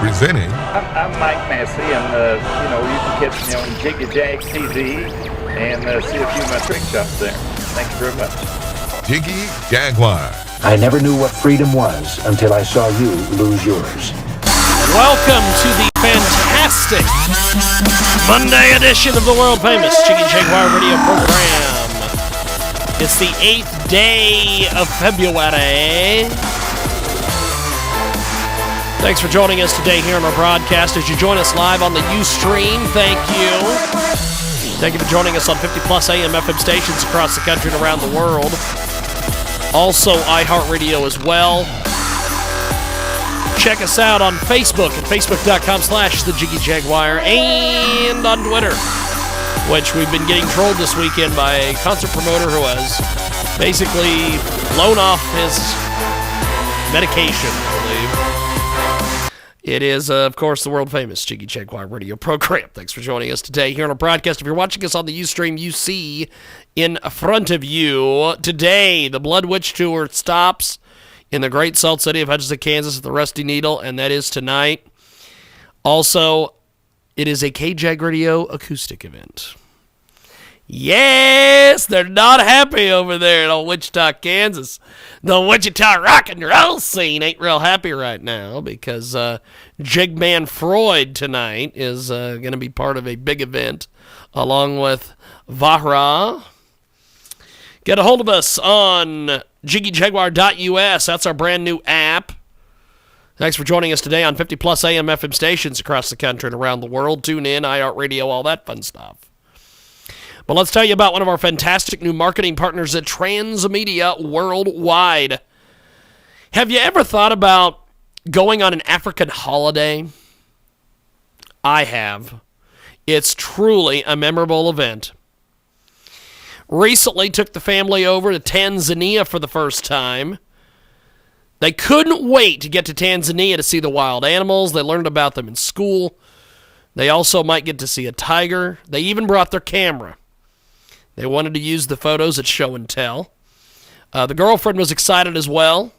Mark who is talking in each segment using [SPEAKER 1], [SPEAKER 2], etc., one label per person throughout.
[SPEAKER 1] Presenting.
[SPEAKER 2] I'm Mike Massey, and you can catch me on KJAG TV and see a few of my trick shots there. Thank you very much.
[SPEAKER 1] Jiggy Jaguar.
[SPEAKER 3] I never knew what freedom was until I saw you lose yours.
[SPEAKER 4] Welcome to the fantastic Monday edition of the world-famous Jiggy Jaguar radio program. It's the 8th day of February. Thanks for joining us today here on our broadcast. As you join us live on the Ustream, thank you. Thank you for joining us on 50-plus AM FM stations across the country and around the world. Also, iHeartRadio as well. Check us out on Facebook at facebook.com/TheJiggyJaguar and on Twitter, which we've been getting trolled this weekend by a concert promoter who has basically blown off his medication, I believe. It is, of course, the world-famous Jiggy Jaguar radio program. Thanks for joining us today here on our broadcast. If you're watching us on the Ustream, you see in front of you today the Blood Witch Tour stops in the great salt city of Hutchinson, Kansas at the Rusty Needle, and that is tonight. Also, it is a KJAG radio acoustic event. Yes, they're not happy over there in old Wichita, Kansas. The Wichita rock and roll scene ain't real happy right now because Jigman Freud tonight is going to be part of a big event along with Vahra. Get a hold of us on jiggyjaguar.us. That's our brand new app. Thanks for joining us today on 50-plus AM FM stations across the country and around the world. Tune in, iHeartRadio, all that fun stuff. But let's tell you about one of our fantastic new marketing partners at Transmedia Worldwide. Have you ever thought about going on an African holiday? I have. It's truly a memorable event. Recently took the family over to Tanzania for the first time. They couldn't wait to get to Tanzania to see the wild animals. They learned about them in school. They also might get to see a tiger. They even brought their camera. They wanted to use the photos at show and tell. The girlfriend was excited as well.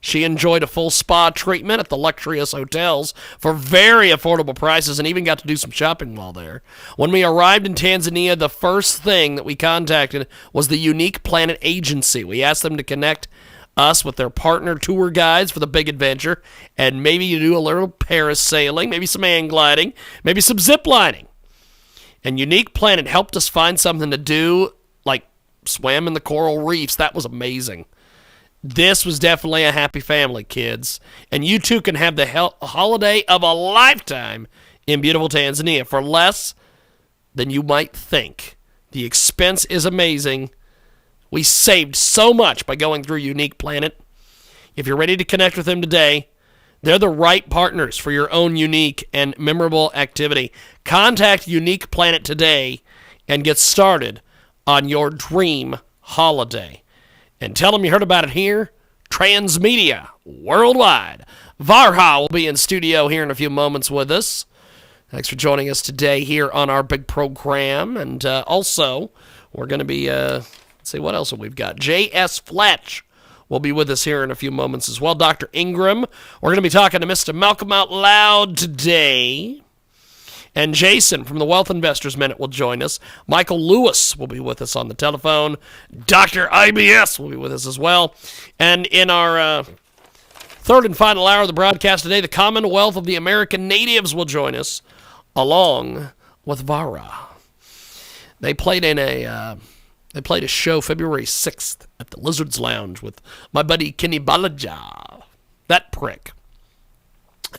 [SPEAKER 4] She enjoyed a full spa treatment at the luxurious hotels for very affordable prices and even got to do some shopping while there. When we arrived in Tanzania, the first thing that we contacted was the Unique Planet Agency. We asked them to connect us with their partner tour guides for the big adventure, and maybe you do a little parasailing, maybe some hang gliding, maybe some zip lining. And Unique Planet helped us find something to do, like swam in the coral reefs. That was amazing. This was definitely a happy family, kids. And you too can have the holiday of a lifetime in beautiful Tanzania for less than you might think. The expense is amazing. We saved so much by going through Unique Planet. If you're ready to connect with them today, they're the right partners for your own unique and memorable activity. Contact Unique Planet today and get started on your dream holiday. And tell them you heard about it here, Transmedia Worldwide. Varha will be in studio here in a few moments with us. Thanks for joining us today here on our big program. And also, we're going to be, let's see, what else have we got? J.S. Fletch will be with us here in a few moments as well. Dr. Ingram. We're going to be talking to Mr. Malcolm Out Loud today. And Jason from the Wealth Investors Minute will join us. Michael Lewis will be with us on the telephone. Dr. IBS will be with us as well. And in our third and final hour of the broadcast today, the Commonwealth of the American Natives will join us, along with Vara. They played a show February 6th at the Lizards Lounge with my buddy Kenny Balaja. That prick.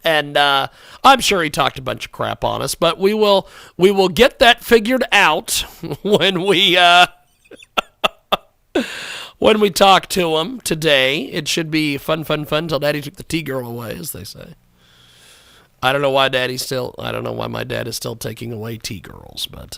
[SPEAKER 4] And I'm sure he talked a bunch of crap on us, but we will get that figured out when we when we talk to him today. It should be fun till Daddy took the T-girl away, as they say. I don't know why my dad is still taking away T-girls, but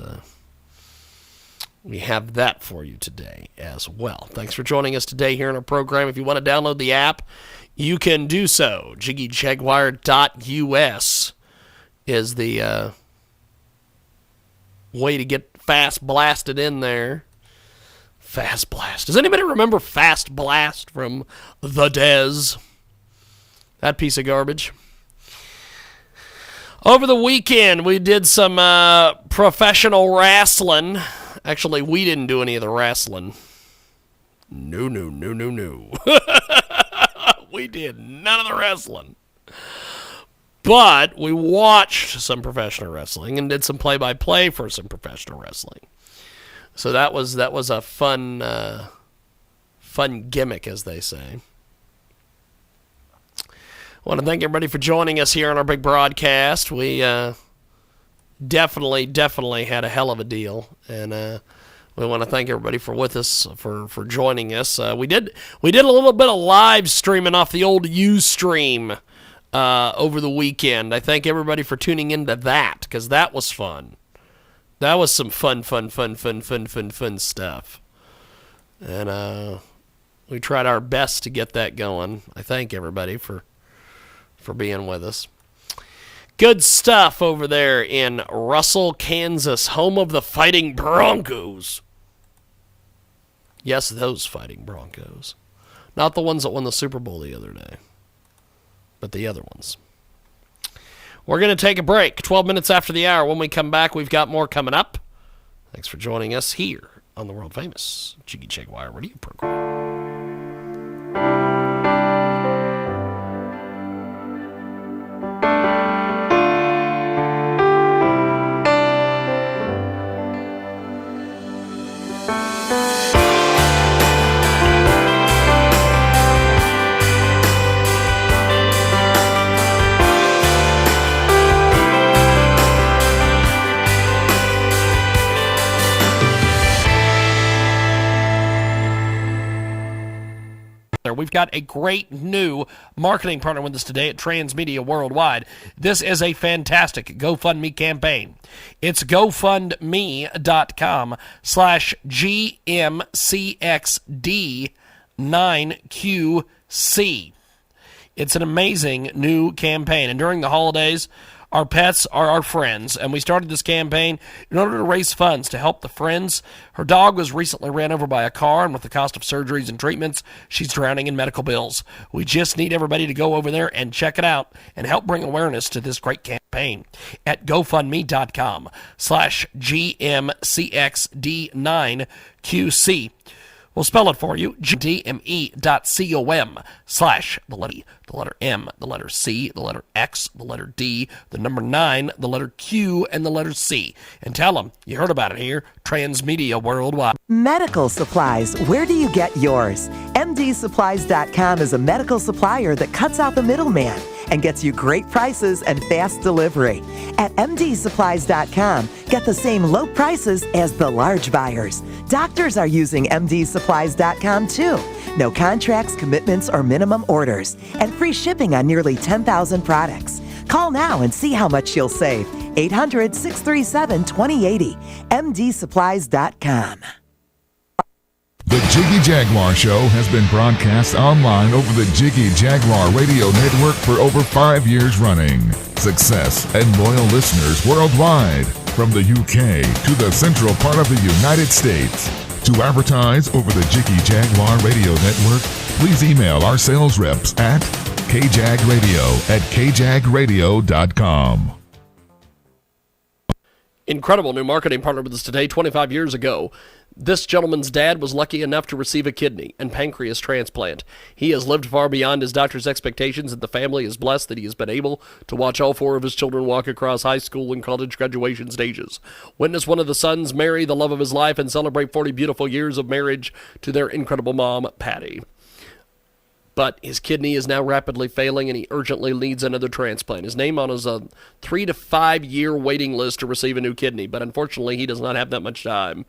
[SPEAKER 4] we have that for you today as well. Thanks for joining us today here in our program. If you want to download the app, you can do so. jiggyjaguar.us is the way to get Fast Blasted in there. Fast Blast. Does anybody remember Fast Blast from The Dez? That piece of garbage. Over the weekend, we did some professional wrestling. Actually, we didn't do any of the wrestling. No. We did none of the wrestling. But we watched some professional wrestling and did some play-by-play for some professional wrestling. So that was a fun gimmick, as they say. I want to thank everybody for joining us here on our big broadcast. We definitely had a hell of a deal, and we want to thank everybody for joining us. We did a little bit of live streaming off the old Ustream over the weekend. I thank everybody for tuning into that, because that was fun. That was some fun stuff, and we tried our best to get that going. I thank everybody for being with us. Good stuff over there in Russell, Kansas, home of the Fighting Broncos. Yes, those Fighting Broncos. Not the ones that won the Super Bowl the other day, but the other ones. We're going to take a break, 12 minutes after the hour. When we come back, we've got more coming up. Thanks for joining us here on the world-famous KJAG Wire Radio program. We've got a great new marketing partner with us today at Transmedia Worldwide. This is a fantastic GoFundMe campaign. It's GoFundMe.com/GMCXD9QC. It's an amazing new campaign. And during the holidays, our pets are our friends, and we started this campaign in order to raise funds to help the friends. Her dog was recently ran over by a car, and with the cost of surgeries and treatments, she's drowning in medical bills. We just need everybody to go over there and check it out and help bring awareness to this great campaign at GoFundMe.com/GMCXD9QC. We'll spell it for you. GDME.com/the letter M, the letter C, the letter X, the letter D, the number 9, the letter Q, and the letter C. And tell them you heard about it here, Transmedia Worldwide.
[SPEAKER 5] Medical supplies. Where do you get yours? MDSupplies.com is a medical supplier that cuts out the middleman and gets you great prices and fast delivery. At MDSupplies.com, get the same low prices as the large buyers. Doctors are using MDSupplies.com too. No contracts, commitments, or minimum orders, and free shipping on nearly 10,000 products. Call now and see how much you'll save. 800-637-2080. MDSupplies.com.
[SPEAKER 1] The Jiggy Jaguar Show has been broadcast online over the Jiggy Jaguar Radio Network for over 5 years running. Success and loyal listeners worldwide, from the UK to the central part of the United States. To advertise over the Jiggy Jaguar Radio Network, please email our sales reps at kjagradio@kjagradio.com.
[SPEAKER 4] Incredible new marketing partner with us today. 25 years ago, this gentleman's dad was lucky enough to receive a kidney and pancreas transplant. He has lived far beyond his doctor's expectations, and the family is blessed that he has been able to watch all 4 of his children walk across high school and college graduation stages. Witness one of the sons marry the love of his life and celebrate 40 beautiful years of marriage to their incredible mom, Patty. But his kidney is now rapidly failing, and he urgently needs another transplant. His name on is a 3 to 5 year waiting list to receive a new kidney, but unfortunately he does not have that much time.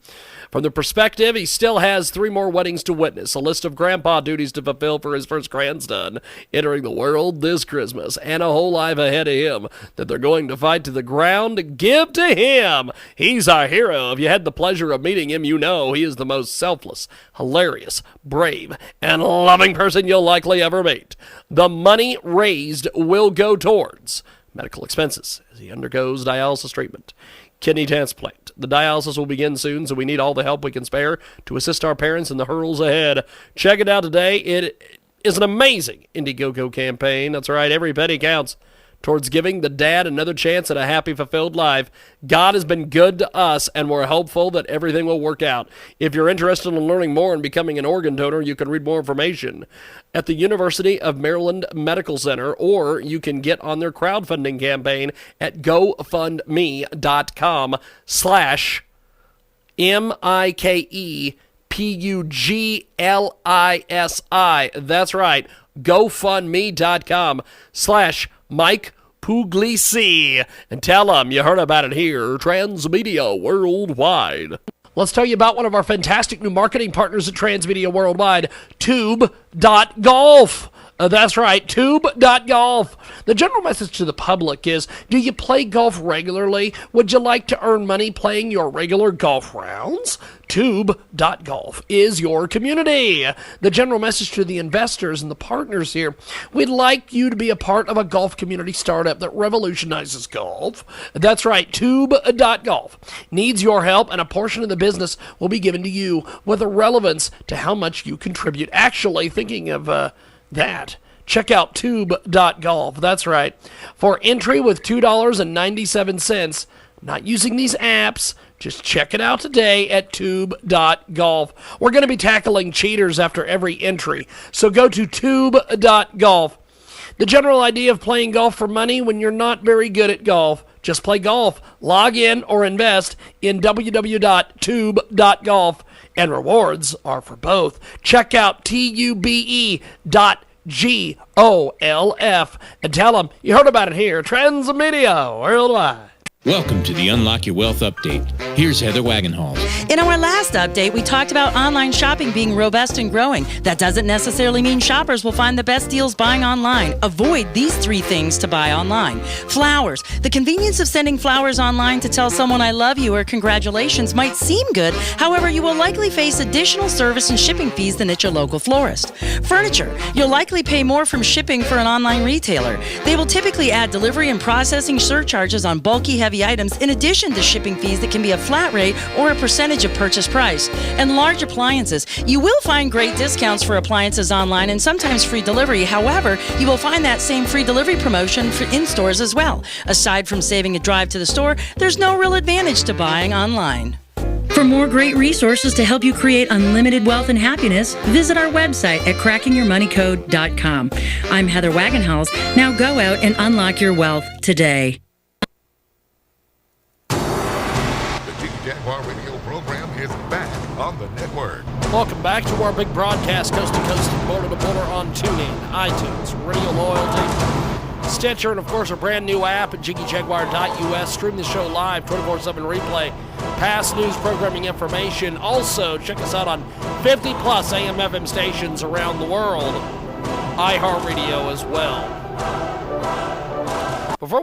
[SPEAKER 4] From the perspective, he still has 3 more weddings to witness, a list of grandpa duties to fulfill for his first grandson entering the world this Christmas, and a whole life ahead of him that they're going to fight to the ground to give to him. He's our hero. If you had the pleasure of meeting him, you know he is the most selfless, hilarious, brave, and loving person you'll likely ever meet. The money raised will go towards medical expenses as he undergoes dialysis treatment. Kidney transplant. The dialysis will begin soon, so we need all the help we can spare to assist our parents in the hurdles ahead. Check it out today. It is an amazing Indiegogo campaign. That's right, every penny counts. towards giving the dad another chance at a happy, fulfilled life. God has been good to us, and we're hopeful that everything will work out. If you're interested in learning more and becoming an organ donor, you can read more information at the University of Maryland Medical Center, or you can get on their crowdfunding campaign at gofundme.com/MikePuglisi. That's right, gofundme.com/Mike Puglisi, and tell them you heard about it here, Transmedia Worldwide. Let's tell you about one of our fantastic new marketing partners at Transmedia Worldwide, Tube.golf. That's right, Tube.golf. The general message to the public is, do you play golf regularly? Would you like to earn money playing your regular golf rounds? Tube.golf is your community. The general message to the investors and the partners here, we'd like you to be a part of a golf community startup that revolutionizes golf. That's right, Tube.golf needs your help, and a portion of the business will be given to you with a relevance to how much you contribute. Actually, thinking of that, check out Tube.golf. That's right. For entry with $2.97, not using these apps, just check it out today at Tube.golf. We're going to be tackling cheaters after every entry, so go to Tube.golf. The general idea of playing golf for money when you're not very good at golf, just play golf, log in, or invest in www.tube.golf, and rewards are for both. Check out TUBE.GOLF and tell them you heard about it here, Transmedia Worldwide.
[SPEAKER 6] Welcome to the Unlock Your Wealth Update. Here's Heather Wagenhals.
[SPEAKER 7] In our last update, we talked about online shopping being robust and growing. That doesn't necessarily mean shoppers will find the best deals buying online. Avoid these 3 things to buy online. Flowers. The convenience of sending flowers online to tell someone I love you or congratulations might seem good. However, you will likely face additional service and shipping fees than at your local florist. Furniture. You'll likely pay more from shipping for an online retailer. They will typically add delivery and processing surcharges on bulky, heavy items in addition to shipping fees that can be a flat rate or a percentage of purchase price. And large appliances. You will find great discounts for appliances online and sometimes free delivery. However, you will find that same free delivery promotion in stores as well. Aside from saving a drive to the store, there's no real advantage to buying online. For more great resources to help you create unlimited wealth and happiness, visit our website at crackingyourmoneycode.com. I'm Heather Wagenhals. Now go out and unlock your wealth today.
[SPEAKER 1] Jaguar radio program is back on the network.
[SPEAKER 4] Welcome back to our big broadcast, coast to coast and border to border on TuneIn, iTunes, Radio Loyalty, Stitcher, and of course our brand new app at JiggyJaguar.us. Stream the show live, 24/7 replay, past news, programming information. Also, check us out on 50 plus AM FM stations around the world, iHeartRadio as well. Before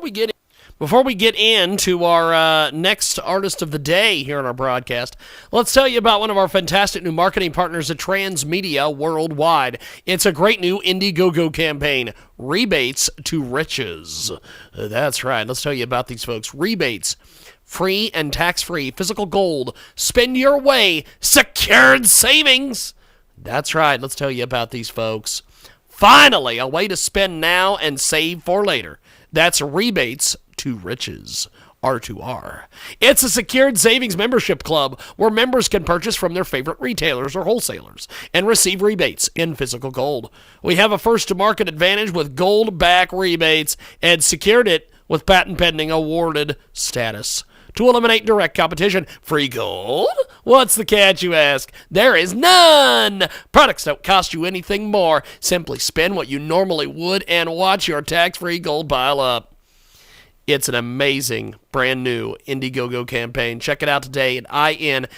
[SPEAKER 4] we get into our next artist of the day here on our broadcast, let's tell you about one of our fantastic new marketing partners at Transmedia Worldwide. It's a great new Indiegogo campaign, Rebates to Riches. That's right. Let's tell you about these folks. Rebates, free and tax-free physical gold. Spend your way, secured savings. That's right. Let's tell you about these folks. Finally, a way to spend now and save for later. That's Rebates to Riches, R2R. It's a secured savings membership club where members can purchase from their favorite retailers or wholesalers and receive rebates in physical gold. We have a first-to-market advantage with gold-back rebates and secured it with patent-pending awarded status. To eliminate direct competition, free gold? What's the catch, you ask? There is none! Products don't cost you anything more. Simply spend what you normally would and watch your tax-free gold pile up. It's an amazing, brand new Indiegogo campaign. Check it out today at indiegogo.com.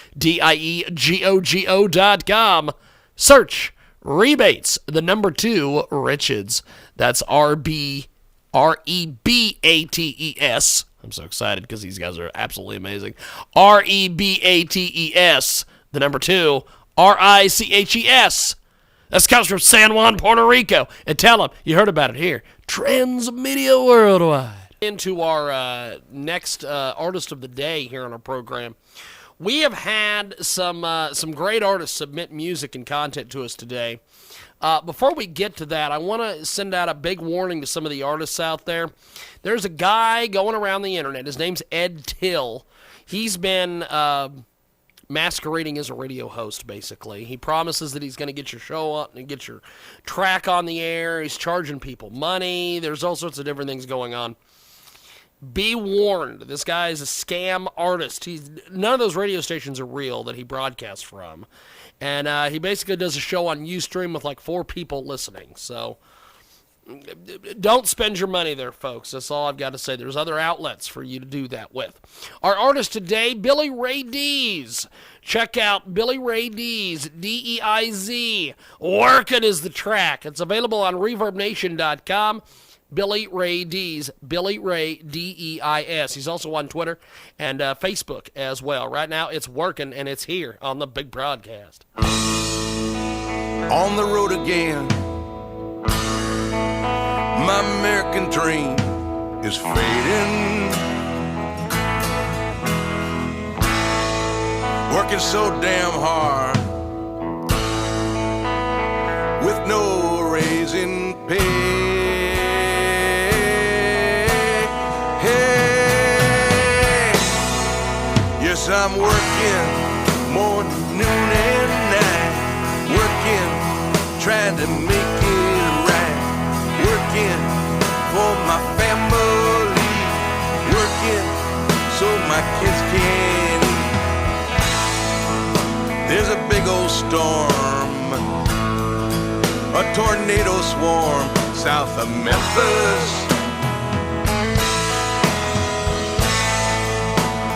[SPEAKER 4] Search Rebates, the number 2, Riches. That's Rebates. I'm so excited because these guys are absolutely amazing. Rebates, the number 2, Riches. This comes from San Juan, Puerto Rico. And tell them you heard about it here. Transmedia Worldwide. Into our next artist of the day here on our program. We have had some great artists submit music and content to us today. Before we get to that, I want to send out a big warning to some of the artists out there. There's a guy going around the internet. His name's Ed Till. He's been masquerading as a radio host, basically. He promises that he's going to get your show up and get your track on the air. He's charging people money. There's all sorts of different things going on. Be warned. This guy is a scam artist. None of those radio stations are real that he broadcasts from. And he basically does a show on Ustream with like 4 people listening. So don't spend your money there, folks. That's all I've got to say. There's other outlets for you to do that with. Our artist today, Billy Ray Dees. Check out Billy Ray Dees, D-E-I-Z. Workin' is the track. It's available on ReverbNation.com. Billy Ray Dees, Billy Ray D-E-I-S. He's also on Twitter and Facebook as well. Right now, it's working, and it's here on the big broadcast.
[SPEAKER 8] On the road again, my American dream is fading. Working so damn hard with no raise in pay. Yes, I'm working morning, noon, and night. Working, trying to make it right. Working for my family. Working so my kids can eat. There's a big old storm, a tornado swarm south of Memphis.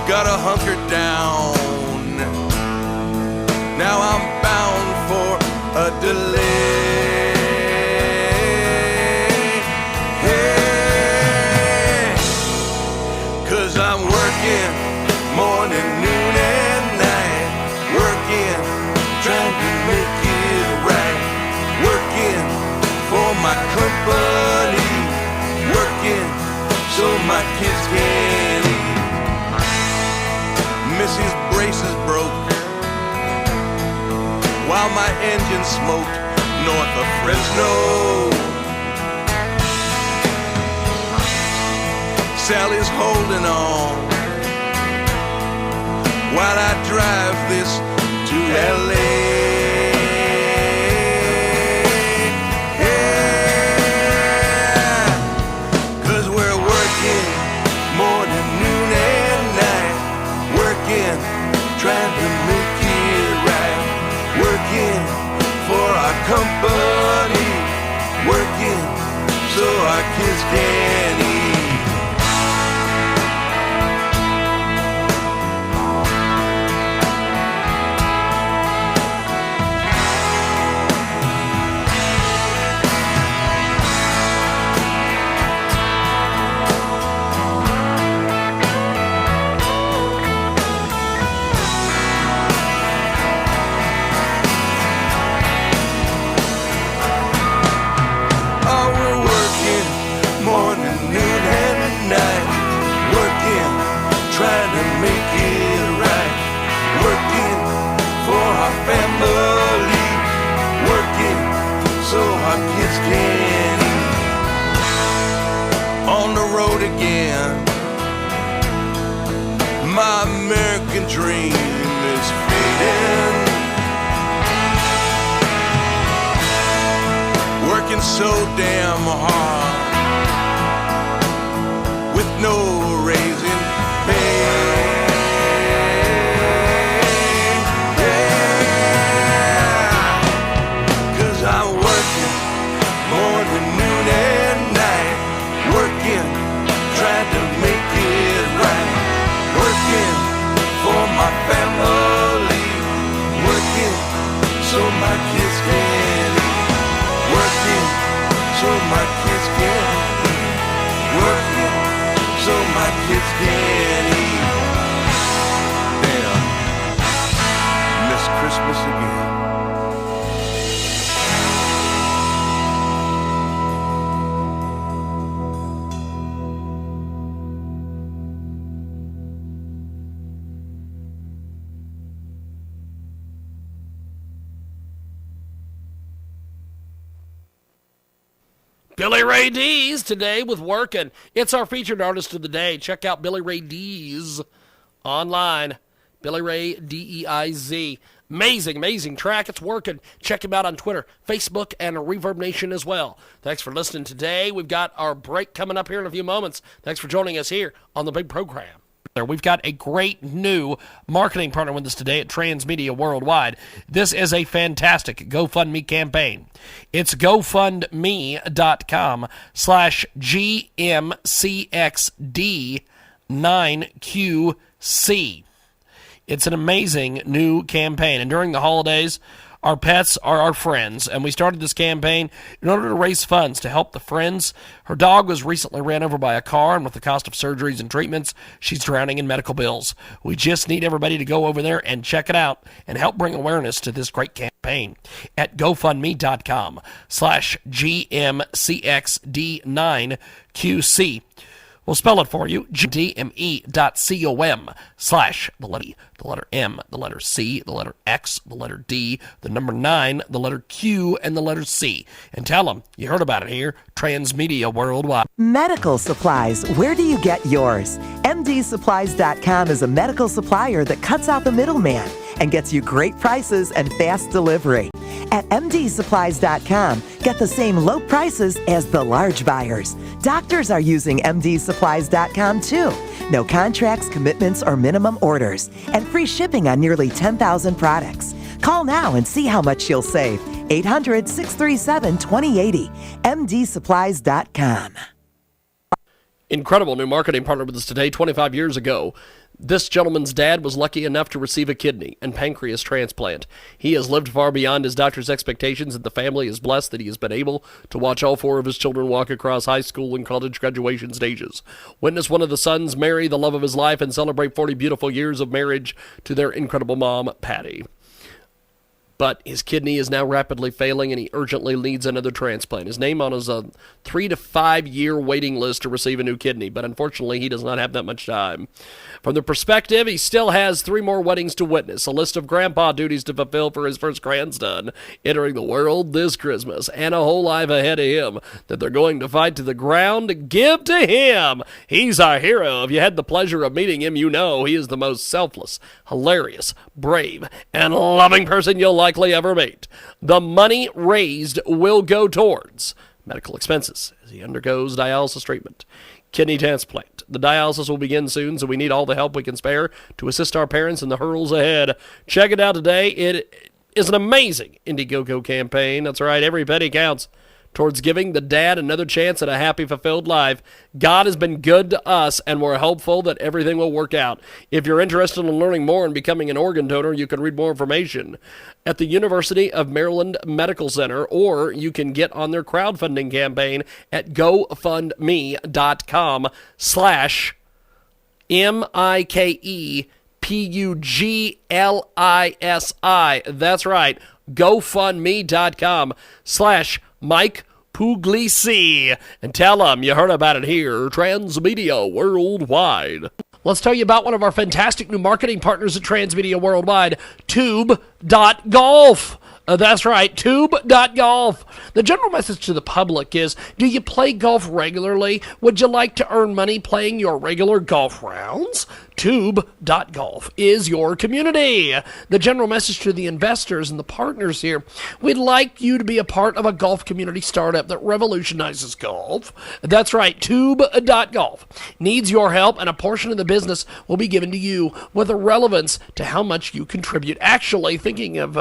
[SPEAKER 8] Gotta hunker down. Now I'm bound for a delay. Hey, 'cause I'm working morning, noon, and night. Working, trying to make it right. Working for my company. Working so my kids can eat. Missy's braces broke while my engine smoked north of Fresno. Sally's holding on while I drive this to LA. Yeah, 'cause we're working morning, noon, and night. Working, trying to make it right. Working for our company. Working so our kids can eat. Trying to make it right. Working for our family. Working so our kids can eat. On the road again, my American dream is fading. Working so damn hard with no raise in pay. Yeah, 'cause I'm working morning, noon, and night. Working, trying to make it right. Working for my family. Working so my kids can eat. Working so my kids can eat. Working so my kids can eat. Damn, miss Christmas again.
[SPEAKER 4] Billy Ray Dees today with Workin'. It's our featured artist of the day. Check out Billy Ray Dees online. Billy Ray Deiz. Amazing track. It's Workin'. Check him out on Twitter, Facebook, and Reverb Nation as well. Thanks for listening today. We've got our break coming up here in a few moments. Thanks for joining us here on the big program. We've got a great new marketing partner with us today at Transmedia Worldwide. This is a fantastic GoFundMe campaign. It's GoFundMe.com/GMCXD9QC. It's an amazing new campaign. And during the holidays, our pets are our friends, and we started this campaign in order to raise funds to help the friends. Her dog was recently ran over by a car, and with the cost of surgeries and treatments, she's drowning in medical bills. We just need everybody to go over there and check it out and help bring awareness to this great campaign at GoFundMe.com/GMCXD9QC. We'll spell it for you. GDME.com/the letter M, the letter C, the letter X, the letter D, the number 9, the letter Q, and the letter C. And tell them you heard about it here, Transmedia Worldwide.
[SPEAKER 5] Medical supplies. Where do you get yours? MDSupplies.com is a medical supplier that cuts out the middleman and gets you great prices and fast delivery. At MDSupplies.com, get the same low prices as the large buyers. Doctors are using MDSupplies.com too. No contracts, commitments, or minimum orders, and free shipping on nearly 10,000 products. Call now and see how much you'll save. 800-637-2080. MDSupplies.com.
[SPEAKER 4] Incredible new marketing partner with us today. 25 years ago, this gentleman's dad was lucky enough to receive a kidney and pancreas transplant. He has lived far beyond his doctor's expectations, and the family is blessed that he has been able to watch all 4 of his children walk across high school and college graduation stages. Witness one of the sons marry the love of his life and celebrate 40 beautiful years of marriage to their incredible mom, Patty. But his kidney is now rapidly failing, and he urgently needs another transplant. His name on his 3 to 5 year waiting list to receive a new kidney, but unfortunately he does not have that much time. From the perspective, he still has 3 more weddings to witness, a list of grandpa duties to fulfill for his first grandson entering the world this Christmas, and a whole life ahead of him that they're going to fight to the ground to give to him. He's our hero. If you had the pleasure of meeting him, you know he is the most selfless, hilarious, brave, and loving person you'll likely ever meet. The money raised will go towards medical expenses as he undergoes dialysis treatment. Kidney transplant. The dialysis will begin soon, so we need all the help we can spare to assist our parents in the hurdles ahead. Check it out today. It is an amazing Indiegogo campaign. That's right, every penny counts towards giving the dad another chance at a happy, fulfilled life. God has been good to us, and we're hopeful that everything will work out. If you're interested in learning more and becoming an organ donor, you can read more information at the University of Maryland Medical Center, or you can get on their crowdfunding campaign at GoFundMe.com/MikePuglisi. That's right, GoFundMe.com/Mike Puglisi, and tell them you heard about it here, Transmedia Worldwide. Let's tell you about one of our fantastic new marketing partners at Transmedia Worldwide, Tube.golf. That's right, Tube.golf. The general message to the public is, do you play golf regularly? Would you like to earn money playing your regular golf rounds? Tube.golf is your community. The general message to the investors and the partners here, we'd like you to be a part of a golf community startup that revolutionizes golf. That's right, Tube.golf needs your help, and a portion of the business will be given to you with a relevance to how much you contribute. Actually, thinking of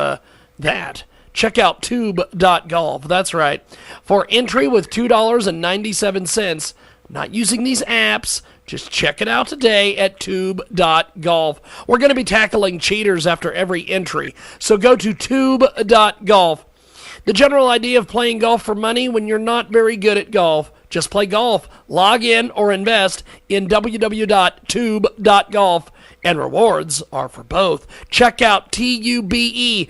[SPEAKER 4] that, check out Tube.golf. That's right. For entry with $2.97, not using these apps, just check it out today at Tube.golf. We're going to be tackling cheaters after every entry, so go to Tube.golf. The general idea of playing golf for money when you're not very good at golf. Just play golf, log in, or invest in www.tube.golf, and rewards are for both. Check out TUBE.GOLF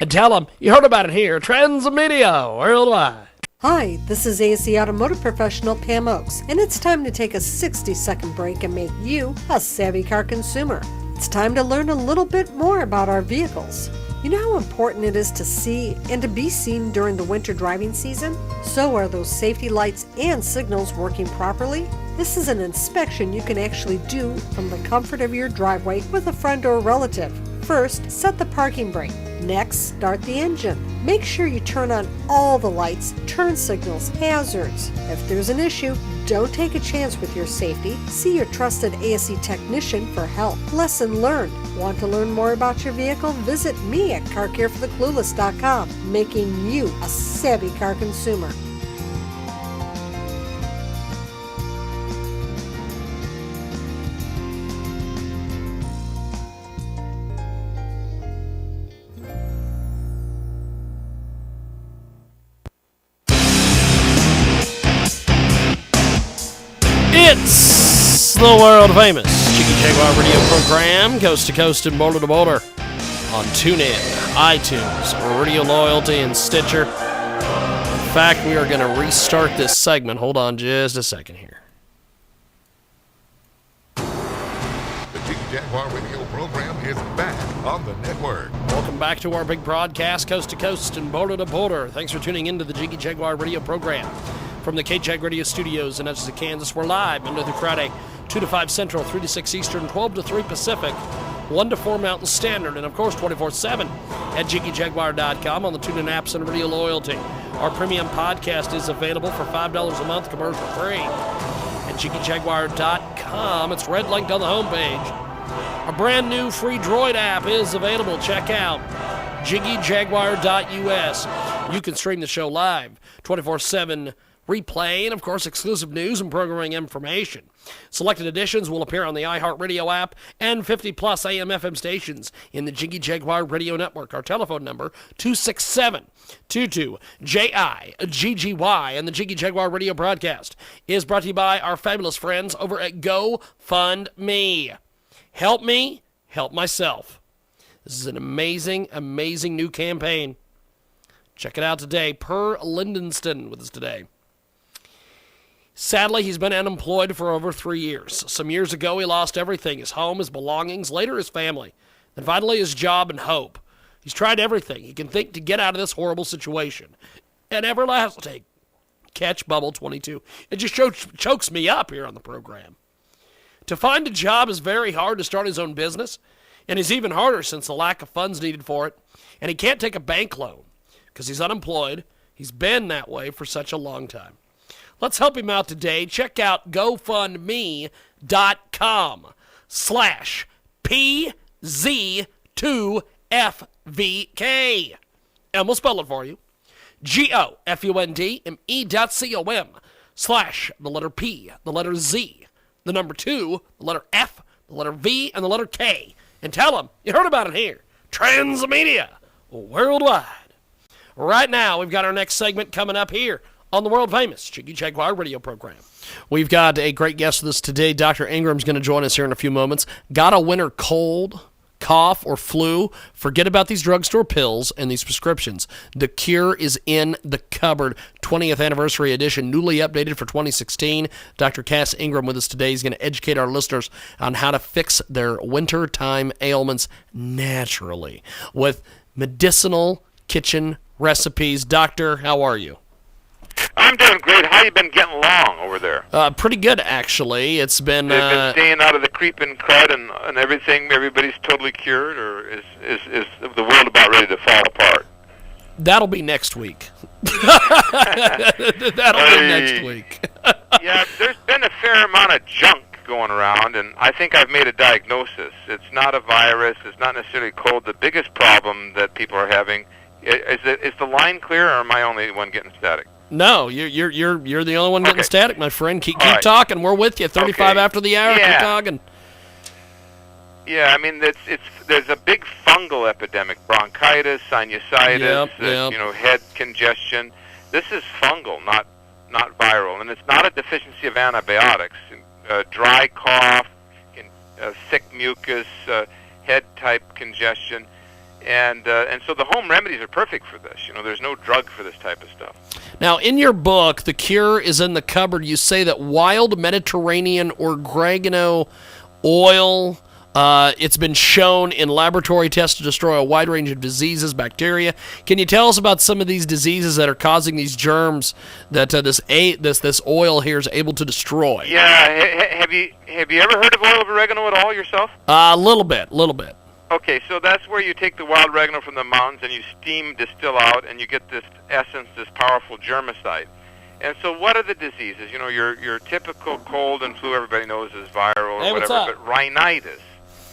[SPEAKER 4] and tell them you heard about it here, Transmedia Worldwide.
[SPEAKER 9] Hi, this is AC Automotive Professional Pam Oakes, and it's time to take a 60-second break and make you a savvy car consumer. It's time to learn a little bit more about our vehicles. You know how important it is to see and to be seen during the winter driving season? So are those safety lights and signals working properly? This is an inspection you can actually do from the comfort of your driveway with a friend or relative. First, set the parking brake. Next, start the engine. Make sure you turn on all the lights, turn signals, hazards. If there's an issue, don't take a chance with your safety. See your trusted ASE technician for help. Lesson learned. Want to learn more about your vehicle? Visit me at carcarefortheclueless.com, making you a savvy car consumer.
[SPEAKER 4] It's the world famous Jiggy Jaguar radio program, coast to coast and border to border, on TuneIn, iTunes, Radio Loyalty, and Stitcher. In fact, we are going to restart this segment. Hold on just a second here.
[SPEAKER 1] The Jiggy Jaguar radio program is back on the network.
[SPEAKER 4] Welcome back to our big broadcast, coast to coast and border to border. Thanks for tuning into the Jiggy Jaguar radio program. From the KJAG Radio Studios in Edgerton, Kansas, we're live Monday through Friday, 2 to 5 Central, 3 to 6 Eastern, 12 to 3 Pacific, 1 to 4 Mountain Standard, and of course 24/7 at JiggyJaguar.com on the TuneIn apps and Radio Loyalty. Our premium podcast is available for $5 a month, commercial free, at JiggyJaguar.com. It's red linked on the homepage. Our brand new free Droid app is available. Check out JiggyJaguar.us. You can stream the show live, 24/7 replay, and of course exclusive news and programming information. Selected editions will appear on the iHeartRadio app and 50 plus AM FM stations in the Jiggy Jaguar Radio Network. Our telephone number 267-22-JIGGY, and the Jiggy Jaguar Radio broadcast is brought to you by our fabulous friends over at GoFundMe. Help me, help myself. This is an amazing, amazing new campaign. Check it out today. Per Lindenston with us today. Sadly, he's been unemployed for over 3 years. Some years ago, he lost everything: his home, his belongings, later his family, and finally his job and hope. He's tried everything he can think to get out of this horrible situation. And everlasting. Catch Bubble 22. It just chokes me up here on the program. To find a job is very hard to start his own business, and it's even harder since the lack of funds needed for it. And he can't take a bank loan because he's unemployed. He's been that way for such a long time. Let's help him out today. Check out GoFundMe.com/PZ2FVK. And we'll spell it for you. GoFundMe.com/ the letter P, the letter Z, the number 2, the letter F, the letter V, and the letter K. And tell them you heard about it here. Transmedia Worldwide. Right now, we've got our next segment coming up here on the world-famous Jiggy Jaguar radio program. We've got a great guest with us today. Dr. Ingram's going to join us here in a few moments. Got a winter cold, cough, or flu? Forget about these drugstore pills and these prescriptions. The cure is in the cupboard. 20th anniversary edition, newly updated for 2016. Dr. Cass Ingram with us today. He's going to educate our listeners on how to fix their wintertime ailments naturally with medicinal kitchen recipes. Doctor, how are you?
[SPEAKER 10] I'm doing great. How you been getting along over there?
[SPEAKER 4] Pretty good, actually. It's been...
[SPEAKER 10] They've been staying out of the creeping crud and everything. Everybody's totally cured, or is the world about ready to fall apart?
[SPEAKER 4] That'll be next week. That'll be next week.
[SPEAKER 10] Yeah, there's been a fair amount of junk going around, and I think I've made a diagnosis. It's not a virus. It's not necessarily cold. The biggest problem that people are having is the line clear, or am I only one getting static?
[SPEAKER 4] No, you're the only one getting static, my friend. Keep
[SPEAKER 10] right.
[SPEAKER 4] talking. We're with you. 35 after the hour.
[SPEAKER 10] Yeah.
[SPEAKER 4] Keep talking.
[SPEAKER 10] Yeah, I mean there's a big fungal epidemic: bronchitis, sinusitis, head congestion. This is fungal, not viral, and it's not a deficiency of antibiotics. Dry cough, thick mucus, head type congestion. And so the home remedies are perfect for this. There's no drug for this type of stuff.
[SPEAKER 4] Now, in your book, The Cure is in the Cupboard, you say that wild Mediterranean oregano oil, It's been shown in laboratory tests to destroy a wide range of diseases, bacteria. Can you tell us about some of these diseases that are causing these germs that this oil here is able to destroy?
[SPEAKER 10] Yeah. Have you ever heard of oil of oregano at all yourself?
[SPEAKER 4] A little bit.
[SPEAKER 10] Okay, so that's where you take the wild oregano from the mountains and you steam distill out, and you get this essence, this powerful germicide. And so what are the diseases? You know, your typical cold and flu, everybody knows is viral or whatever, but rhinitis,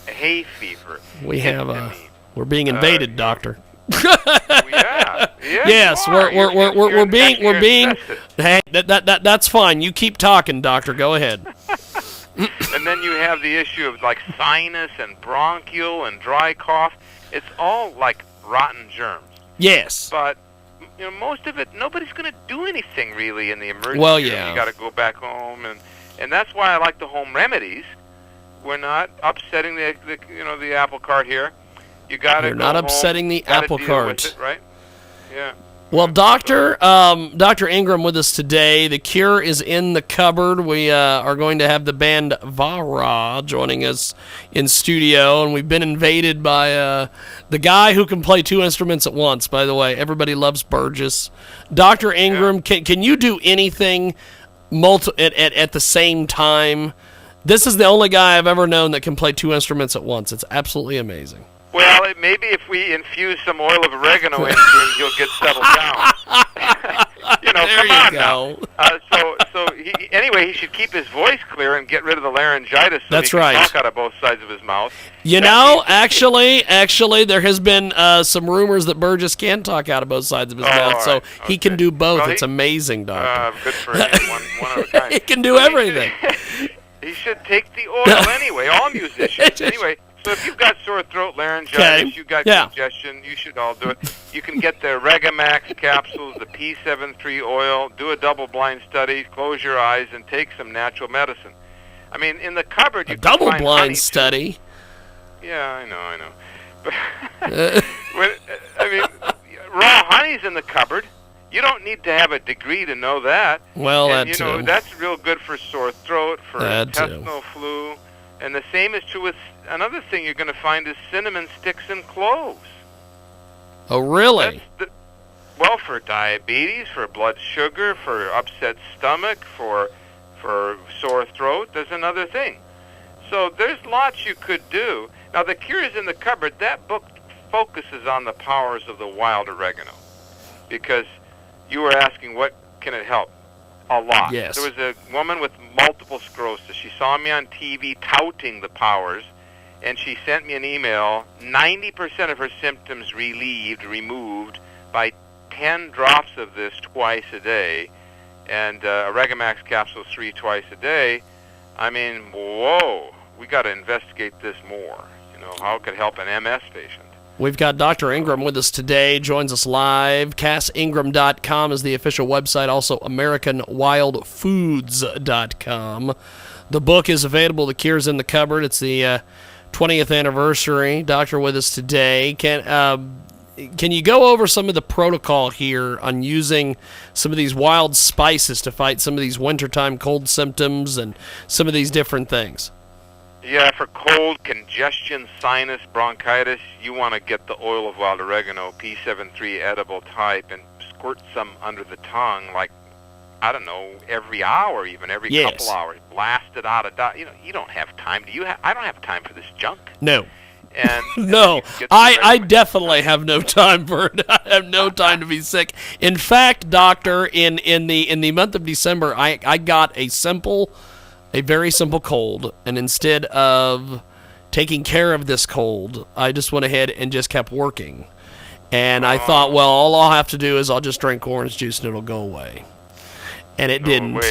[SPEAKER 10] hay fever.
[SPEAKER 4] We're being invaded, Doctor.
[SPEAKER 10] Yeah.
[SPEAKER 4] Yes, we're being. Hey, that's fine. You keep talking, Doctor. Go ahead.
[SPEAKER 10] And then you have the issue of like sinus and bronchial and dry cough. It's all like rotten germs.
[SPEAKER 4] Yes.
[SPEAKER 10] But you know, most of it, nobody's going to do anything really in the emergency
[SPEAKER 4] room.
[SPEAKER 10] You got to go back home, and that's why I like the home remedies. We're not upsetting the apple cart here. You got to.
[SPEAKER 4] We're not upsetting the apple cart,
[SPEAKER 10] right? Yeah.
[SPEAKER 4] Well, Dr. Ingram with us today. The Cure is in the cupboard. We are going to have the band Vara joining us in studio, and we've been invaded by the guy who can play two instruments at once, by the way. Everybody loves Burgess. Dr. Ingram, can you do anything at the same time? This is the only guy I've ever known that can play two instruments at once. It's absolutely amazing.
[SPEAKER 10] Well, maybe if we infuse some oil of oregano into him, he'll get settled down.
[SPEAKER 4] There
[SPEAKER 10] come on
[SPEAKER 4] go.
[SPEAKER 10] now. Anyway, he should keep his voice clear and get rid of the laryngitis so he can talk out of both sides of his mouth.
[SPEAKER 4] Actually, there has been some rumors that Burgess can talk out of both sides of his mouth, so he can do both. Well, it's amazing, Doctor.
[SPEAKER 10] Good for him. One of a kind.
[SPEAKER 4] He can do everything.
[SPEAKER 10] He should take the oil anyway, all musicians. Anyway. So if you've got sore throat, laryngitis, you've got congestion, you should all do it. You can get the Regamax capsules, the P73 oil, do a double-blind study, close your eyes, and take some natural medicine. I mean, in the cupboard, you can find
[SPEAKER 4] double-blind study?
[SPEAKER 10] Yeah, I know. But raw honey's in the cupboard. You don't need to have a degree to know that.
[SPEAKER 4] Well,
[SPEAKER 10] that's real good for sore throat, for intestinal flu. And the same is true with another thing you're going to find is cinnamon sticks and cloves.
[SPEAKER 4] Oh, really?
[SPEAKER 10] Well, for diabetes, for blood sugar, for upset stomach, for sore throat, there's another thing. So there's lots you could do. Now, The Cure is in the cupboard. That book focuses on the powers of the wild oregano. Because you were asking, what can it help? A lot.
[SPEAKER 4] Yes.
[SPEAKER 10] There was a woman with multiple sclerosis. She saw me on TV touting the powers, and she sent me an email. 90% of her symptoms removed by 10 drops of this twice a day, and Regamax capsules 3 twice a day. I mean, whoa, we got to investigate this more. How it could help an MS patient.
[SPEAKER 4] We've got Dr. Ingram with us today, joins us live. CassIngram.com is the official website, also AmericanWildFoods.com. The book is available, The Cure's in the Cupboard. It's the 20th anniversary. Doctor with us today. Can you go over some of the protocol here on using some of these wild spices to fight some of these wintertime cold symptoms and some of these different things?
[SPEAKER 10] Yeah, for cold, congestion, sinus, bronchitis, you want to get the oil of wild oregano, P73 edible type, and squirt some under the tongue, like, I don't know, every hour, even every couple hours. Blast it out of you don't have time. I don't have time for this junk.
[SPEAKER 4] No.
[SPEAKER 10] And
[SPEAKER 4] no, I definitely have no time for it. I have no time to be sick. In fact, Doctor, in the month of December, I got a very simple cold, and instead of taking care of this cold, I just went ahead and just kept working. And I thought, well, all I'll have to do is I'll just drink orange juice and it'll go away. And it didn't.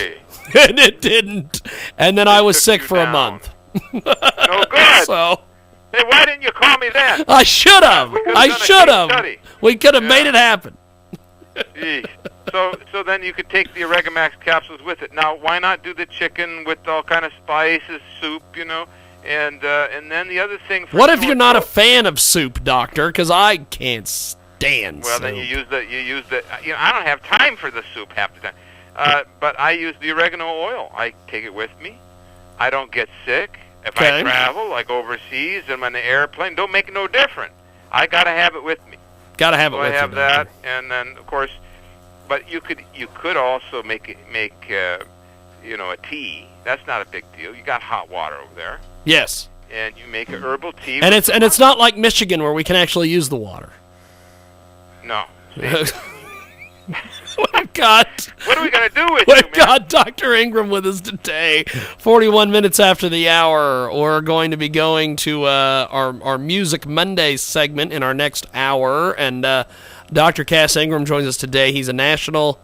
[SPEAKER 4] And it didn't. And then I was sick for a month.
[SPEAKER 10] No good.
[SPEAKER 4] So,
[SPEAKER 10] hey, why didn't you call me then?
[SPEAKER 4] I should have. We could have made it happen.
[SPEAKER 10] So then you could take the Oregamax capsules with it. Now, why not do the chicken with all kind of spices, soup, and then the other thing.
[SPEAKER 4] What if you're not a fan of soup, Doctor? Because I can't stand soup.
[SPEAKER 10] Well, then you use the. I don't have time for the soup half the time. But I use the oregano oil. I take it with me. I don't get sick. If I travel, like overseas, and on the airplane, don't make no difference. I got to have it with me.
[SPEAKER 4] Got to have it
[SPEAKER 10] so
[SPEAKER 4] with
[SPEAKER 10] I have
[SPEAKER 4] you.
[SPEAKER 10] that, and then, of course, but you could also make a tea. That's not a big deal. You got hot water over there.
[SPEAKER 4] Yes.
[SPEAKER 10] And you make a herbal tea.
[SPEAKER 4] And it's not like Michigan where we can actually use the water.
[SPEAKER 10] No.
[SPEAKER 4] We've got.
[SPEAKER 10] What are we gonna do with
[SPEAKER 4] We've got Dr. Ingram with us today. 41 minutes after the hour, we're going to be going to our Music Monday segment in our next hour, and Dr. Cass Ingram joins us today. He's a national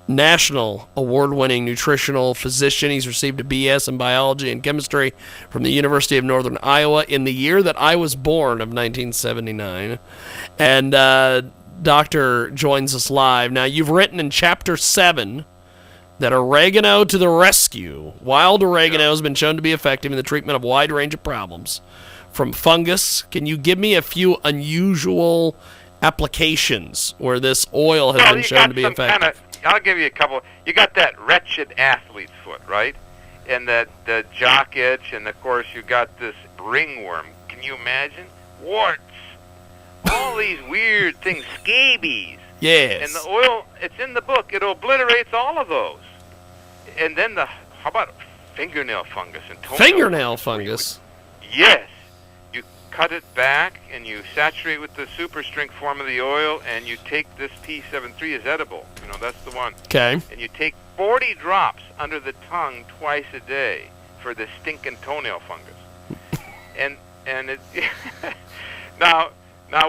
[SPEAKER 4] award-winning nutritional physician. He's received a BS in biology and chemistry from the University of Northern Iowa in the year that I was born of 1979, and Doctor joins us live. Now, you've written in Chapter 7 that oregano to the rescue. Wild oregano has been shown to be effective in the treatment of a wide range of problems. From fungus, can you give me a few unusual applications where this oil has been shown to be effective?
[SPEAKER 10] I'll give you a couple. You got that wretched athlete's foot, right? And the jock itch, and, of course, you got this ringworm. Can you imagine? Warts. All these weird things, scabies.
[SPEAKER 4] Yes.
[SPEAKER 10] And the oil, it's in the book. It obliterates all of those. And then how about fingernail fungus and toenail
[SPEAKER 4] Fingernail fungus?
[SPEAKER 10] Yes. You cut it back, and you saturate with the super strength form of the oil, and you take this P73 is edible. That's the one.
[SPEAKER 4] Okay.
[SPEAKER 10] And you take 40 drops under the tongue twice a day for the stinking toenail fungus. and it... Now,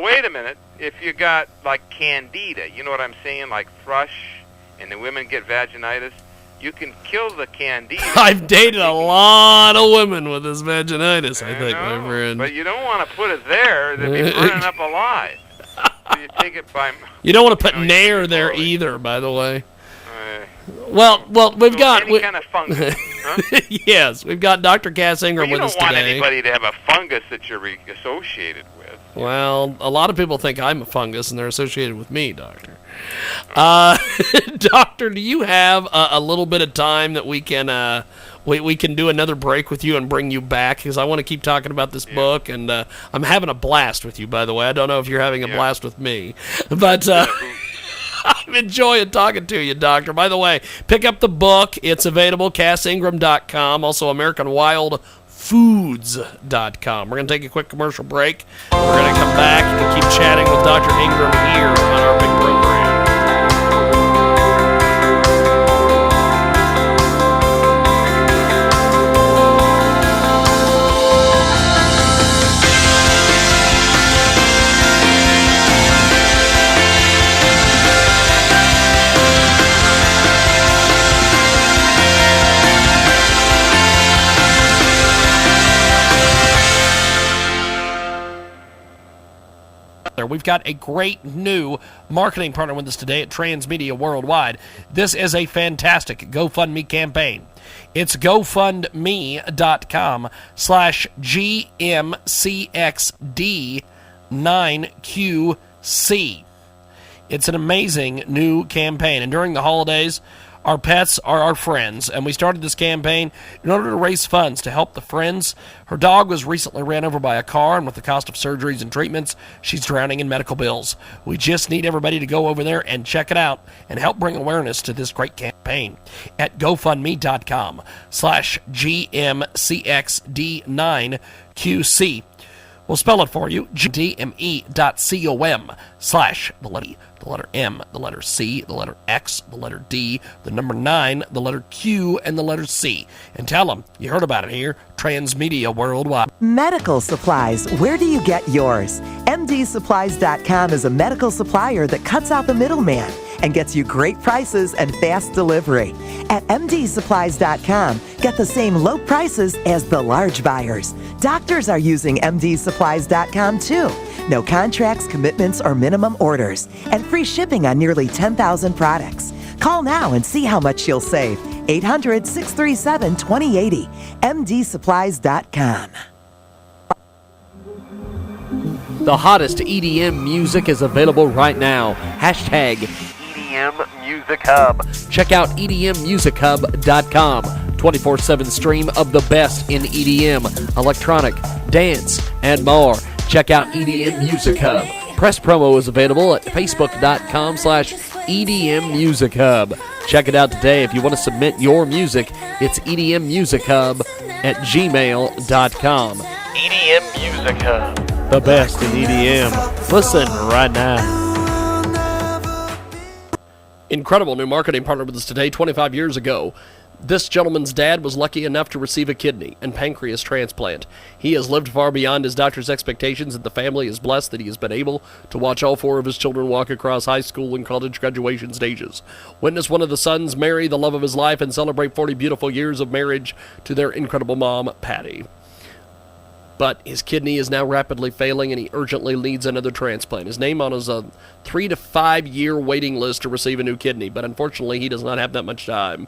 [SPEAKER 10] wait a minute. If you got, like, candida, you know what I'm saying, like thrush, and the women get vaginitis, you can kill the candida.
[SPEAKER 4] I've dated a lot of women with this vaginitis, I think, my friend.
[SPEAKER 10] But you don't want to put it there. They'll be burning up alive. So you take it by...
[SPEAKER 4] You don't want to put nair there either, by the way. Well, we've got...
[SPEAKER 10] Any kind of fungus, huh?
[SPEAKER 4] Yes, we've got Dr. Cass Ingram with us today.
[SPEAKER 10] You don't want anybody to have a fungus that you're associated with.
[SPEAKER 4] Well, a lot of people think I'm a fungus, and they're associated with me, Doctor. Doctor, do you have a little bit of time that we can we can do another break with you and bring you back? Because I want to keep talking about this book, and I'm having a blast with you, by the way. I don't know if you're having a blast with me, but... I'm enjoying talking to you, Doctor. By the way, pick up the book. It's available, CassIngram.com, also AmericanWildFoods.com. We're going to take a quick commercial break. We're going to come back and keep chatting with Dr. Ingram here on our big program. We've got a great new marketing partner with us today at Transmedia Worldwide. This is a fantastic GoFundMe campaign. It's GoFundMe.com/GMCXD9QC. It's an amazing new campaign. And during the holidays, our pets are our friends, and we started this campaign in order to raise funds to help the friends. Her dog was recently ran over by a car, and with the cost of surgeries and treatments, she's drowning in medical bills. We just need everybody to go over there and check it out and help bring awareness to this great campaign at GoFundMe.com/GMCXD9QC. We'll spell it for you, GDME.com/the letter M, the letter C, the letter X, the letter D, the number 9, the letter Q, and the letter C. And tell them you heard about it here, Transmedia Worldwide.
[SPEAKER 5] Medical supplies. Where do you get yours? MDSupplies.com is a medical supplier that cuts out the middleman and gets you great prices and fast delivery. At MDSupplies.com, get the same low prices as the large buyers. Doctors are using MDSupplies.com too. No contracts, commitments, or minimum orders. And free shipping on nearly 10,000 products. Call now and see how much you'll save. 800-637-2080. MDSupplies.com.
[SPEAKER 11] The hottest EDM music is available right now. Hashtag EDM Music Hub. Check out EDMMusicHub.com. 24/7 stream of the best in EDM, electronic, dance, and more. Check out EDM Music Hub. Press promo is available at facebook.com/EDM Music Hub. Check it out today. If you want to submit your music, it's edmmusichub@gmail.com. EDM Music Hub. The best in EDM. Listen right now.
[SPEAKER 4] Incredible new marketing partner with us today. 25 years ago, this gentleman's dad was lucky enough to receive a kidney and pancreas transplant. He has lived far beyond his doctor's expectations, and the family is blessed that he has been able to watch all 4 of his children walk across high school and college graduation stages. Witness one of the sons marry the love of his life and celebrate 40 beautiful years of marriage to their incredible mom, Patty. But his kidney is now rapidly failing, and he urgently needs another transplant. His name on is a 3 to 5 year waiting list to receive a new kidney, but unfortunately he does not have that much time.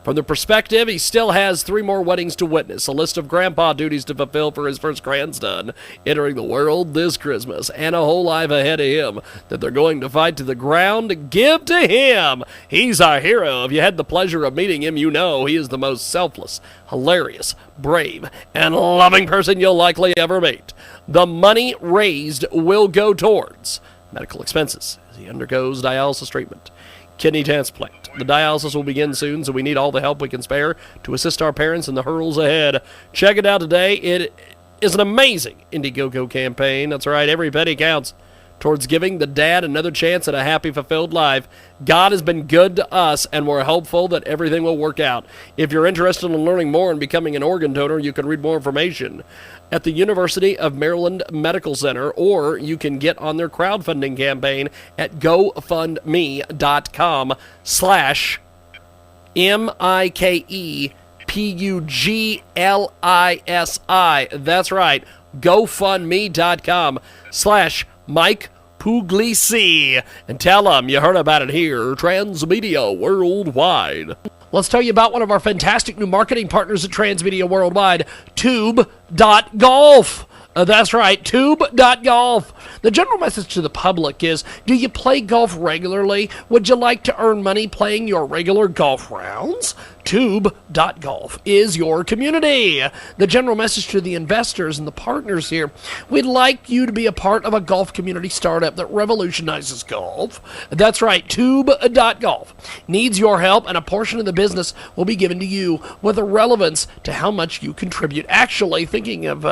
[SPEAKER 4] From the perspective, he still has 3 more weddings to witness, a list of grandpa duties to fulfill for his first grandson entering the world this Christmas, and a whole life ahead of him that they're going to fight to the ground to give to him. He's our hero. If you had the pleasure of meeting him, you know he is the most selfless, hilarious, brave, and loving person you'll likely ever meet. The money raised will go towards medical expenses as he undergoes dialysis treatment. Kidney transplant. The dialysis will begin soon, so we need all the help we can spare to assist our parents in the hurdles ahead. Check it out today. It is an amazing Indiegogo campaign. That's right, every penny counts towards giving the dad another chance at a happy, fulfilled life. God has been good to us, and we're hopeful that everything will work out. If you're interested in learning more and becoming an organ donor, you can read more information at the University of Maryland Medical Center, or you can get on their crowdfunding campaign at gofundme.com/MikePuglisi. That's right, gofundme.com/Mike Puglisi, and tell them you heard about it here, Transmedia Worldwide. Let's tell you about one of our fantastic new marketing partners at Transmedia Worldwide, Tube.golf. That's right, Tube.golf. The general message to the public is, do you play golf regularly? Would you like to earn money playing your regular golf rounds? Tube.golf is your community. The general message to the investors and the partners here, we'd like you to be a part of a golf community startup that revolutionizes golf. That's right, Tube.golf needs your help, and a portion of the business will be given to you with a relevance to how much you contribute. Actually, thinking of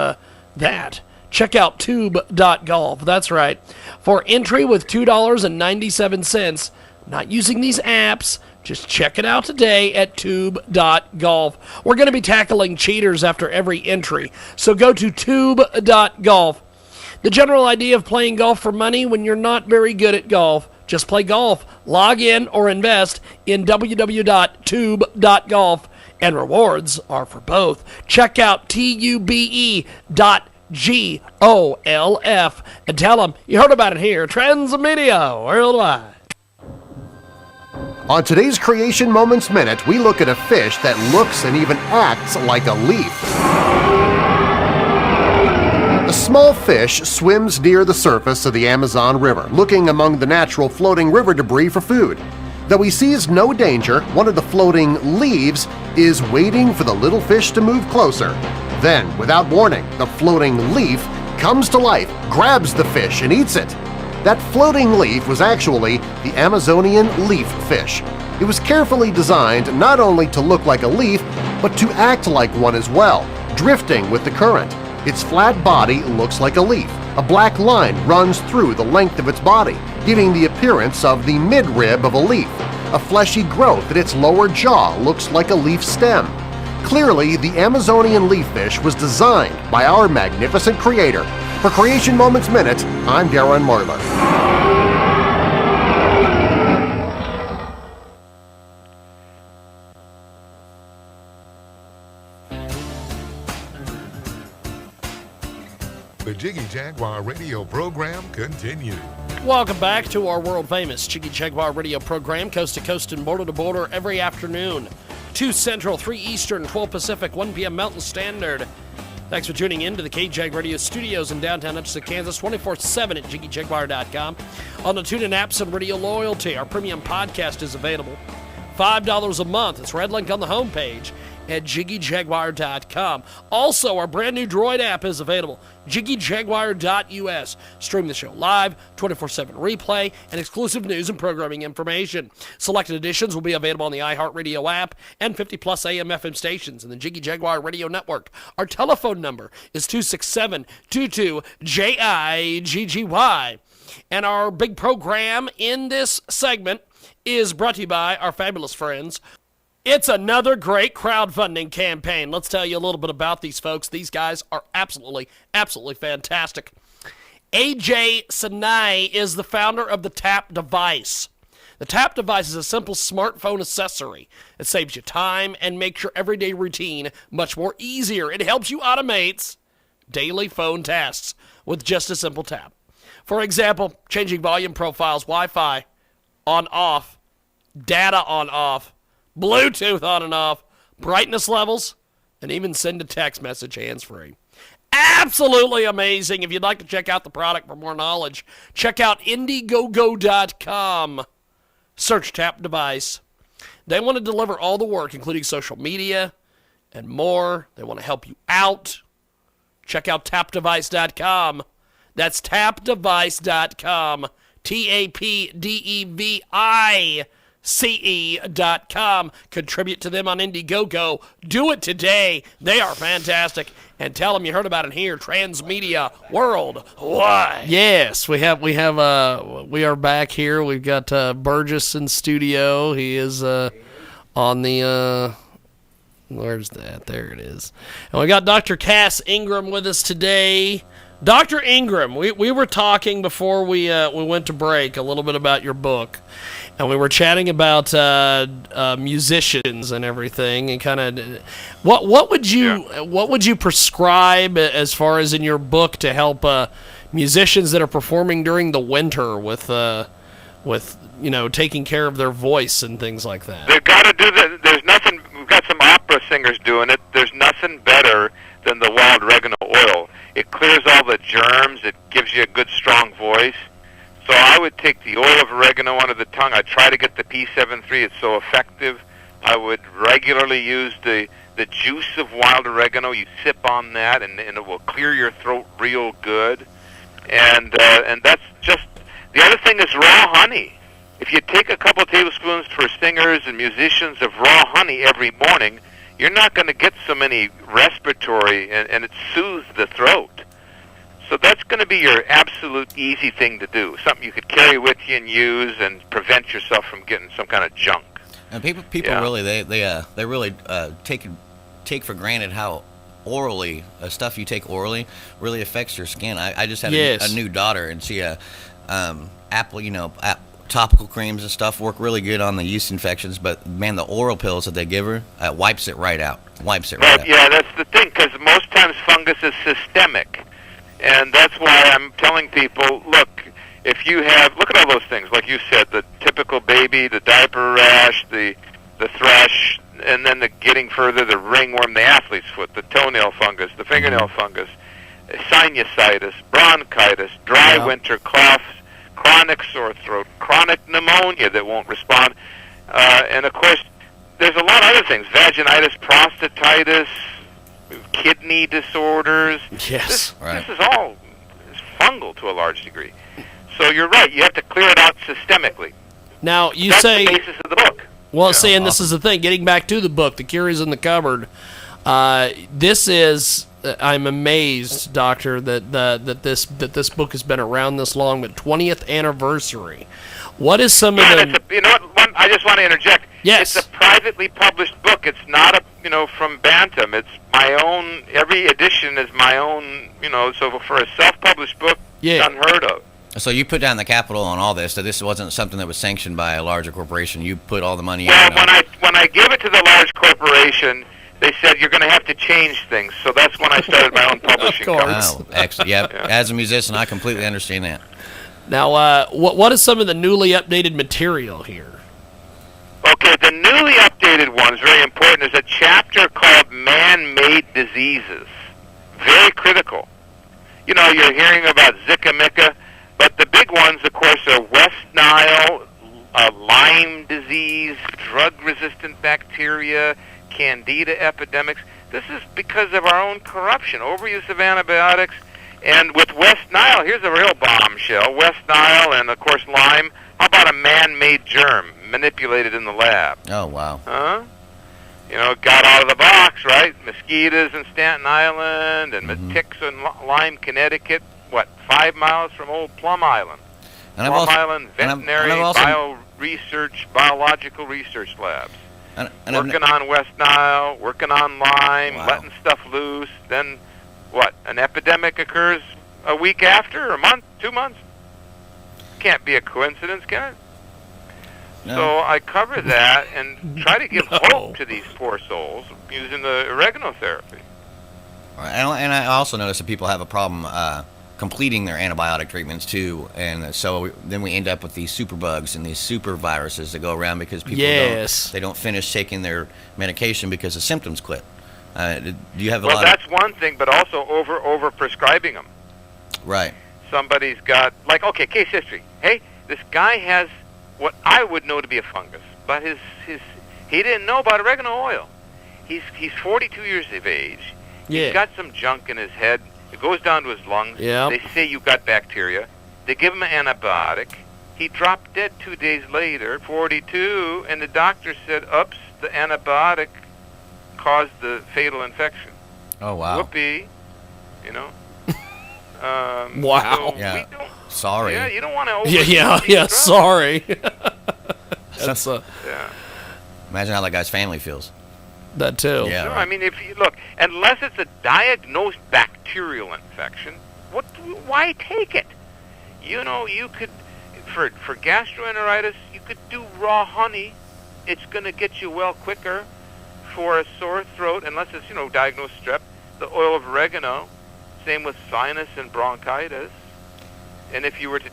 [SPEAKER 4] that, check out Tube.golf. That's right. For entry with $2.97, not using these apps, just check it out today at Tube.golf. We're going to be tackling cheaters after every entry, so go to Tube.golf. The general idea of playing golf for money when you're not very good at golf, just play golf, log in, or invest in www.tube.golf. And rewards are for both. Check out TUBE.GOLF and tell them you heard about it here, Transmedia Worldwide.
[SPEAKER 12] On today's Creation Moments Minute, we look at a fish that looks and even acts like a leaf. A small fish swims near the surface of the Amazon River, looking among the natural floating river debris for food. Though he sees no danger, one of the floating leaves is waiting for the little fish to move closer. Then, without warning, the floating leaf comes to life, grabs the fish, and eats it. That floating leaf was actually the Amazonian leaf fish. It was carefully designed not only to look like a leaf, but to act like one as well, drifting with the current. Its flat body looks like a leaf. A black line runs through the length of its body, giving the appearance of the midrib of a leaf. A fleshy growth at its lower jaw looks like a leaf stem. Clearly, the Amazonian leaffish was designed by our magnificent creator. For Creation Moments Minute, I'm Darren Marlar.
[SPEAKER 1] The Jiggy Jaguar radio program continues.
[SPEAKER 4] Welcome back to our world-famous Jiggy Jaguar radio program, coast to coast and border to border every afternoon. 2 Central, 3 Eastern, 12 Pacific, 1 p.m. Mountain Standard. Thanks for tuning in to the KJAG Radio Studios in downtown Hutchinson, Kansas, 24/7 at JiggyJaguar.com. On the TuneIn apps and Radio Loyalty, our premium podcast is available. $5 a month. It's red link on the homepage. at JiggyJaguar.com. Also, our brand new Droid app is available, JiggyJaguar.us. Stream the show live, 24/7 replay, and exclusive news and programming information. Selected editions will be available on the iHeartRadio app and 50-plus AM/FM stations in the Jiggy Jaguar Radio Network. Our telephone number is 267-22-JIGGY. And our big program in this segment is brought to you by our fabulous friends. It's another great crowdfunding campaign. Let's tell you a little bit about these folks. These guys are absolutely, absolutely fantastic. AJ Sinai is the founder of the Tap Device. The Tap Device is a simple smartphone accessory. It saves you time and makes your everyday routine much more easier. It helps you automate daily phone tasks with just a simple tap. For example, changing volume profiles, Wi-Fi on off, data on off, Bluetooth on and off, brightness levels, and even send a text message hands-free. Absolutely amazing. If you'd like to check out the product for more knowledge, check out Indiegogo.com. Search Tap Device. They want to deliver all the work, including social media and more. They want to help you out. Check out tapdevice.com. That's tapdevice.com. TAPDEVICE.com. Contribute to them on Indiegogo. Do it today. They are fantastic. And tell them you heard about it here. Transmedia Worldwide. Yes, we are back here. We've got Burgess in studio. He is on the where's that? There it is. And we got Dr. Cass Ingram with us today. Dr. Ingram, we were talking before we went to break a little bit about your book, and we were chatting about musicians and everything, and kind of what would you prescribe as far as in your book to help musicians that are performing during the winter with taking care of their voice and things like that?
[SPEAKER 10] They've got to do that. There's nothing. We've got some opera singers doing it. There's nothing better than the wild oregano oil. It clears all the germs. It gives you a good, strong voice. So I would take the oil of oregano under the tongue. I try to get the P73. It's so effective. I would regularly use the juice of wild oregano. You sip on that, and it will clear your throat real good. And that's just... The other thing is raw honey. If you take a couple tablespoons for singers and musicians of raw honey every morning, you're not going to get so many respiratory, and it soothes the throat. So that's going to be your absolute easy thing to do, something you could carry with you and use and prevent yourself from getting some kind of junk.
[SPEAKER 13] And people really they really take for granted how orally stuff you take orally really affects your skin. I just had a new daughter, and she topical creams and stuff work really good on the yeast infections, but man, the oral pills that they give her wipes it right out.
[SPEAKER 10] Yeah, that's the thing, because most times fungus is systemic, and that's why I'm telling people, look, if you have, look at all those things, like you said, the typical baby, the diaper rash, the thrush, and then the getting further, the ringworm, the athlete's foot, the toenail fungus, the fingernail fungus, sinusitis, bronchitis, dry winter coughs, chronic sore throat, chronic pneumonia that won't respond, and of course, there's a lot of other things, vaginitis, prostatitis, kidney disorders.
[SPEAKER 4] Yes.
[SPEAKER 10] This is all fungal to a large degree. So you're right, you have to clear it out systemically.
[SPEAKER 4] Now,
[SPEAKER 10] That's the basis of the book.
[SPEAKER 4] Well, see, and this is the thing, getting back to the book, The Cure is in the Cupboard, this is... I'm amazed, Doctor, that this book has been around this long, but 20th anniversary. What is some of the...
[SPEAKER 10] you know what? I just want to interject.
[SPEAKER 4] Yes.
[SPEAKER 10] It's a privately published book. It's not from Bantam. It's my own. Every edition is my own. So for a self-published book, it's unheard of.
[SPEAKER 13] So you put down the capital on all this. So this wasn't something that was sanctioned by a larger corporation. You put all the money.
[SPEAKER 10] Well, when I gave it to the large corporation, they said you're going to have to change things. So that's when I started my own publishing company.
[SPEAKER 13] Oh, excellent. Yep. Yeah. As a musician, I completely understand that.
[SPEAKER 4] Now, what is some of the newly updated material here?
[SPEAKER 10] Okay, the newly updated one is very important. There's a chapter called Man-Made Diseases. Very critical. You're hearing about Zika Mika, but the big ones, of course, are West Nile, Lyme disease, drug-resistant bacteria, diphtheria, candida epidemics. This is because of our own corruption, overuse of antibiotics. And with West Nile, here's a real bombshell. West Nile and, of course, Lyme. How about a man-made germ manipulated in the lab?
[SPEAKER 13] Oh, wow.
[SPEAKER 10] Huh? You know, it got out of the box, right? Mosquitoes in Staten Island and ticks in Lyme, Connecticut. What, 5 miles from old Plum Island?
[SPEAKER 13] And
[SPEAKER 10] Plum Island Veterinary Biological Research Labs. Working on West Nile, working on Lyme, letting stuff loose. Then, what, an epidemic occurs a week after, a month, 2 months? Can't be a coincidence, can it? No. So I cover that and try to give hope to these poor souls using the oregano therapy.
[SPEAKER 13] And I also notice that people have a problem completing their antibiotic treatments too, and so then we end up with these superbugs and these super viruses that go around because people don't finish taking their medication because the symptoms quit. Do you have a lot?
[SPEAKER 10] Well, that's one thing, but also over prescribing them.
[SPEAKER 13] Right.
[SPEAKER 10] Somebody's got, like, okay, case history. Hey, this guy has what I would know to be a fungus, but he didn't know about oregano oil. He's 42 years of age.
[SPEAKER 4] Yeah.
[SPEAKER 10] He's got some junk in his head. It goes down to his lungs.
[SPEAKER 4] Yep.
[SPEAKER 10] They say you got bacteria. They give him an antibiotic. He dropped dead 2 days later, 42, and the doctor said, oops, the antibiotic caused the fatal infection.
[SPEAKER 13] Oh, wow.
[SPEAKER 10] Whoopee. You know?
[SPEAKER 4] Wow.
[SPEAKER 10] So
[SPEAKER 13] yeah. Sorry.
[SPEAKER 10] Yeah, you don't want to
[SPEAKER 4] Yeah, sorry. That's
[SPEAKER 10] yeah.
[SPEAKER 13] Imagine how that guy's family feels.
[SPEAKER 4] That too.
[SPEAKER 13] Yeah.
[SPEAKER 10] Sure, right. I mean, if you look, unless it's a diagnosed bacterial infection, why take it? You know, you could, for gastroenteritis, you could do raw honey. It's going to get you well quicker. For a sore throat, unless it's, diagnosed strep, the oil of oregano. Same with sinus and bronchitis. And if you were to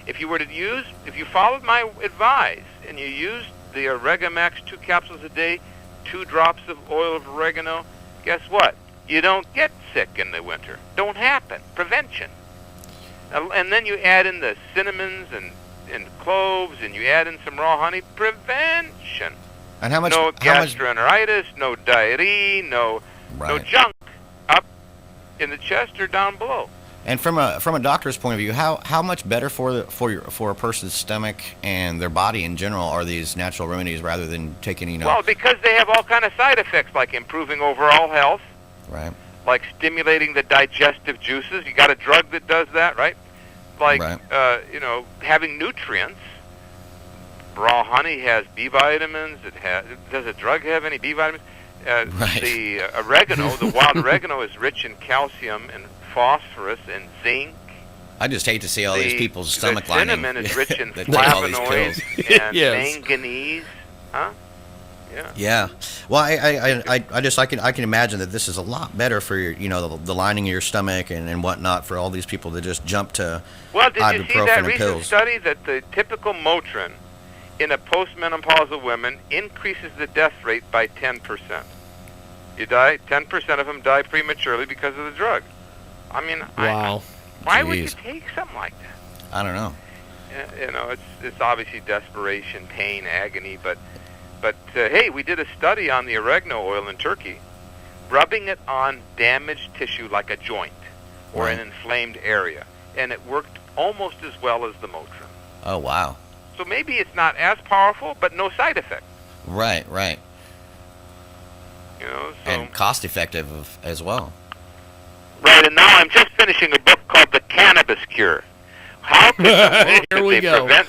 [SPEAKER 10] if you followed my advice and you used the Oregamax 2 capsules a day, 2 drops of oil of oregano, guess what? You don't get sick in the winter. Don't happen. Prevention. And then you add in the cinnamons and cloves, and you add in some raw honey. Prevention.
[SPEAKER 13] And how much?
[SPEAKER 10] No gastroenteritis, no diarrhea, no junk up in the chest or down below.
[SPEAKER 13] And from a doctor's point of view, how much better for a person's stomach and their body in general are these natural remedies rather than taking
[SPEAKER 10] Well, because they have all kind of side effects, like improving overall health,
[SPEAKER 13] right?
[SPEAKER 10] Like stimulating the digestive juices. You got a drug that does that, right? Like having nutrients. Raw honey has B vitamins. Does a drug have any B vitamins? The oregano, the wild oregano, is rich in calcium and phosphorus and zinc.
[SPEAKER 13] I just hate to see all these people's stomach lining.
[SPEAKER 10] The cinnamon is rich in flavonoids and manganese. Huh? Yeah.
[SPEAKER 13] Yeah. Well, I can imagine that this is a lot better for your, the lining of your stomach and whatnot for all these people that just jump to
[SPEAKER 10] ibuprofen and pills. Well, did you see that recent
[SPEAKER 13] pills.
[SPEAKER 10] study that the typical Motrin in a postmenopausal woman increases the death rate by 10%? 10% of them die prematurely because of the drug. I mean,
[SPEAKER 4] wow.
[SPEAKER 10] Why would you take something like that?
[SPEAKER 13] I don't know.
[SPEAKER 10] It's obviously desperation, pain, agony, but hey, we did a study on the oregano oil in Turkey, rubbing it on damaged tissue like a joint or an inflamed area, and it worked almost as well as the Motrin.
[SPEAKER 13] Oh, wow.
[SPEAKER 10] So maybe it's not as powerful, but no side effect.
[SPEAKER 13] Right. And cost effective as well.
[SPEAKER 10] Right, and now I'm just finishing a book called The Cannabis Cure. How could prevent?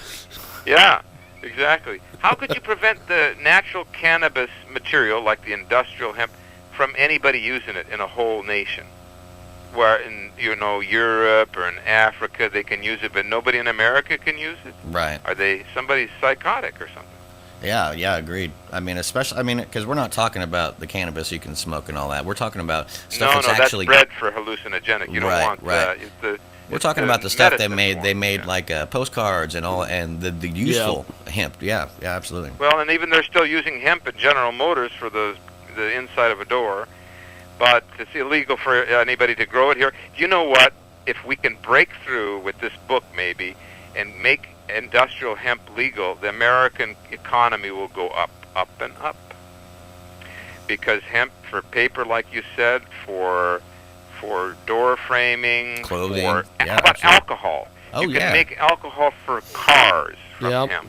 [SPEAKER 10] Yeah, exactly. How could you prevent the natural cannabis material, like the industrial hemp, from anybody using it in a whole nation? Where in Europe or in Africa they can use it, but nobody in America can use it.
[SPEAKER 13] Right.
[SPEAKER 10] Are they somebody's psychotic or something?
[SPEAKER 13] Yeah, agreed. I mean, because we're not talking about the cannabis you can smoke and all that. We're talking about stuff that's actually
[SPEAKER 10] that's bred for hallucinogenic. You don't want
[SPEAKER 13] that. We're talking about the stuff they made like postcards and all, and the useful hemp. Yeah, absolutely.
[SPEAKER 10] Well, and even they're still using hemp at General Motors for the inside of a door, but it's illegal for anybody to grow it here. You know what? If we can break through with this book maybe and make industrial hemp legal, the American economy will go up and up. because hemp for paper, like you said, for door framing,
[SPEAKER 13] clothing.
[SPEAKER 10] How about alcohol?
[SPEAKER 13] Oh,
[SPEAKER 10] you can make alcohol for cars from hemp.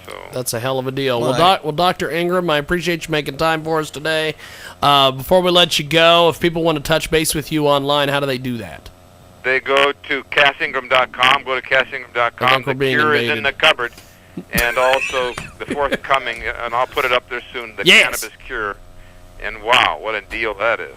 [SPEAKER 10] So
[SPEAKER 4] that's a hell of a deal. Well, Dr. Ingram, I appreciate you making time for us today. Before we let you go, if people want to touch base with you online, how do they do that?
[SPEAKER 10] They go to cassingram.com. Go to cassingram.com. The cure is in the cupboard, and also the forthcoming, and I'll put it up there soon. The cannabis cure, and wow, what a deal that is.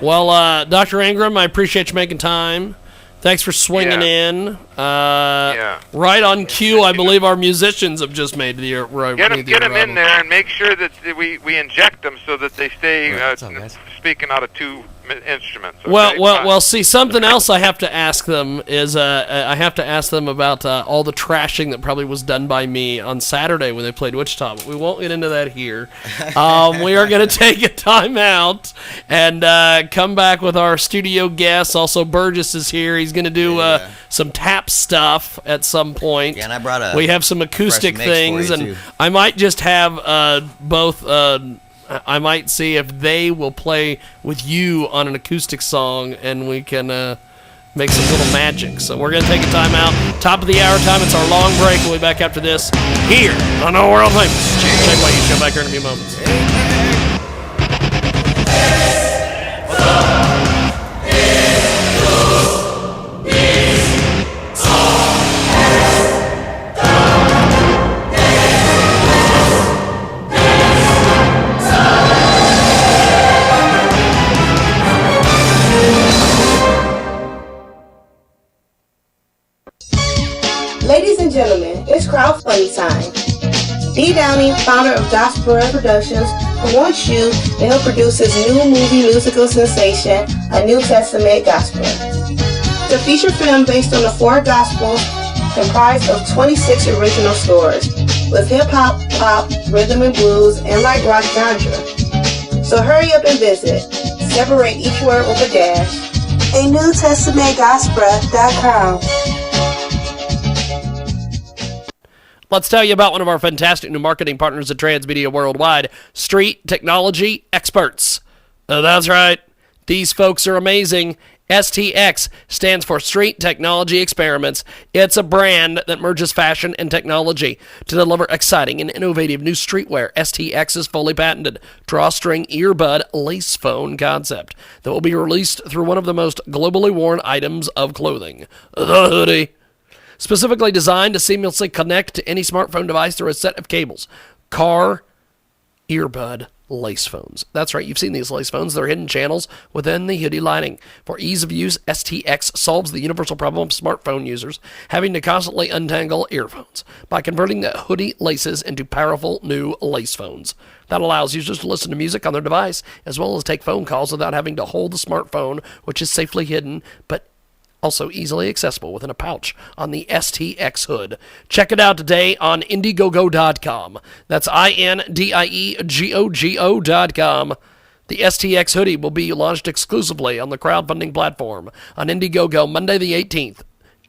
[SPEAKER 4] Well, Dr. Ingram, I appreciate you making time. Thanks for swinging in. Right on cue, I believe our musicians have just made the
[SPEAKER 10] Get them in there and make sure that we inject them so that they stay speaking out of two instruments. Okay?
[SPEAKER 4] Well. See, something else I have to ask them is I have to ask them about all the trashing that probably was done by me on Saturday when they played Wichita. But we won't get into that here. We are going to take a time out and come back with our studio guests. Also, Burgess is here. He's going to do some tap stuff at some point.
[SPEAKER 13] Yeah, and I brought
[SPEAKER 4] we have some acoustic things, and I might just have both. I might see if they will play with you on an acoustic song, and we can make some little magic. So we're going to take a time out. Top of the hour time. It's our long break. We'll be back after this here on our world famous Check Why You Show. Back here in a few moments.
[SPEAKER 14] Ladies and gentlemen, it's crowdfunding time. Dee Downey, founder of Gospel Productions, wants you to help produce his new movie musical sensation, A New Testament Gospel. It's a feature film based on the 4 Gospels comprised of 26 original stories with hip-hop, pop, rhythm and blues, and light rock genre. So hurry up and visit. Separate each word with a dash. A New Testament Gospel.com.
[SPEAKER 4] Let's tell you about one of our fantastic new marketing partners at Transmedia Worldwide, Street Technology Experts. That's right. These folks are amazing. STX stands for Street Technology Experiments. It's a brand that merges fashion and technology to deliver exciting and innovative new streetwear. STX is fully patented drawstring earbud lace phone concept that will be released through one of the most globally worn items of clothing, the hoodie. Specifically designed to seamlessly connect to any smartphone device through a set of cables. Car, earbud, lace phones. That's right, you've seen these lace phones. They're hidden channels within the hoodie lining. For ease of use, STX solves the universal problem of smartphone users having to constantly untangle earphones by converting the hoodie laces into powerful new lace phones. That allows users to listen to music on their device as well as take phone calls without having to hold the smartphone, which is safely hidden, but also easily accessible within a pouch on the STX hood. Check it out today on Indiegogo.com. That's INDIEGOGO.com. The STX hoodie will be launched exclusively on the crowdfunding platform on Indiegogo Monday the 18th,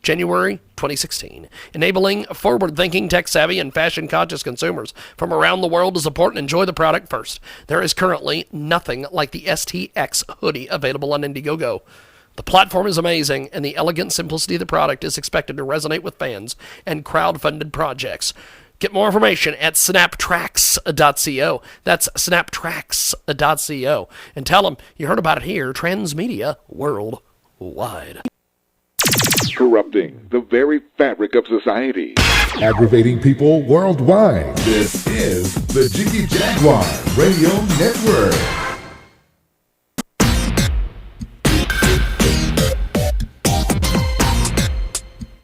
[SPEAKER 4] January 2016, enabling forward-thinking, tech-savvy, and fashion-conscious consumers from around the world to support and enjoy the product first. There is currently nothing like the STX hoodie available on Indiegogo. The platform is amazing, and the elegant simplicity of the product is expected to resonate with fans and crowd-funded projects. Get more information at snaptracks.co. That's snaptracks.co. And tell them you heard about it here, Transmedia Worldwide.
[SPEAKER 1] Corrupting the very fabric of society. Aggravating people worldwide. This is the Jiggy Jaguar Radio Network.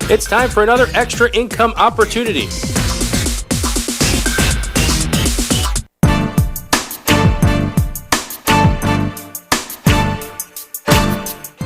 [SPEAKER 15] It's time for another extra income opportunity.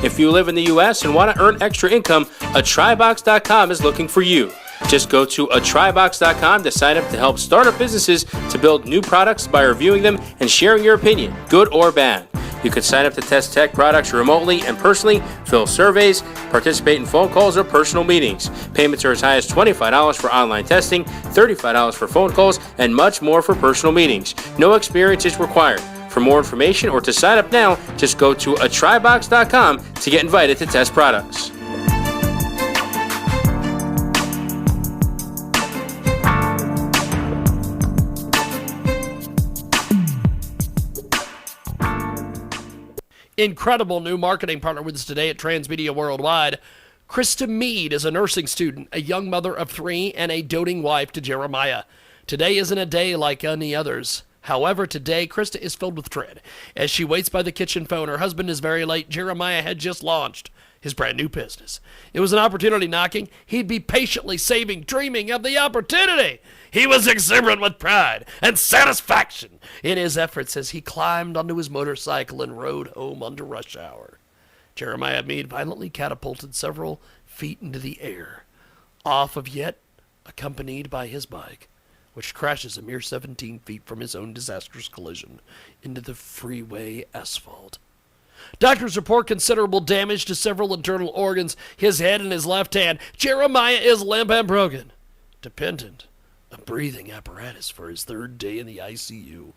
[SPEAKER 15] If you live in the U.S. and want to earn extra income, atrybox.com is looking for you. Just go to atrybox.com to sign up to help startup businesses to build new products by reviewing them and sharing your opinion, good or bad. You can sign up to test tech products remotely and personally, fill surveys, participate in phone calls or personal meetings. Payments are as high as $25 for online testing, $35 for phone calls, and much more for personal meetings. No experience is required. For more information or to sign up now, just go to atrybox.com to get invited to test products.
[SPEAKER 4] Incredible new marketing partner with us today at Transmedia Worldwide. Krista Mead is a nursing student, a young mother of 3, and a doting wife to Jeremiah. Today isn't a day like any others. However, today, Krista is filled with dread. As she waits by the kitchen phone, her husband is very late. Jeremiah had just launched his brand new business. It was an opportunity knocking. He'd be patiently saving, dreaming of the opportunity. He was exuberant with pride and satisfaction in his efforts as he climbed onto his motorcycle and rode home under rush hour. Jeremiah Mead violently catapulted several feet into the air, off of yet accompanied by his bike, which crashes a mere 17 feet from his own disastrous collision into the freeway asphalt. Doctors report considerable damage to several internal organs, his head and his left hand. Jeremiah is limp and broken, dependent on breathing apparatus for his 3rd day in the ICU.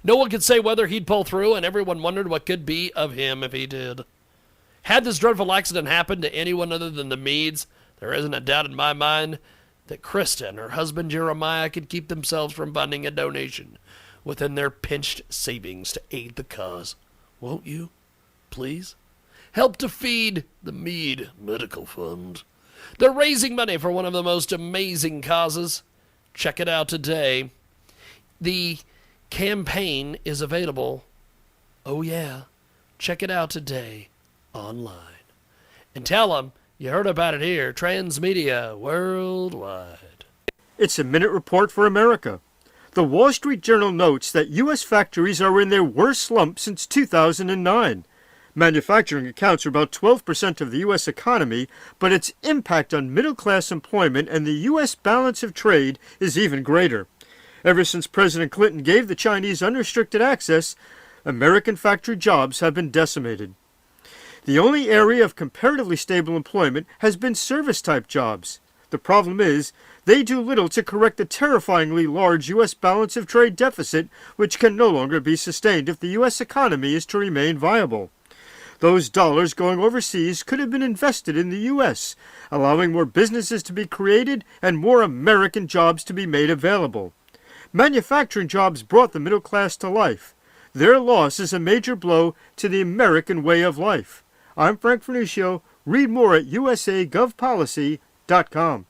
[SPEAKER 4] No one could say whether he'd pull through, and everyone wondered what could be of him if he did. Had this dreadful accident happened to anyone other than the Meads, there isn't a doubt in my mind that Krista and her husband Jeremiah could keep themselves from funding a donation within their pinched savings to aid the cause. Won't you, please, help to feed the Mead Medical Fund? They're raising money for one of the most amazing causes. Check it out today. The campaign is available. Oh yeah, check it out today online. And tell them you heard about it here, Transmedia Worldwide.
[SPEAKER 16] It's a minute report for America. The Wall Street Journal notes that U.S. factories are in their worst slump since 2009. Manufacturing accounts for about 12% of the U.S. economy, but its impact on middle-class employment and the U.S. balance of trade is even greater. Ever since President Clinton gave the Chinese unrestricted access, American factory jobs have been decimated. The only area of comparatively stable employment has been service-type jobs. The problem is, they do little to correct the terrifyingly large U.S. balance of trade deficit, which can no longer be sustained if the U.S. economy is to remain viable. Those dollars going overseas could have been invested in the U.S., allowing more businesses to be created and more American jobs to be made available. Manufacturing jobs brought the middle class to life. Their loss is a major blow to the American way of life. I'm Frank Fernuccio. Read more at usagovpolicy.com.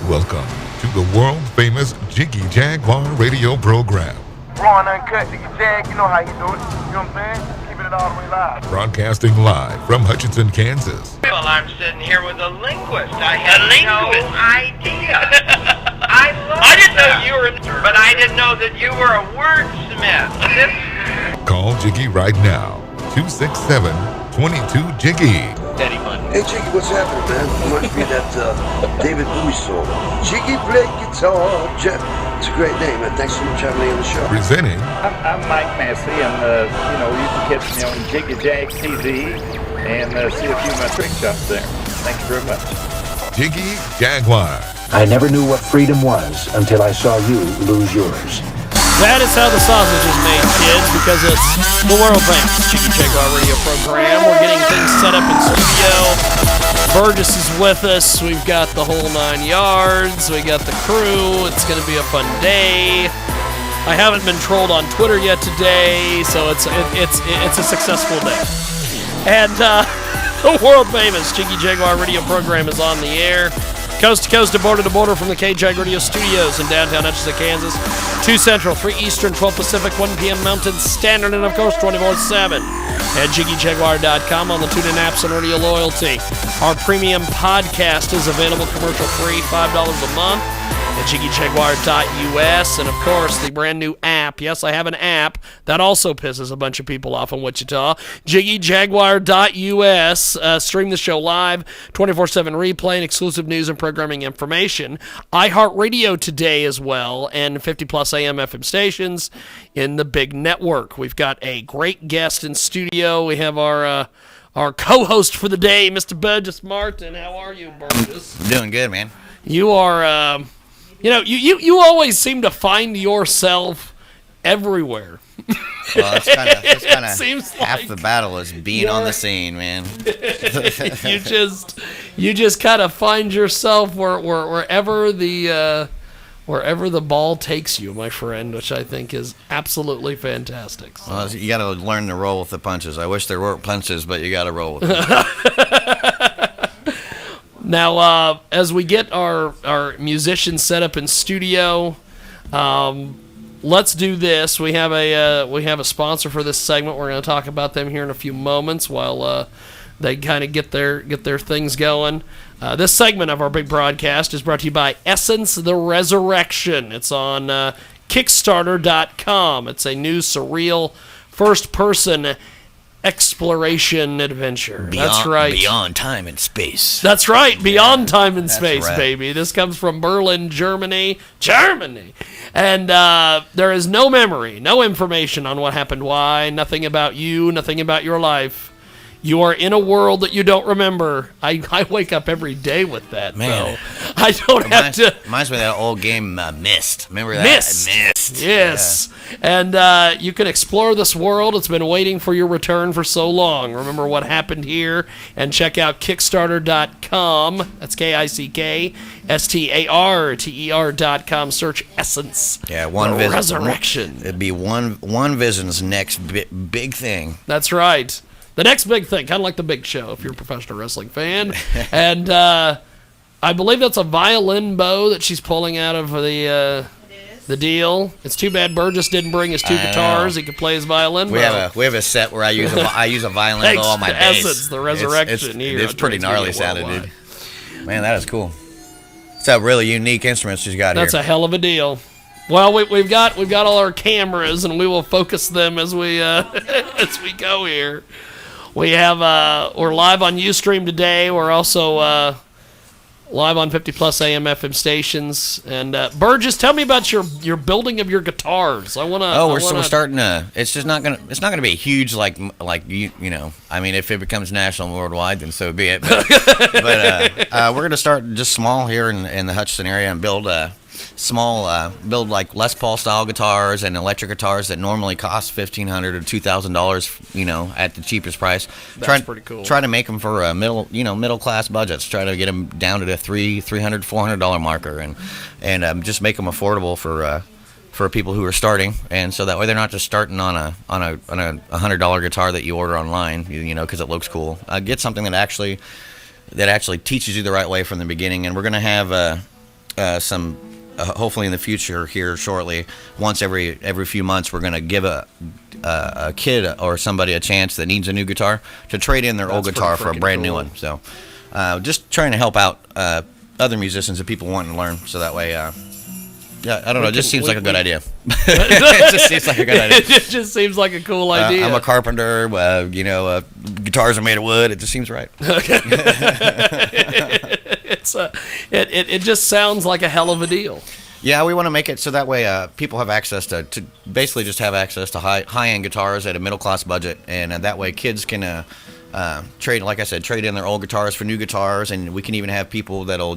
[SPEAKER 1] Welcome to the world-famous Jiggy Jaguar radio program.
[SPEAKER 17] Raw and uncut, KJAG, you know how you do it. You know what I'm saying? Keeping it all the way live.
[SPEAKER 1] Broadcasting live from Hutchinson, Kansas.
[SPEAKER 18] Well, I'm sitting here with a linguist. I had no idea. I didn't know you were, but I didn't know that you were a wordsmith.
[SPEAKER 1] Call Jiggy right now. 267-22-JIGGY.
[SPEAKER 18] Daddy Money.
[SPEAKER 19] Hey, Jiggy, what's happening, man? Reminds me of that David Bowie song. Jiggy play guitar. It's a great name, man. Thanks so much for having me on the show.
[SPEAKER 1] Presenting.
[SPEAKER 2] I'm Mike Massey, and you can catch me on KJAG TV and see a few of my trick shots there. Thank you very much.
[SPEAKER 1] Jiggy Jaguar.
[SPEAKER 3] I never knew what freedom was until I saw you lose yours.
[SPEAKER 4] That is how the sausage is made, kids, because it's the world famous Jiggy Jaguar radio program. We're getting things set up in studio. Burgess is with us. We've got the whole 9 yards. We got the crew. It's going to be a fun day. I haven't been trolled on Twitter yet today, so it's a successful day. And the world famous Jiggy Jaguar radio program is on the air. Coast to coast and border to border from the KJAG Radio Studios in downtown Hutchinson, Kansas. 2 Central, 3 Eastern, 12 Pacific, 1 p.m. Mountain Standard, and of course 24/7 at JiggyJaguar.com on the TuneIn apps and Radio Loyalty. Our premium podcast is available commercial-free, $5 a month at JiggyJaguar.us, and of course the brand new app app. Yes, I have an app. That also pisses a bunch of people off in Wichita. JiggyJaguar.us. Stream the show live, 24/7 replay, and exclusive news and programming information. iHeartRadio today as well, and 50-plus AM FM stations in the big network. We've got a great guest in studio. We have our co-host for the day, Mr. Burgess Martin. How are you, Burgess?
[SPEAKER 13] I'm doing good, man.
[SPEAKER 4] You are, you always seem to find yourself everywhere.
[SPEAKER 13] Well, that's kind of
[SPEAKER 4] seems
[SPEAKER 13] half
[SPEAKER 4] like
[SPEAKER 13] the battle is being on the scene, man.
[SPEAKER 4] you just kind of find yourself wherever the ball takes you, my friend, which I think is absolutely fantastic. So.
[SPEAKER 13] Well, you got to learn to roll with the punches. I wish there weren't punches, but you got to roll with them.
[SPEAKER 4] Now, as we get our musicians set up in studio, let's do this. We have a sponsor for this segment. We're going to talk about them here in a few moments while they kind of get their things going. This segment of our big broadcast is brought to you by Essence the Resurrection. It's on Kickstarter.com. It's a new surreal first-person exploration adventure. That's right.
[SPEAKER 13] Beyond time and space.
[SPEAKER 4] That's right. Beyond time and space,
[SPEAKER 13] right.
[SPEAKER 4] baby. This comes from Berlin, Germany. And there is no memory, no information on what happened, why, nothing about you, nothing about your life. You are in a world that you don't remember. I wake up every day with that,
[SPEAKER 13] man.
[SPEAKER 4] Though. I don't have to.
[SPEAKER 13] Reminds me of that old game, Myst. Remember that?
[SPEAKER 4] Myst. Yes. Yeah. And you can explore this world. It's been waiting for your return for so long. Remember what happened here and check out Kickstarter.com. That's KICKSTARTER.com. Search Essence.
[SPEAKER 13] Yeah, one vision.
[SPEAKER 4] Resurrection.
[SPEAKER 13] It'd be one vision's next big thing.
[SPEAKER 4] That's right. The next big thing, kind of like the Big Show, if you're a professional wrestling fan. And I believe that's a violin bow that she's pulling out of the deal. It's too bad Burgess didn't bring his two guitars. He could play his violin bow.
[SPEAKER 13] We have a set where I use a violin bow on my bass.
[SPEAKER 4] Essence, the Resurrection
[SPEAKER 13] it's pretty gnarly sounding, dude. Man, that is cool. It's a really unique instrument she's got here.
[SPEAKER 4] That's a hell of a deal. Well, we've got all our cameras, and we will focus them as we as we go here. We have we're live on Ustream today. We're also live on 50-plus AM FM stations. And Burgess, tell me about your building of your guitars.
[SPEAKER 13] We're starting to. It's just not gonna be huge like you know. I mean, if it becomes national and worldwide, then so be it. But we're gonna start just small here in the Hutchinson area and build build like Les Paul style guitars and electric guitars that normally cost $1,500 or $2,000, you know, at the cheapest price.
[SPEAKER 4] That's pretty cool.
[SPEAKER 13] Try to make them for middle class budgets. Try to get them down to the $300, $400 marker, and just make them affordable for people who are starting, and so that way they're not just starting on a $100 guitar that you order online, you know, because it looks cool. Get something that actually teaches you the right way from the beginning, and we're gonna have some. Hopefully in the future here shortly, once every few months, we're going to give a kid or somebody a chance that needs a new guitar to trade in their old guitar for a brand new one. So just trying to help out other musicians and people wanting to learn, so that way, I don't know, it just seems like a good idea. It just seems like a good idea.
[SPEAKER 4] It just seems like a cool idea.
[SPEAKER 13] I'm a carpenter, guitars are made of wood. It just seems right.
[SPEAKER 4] It just sounds like a hell of a deal.
[SPEAKER 13] Yeah, we want to make it so that way people have access to basically just have access to high-end guitars at a middle-class budget, and that way kids can trade, like I said, trade in their old guitars for new guitars, and we can even have people that'll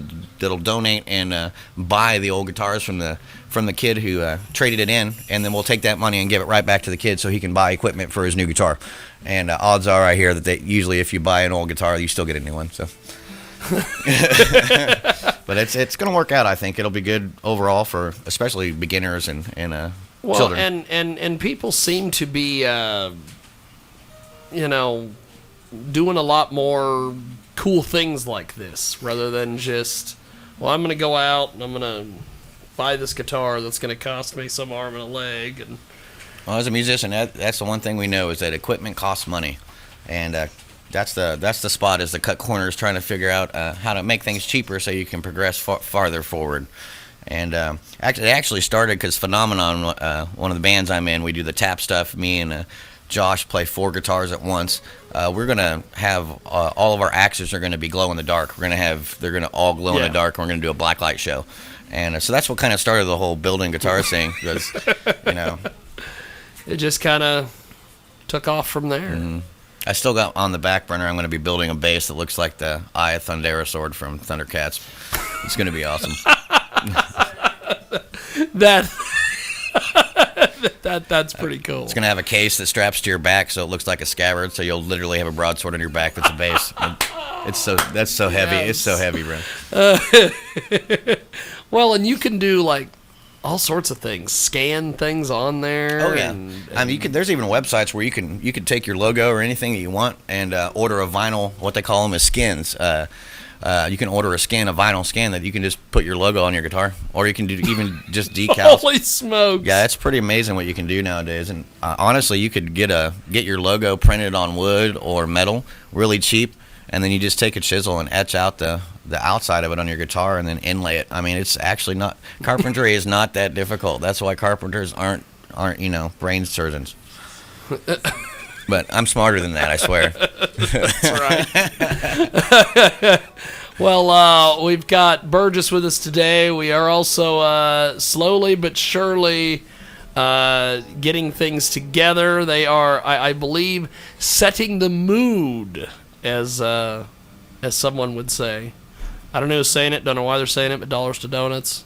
[SPEAKER 13] donate and buy the old guitars from the kid who traded it in, and then we'll take that money and give it right back to the kid so he can buy equipment for his new guitar. And odds are I hear that usually if you buy an old guitar, you still get a new one. So. But it's going to work out. I think it'll be good overall for especially beginners and children.
[SPEAKER 4] And people seem to be doing a lot more cool things like this rather than just, well, I'm going to go out and I'm going to buy this guitar that's going to cost me some arm and a leg. And
[SPEAKER 13] well, as a musician, that's the one thing we know is that equipment costs money, and that's the spot, is to cut corners, trying to figure out how to make things cheaper so you can progress farther forward. And it actually started because Phenomenon, one of the bands I'm in, we do the tap stuff. Me and Josh play 4 guitars at once. We're gonna have all of our axes are gonna be glow in the dark. They're gonna all glow in the dark. And we're gonna do a blacklight show, and so that's what kind of started the whole building guitar thing. Because
[SPEAKER 4] it just kind of took off from there.
[SPEAKER 13] Mm-hmm. I still got on the back burner. I'm gonna be building a bass that looks like the Eye of Thundera sword from Thundercats. It's gonna be awesome.
[SPEAKER 4] That's pretty cool.
[SPEAKER 13] It's gonna have a case that straps to your back, so it looks like a scabbard. So you'll literally have a broadsword on your back that's a bass. That's so heavy. Yes. It's so heavy, bro.
[SPEAKER 4] Well, and you can do like all sorts of things, scan things on there.
[SPEAKER 13] Oh yeah, I mean, there's even websites where you can take your logo or anything that you want and order a vinyl. What they call them is skins. You can order a vinyl scan that you can just put your logo on your guitar, or you can do even just decals.
[SPEAKER 4] Holy smokes!
[SPEAKER 13] Yeah, it's pretty amazing what you can do nowadays. And honestly, you could get your logo printed on wood or metal, really cheap, and then you just take a chisel and etch out the outside of it on your guitar, and then inlay it. I mean, it's actually not carpentry is not that difficult. That's why carpenters aren't brain surgeons. But I'm smarter than that, I swear.
[SPEAKER 4] That's right. Well, we've got Burgess with us today. We are also slowly but surely getting things together. They are, I believe, setting the mood, as someone would say. I don't know who's saying it. Don't know why they're saying it, but dollars to donuts.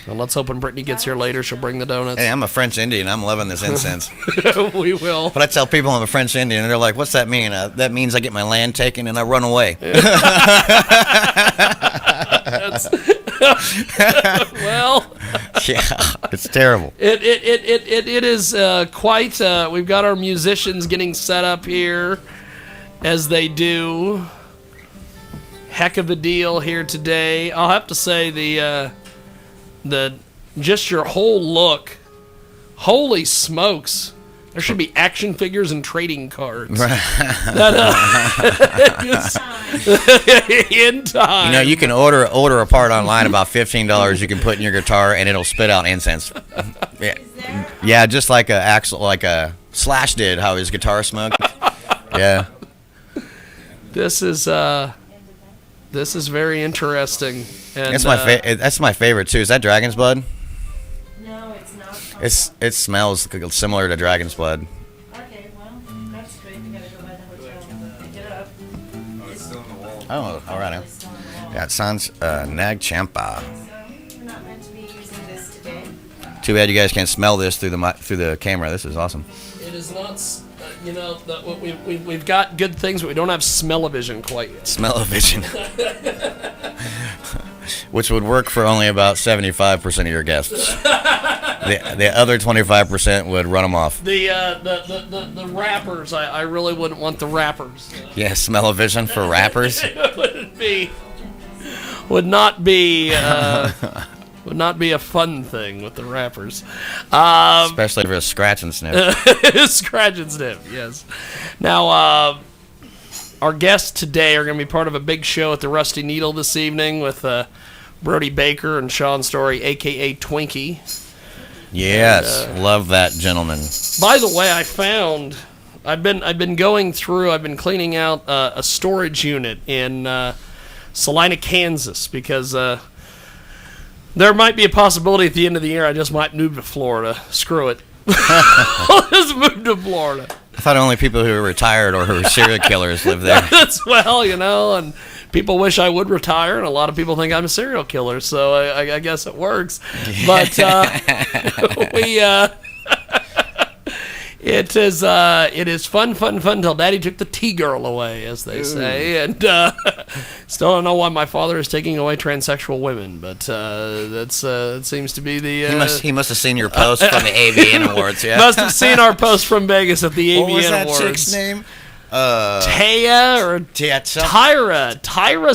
[SPEAKER 4] And let's hope when Brittany gets here later, she'll bring the donuts.
[SPEAKER 13] Hey, I'm a French Indian. I'm loving this incense.
[SPEAKER 4] We will.
[SPEAKER 13] But I tell people I'm a French Indian, and they're like, what's that mean? That means I get my land taken and I run away.
[SPEAKER 4] Well.
[SPEAKER 13] Yeah, it's terrible.
[SPEAKER 4] It is quite, we've got our musicians getting set up here as they do. Heck of a deal here today. I'll have to say the just your whole look, holy smokes, there should be action figures and trading cards. In time.
[SPEAKER 13] You can order a part online about $15 you can put in your guitar and it'll spit out incense. Yeah, just like a Slash did, how his guitar smoked. Yeah.
[SPEAKER 4] This is very interesting. And
[SPEAKER 13] that's my favorite too. Is that dragon's blood?
[SPEAKER 20] No, it's not.
[SPEAKER 13] It smells similar to dragon's blood.
[SPEAKER 20] Okay, well, that's great. We gotta go by the hotel and get it up.
[SPEAKER 17] Oh, it's still in the wall.
[SPEAKER 13] Oh, all right. Yeah, it sounds Nag Champa.
[SPEAKER 20] We're not meant to be using this today.
[SPEAKER 13] Too bad you guys can't smell this through the camera. This is awesome.
[SPEAKER 4] It is not. We've got good things, but we don't have smell-o-vision quite yet.
[SPEAKER 13] Smell-o-vision. Which would work for only about 75% of your guests. The other 25% would run them off.
[SPEAKER 4] The rappers, I really wouldn't want the rappers.
[SPEAKER 13] Yeah, smell-o-vision for rappers.
[SPEAKER 4] It would not be a fun thing with the rappers.
[SPEAKER 13] Especially for a scratch and sniff.
[SPEAKER 4] Scratch and sniff, yes. Now, our guests today are going to be part of a big show at the Rusty Needle this evening with Brody Baker and Sean Story, a.k.a. Twinkie.
[SPEAKER 13] Yes, love that gentleman.
[SPEAKER 4] By the way, I've been going through, I've been cleaning out a storage unit in Salina, Kansas, because there might be a possibility at the end of the year I just might move to Florida. Screw it. I'll just move to Florida.
[SPEAKER 13] I thought only people who were retired or who were serial killers live there.
[SPEAKER 4] And people wish I would retire, and a lot of people think I'm a serial killer, so I guess it works. But it is fun till Daddy took the T-girl away, as they say, and still don't know why my father is taking away transsexual women, but that seems to be the.
[SPEAKER 13] He must have seen your post from the AVN Awards. Yeah,
[SPEAKER 4] must have seen our post from Vegas at the AVN Awards.
[SPEAKER 13] What was that chick's name?
[SPEAKER 4] Tyra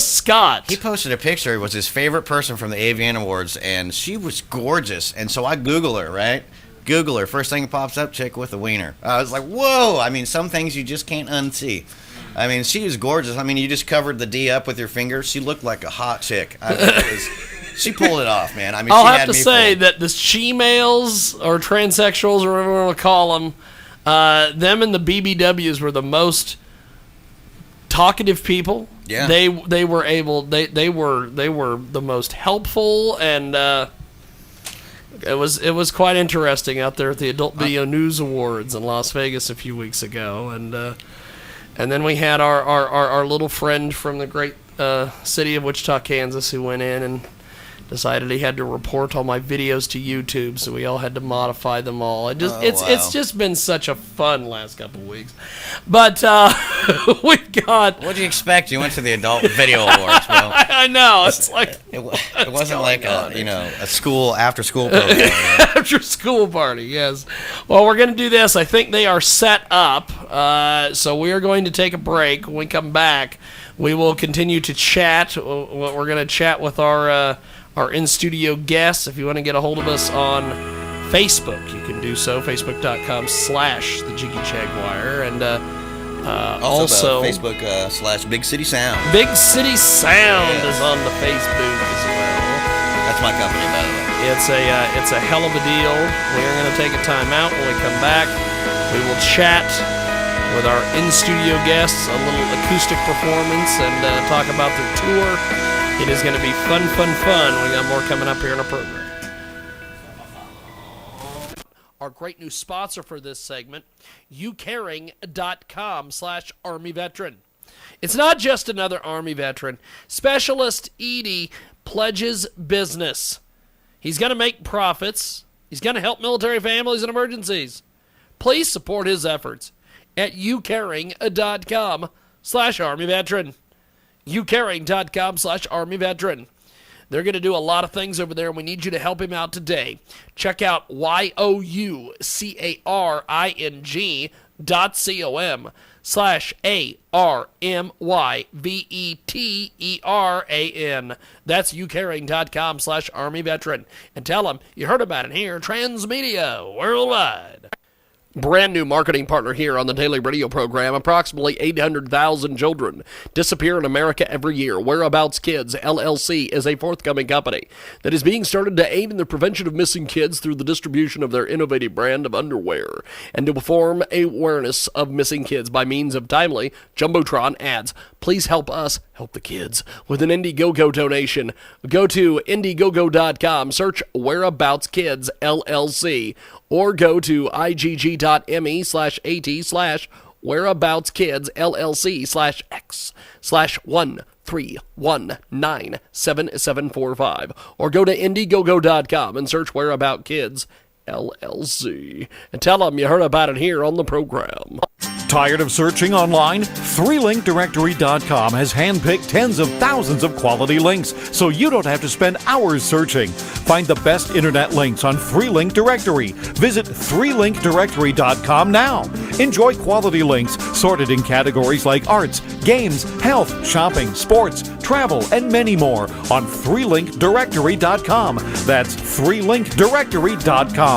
[SPEAKER 4] Scott.
[SPEAKER 13] He posted a picture. It was his favorite person from the AVN Awards, and she was gorgeous. And so I Google her, right? Google her. First thing that pops up, chick with a wiener. I was like, whoa. I mean, some things you just can't unsee. I mean, she was gorgeous. I mean, you just covered the D up with your finger. She looked like a hot chick. I mean, She pulled it off, man. I mean,
[SPEAKER 4] I'll
[SPEAKER 13] she
[SPEAKER 4] have
[SPEAKER 13] had
[SPEAKER 4] to
[SPEAKER 13] me
[SPEAKER 4] say
[SPEAKER 13] fooled.
[SPEAKER 4] that the she-males or transsexuals or whatever you want to call them, them and the BBWs were the most talkative people.
[SPEAKER 13] Yeah.
[SPEAKER 4] They were the most helpful, and it was quite interesting out there at the Adult Video News Awards in Las Vegas a few weeks ago, and then we had our little friend from the great city of Wichita, Kansas, who went in and decided he had to report all my videos to YouTube, so we all had to modify them all. It's just been such a fun last couple of weeks. But we've got...
[SPEAKER 13] What'd you expect? You went to the Adult Video Awards. Well,
[SPEAKER 4] I know. It's like...
[SPEAKER 13] It wasn't like a school, after-school program.
[SPEAKER 4] After-school party, yes. Well, we're going to do this. I think they are set up, so we are going to take a break. When we come back, we will continue to chat. We're going to chat with our in-studio guests. If you want to get a hold of us on Facebook, you can do so, facebook.com/The Jiggy Jaguar. And also
[SPEAKER 13] Facebook /Big City Sound.
[SPEAKER 4] Big City Sound is on the Facebook as well.
[SPEAKER 13] That's my company, by the way.
[SPEAKER 4] It's a hell of a deal. We're going to take a time out. When we come back, we will chat with our in-studio guests, a little acoustic performance, and talk about their tour. It is going to be fun. We got more coming up here in our program. Our great new sponsor for this segment, youcaring.com/Army Veteran. It's not just another Army veteran. Specialist Edie pledges business. He's going to make profits. He's going to help military families in emergencies. Please support his efforts at youcaring.com/Army Veteran. youcaring.com/Army Veteran. They're going to do a lot of things over there, and we need you to help him out today. Check out youcaring.com/ARMYVETERAN. That's youcaring.com/Army Veteran. And tell them you heard about it here, Transmedia Worldwide. Brand new marketing partner here on the daily radio program. Approximately 800,000 children disappear in America every year. Whereabouts Kids, LLC, is a forthcoming company that is being started to aid in the prevention of missing kids through the distribution of their innovative brand of underwear and to form awareness of missing kids by means of timely Jumbotron ads. Please help us help the kids with an Indiegogo donation. Go to Indiegogo.com, search Whereabouts Kids, LLC, or go to igg.me/AT/whereabouts-kids/131977745, or go to Indiegogo.com and search Whereabouts Kids, LLC, and tell them you heard about it here on the program.
[SPEAKER 21] Tired of searching online? 3linkdirectory.com has handpicked tens of thousands of quality links, so you don't have to spend hours searching. Find the best internet links on 3Link Directory. Visit 3linkdirectory.com now. Enjoy quality links sorted in categories like arts, games, health, shopping, sports, travel, and many more on 3linkdirectory.com. That's 3linkdirectory.com.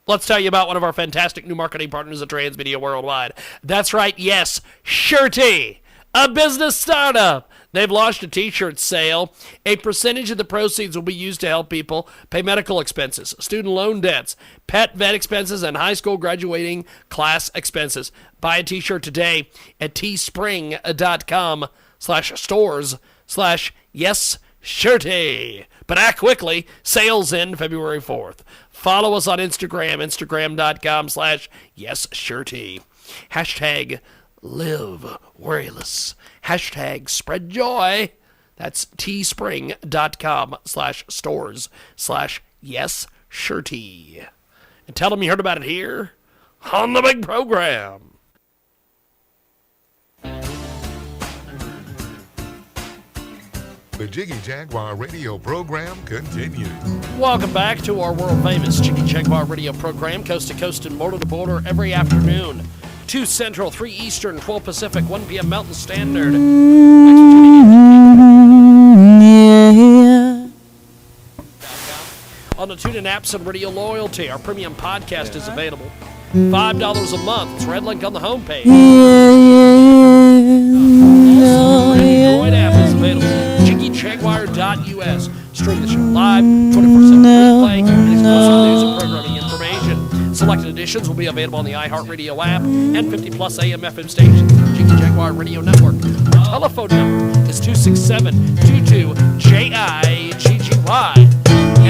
[SPEAKER 4] Let's tell you about one of our fantastic new marketing partners at Transmedia Worldwide. That's right, yes, Shirty, a business startup. They've launched a t-shirt sale. A percentage of the proceeds will be used to help people pay medical expenses, student loan debts, pet vet expenses, and high school graduating class expenses. Buy a t-shirt today at teespring.com/stores/YesShirty. But act quickly. Sales end February 4th. Follow us on Instagram, instagram.com/YesShirty. Hashtag live worryless. Hashtag spread joy. That's teespring.com/stores/YesShirty. And tell them you heard about it here on the big program.
[SPEAKER 1] The Jiggy Jaguar radio program continues.
[SPEAKER 4] Welcome back to our world-famous Jiggy Jaguar radio program, coast to coast and border to border, every afternoon. 2 Central, 3 Eastern, 12 Pacific, 1 p.m. Mountain Standard. On the TuneIn apps and Radio Loyalty, our premium podcast is available. $5 a month. It's red link on the homepage. Also, our Android app is available. JGJaguar.us. Stream the show live, 24/7 replay, and exclusive news and programming information. Selected editions will be available on the iHeartRadio app and 50-plus AM/FM stations. Jiggy Jaguar Radio Network. Our telephone number is 267-22-JIGGY.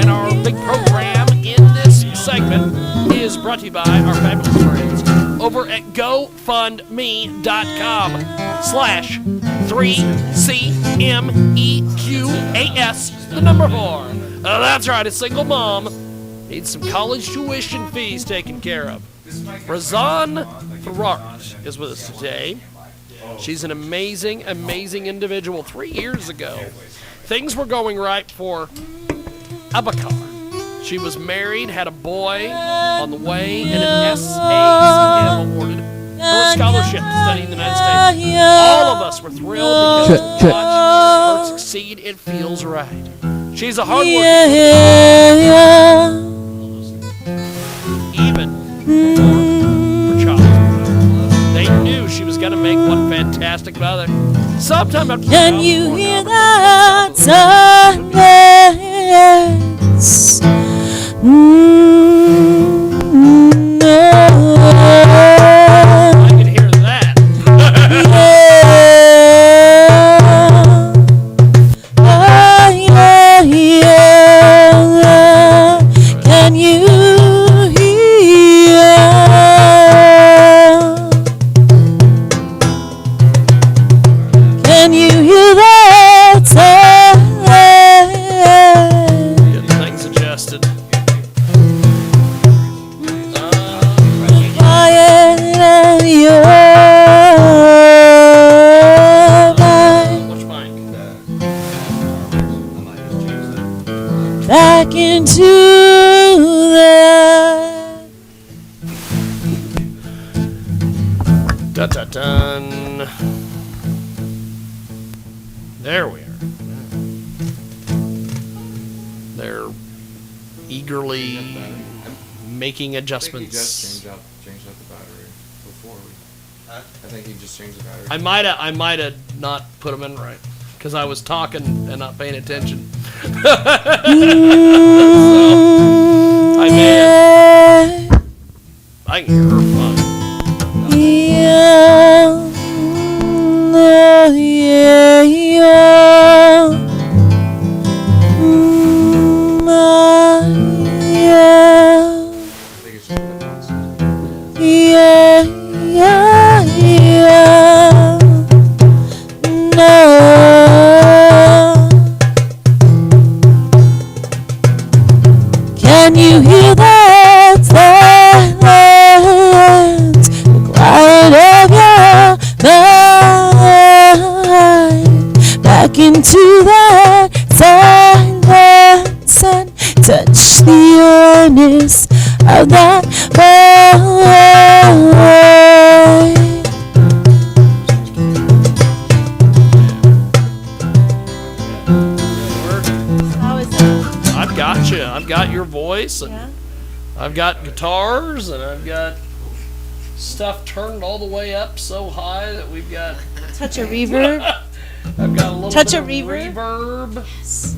[SPEAKER 4] And our big program in this segment is brought to you by our fabulous friends over at GoFundMe.com/3CMEQAS, the number 4. That's right, a single mom needs some college tuition fees taken care of. Razan Farrar is with us today. She's an amazing, amazing individual. 3 years ago, things were going right for Abakar. She was married, had a boy on the way, and an SACM awarded her a scholarship to study in the United States. All of us were thrilled because to watch her succeed, it feels right. She's a hard worker. Even before her child. They knew she was going to make one fantastic mother. Sometime after
[SPEAKER 6] Can you hear that silence?
[SPEAKER 4] I can hear that.
[SPEAKER 6] Can you hear? Can you hear that silence?
[SPEAKER 4] Getting things adjusted.
[SPEAKER 6] Back into the
[SPEAKER 4] Dun. There we are. They're eagerly making adjustments.
[SPEAKER 22] Changed out the battery before we. I think he just changed the battery.
[SPEAKER 4] I might have not put them in right because I was talking and not paying attention. So, I can hear her fine.
[SPEAKER 6] Can you hear that silence? The quiet of your mind. Back into that silence and touch the earnest of that voice.
[SPEAKER 4] I've got your voice, and I've got guitars, and I've got stuff turned all the way up so high that we've got
[SPEAKER 6] touch of reverb.
[SPEAKER 4] I've got a little
[SPEAKER 6] touch
[SPEAKER 4] bit
[SPEAKER 6] of
[SPEAKER 4] reverb.
[SPEAKER 6] Yes.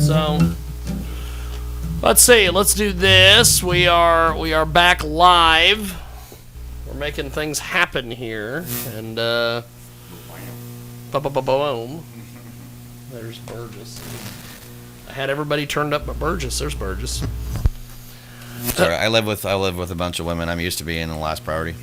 [SPEAKER 4] So let's see. Let's do this. We are back live. We're making things happen here, and boom. There's Burgess. I had everybody turned up but Burgess. There's Burgess.
[SPEAKER 13] Sorry, I live with a bunch of women. I'm used to being the last priority.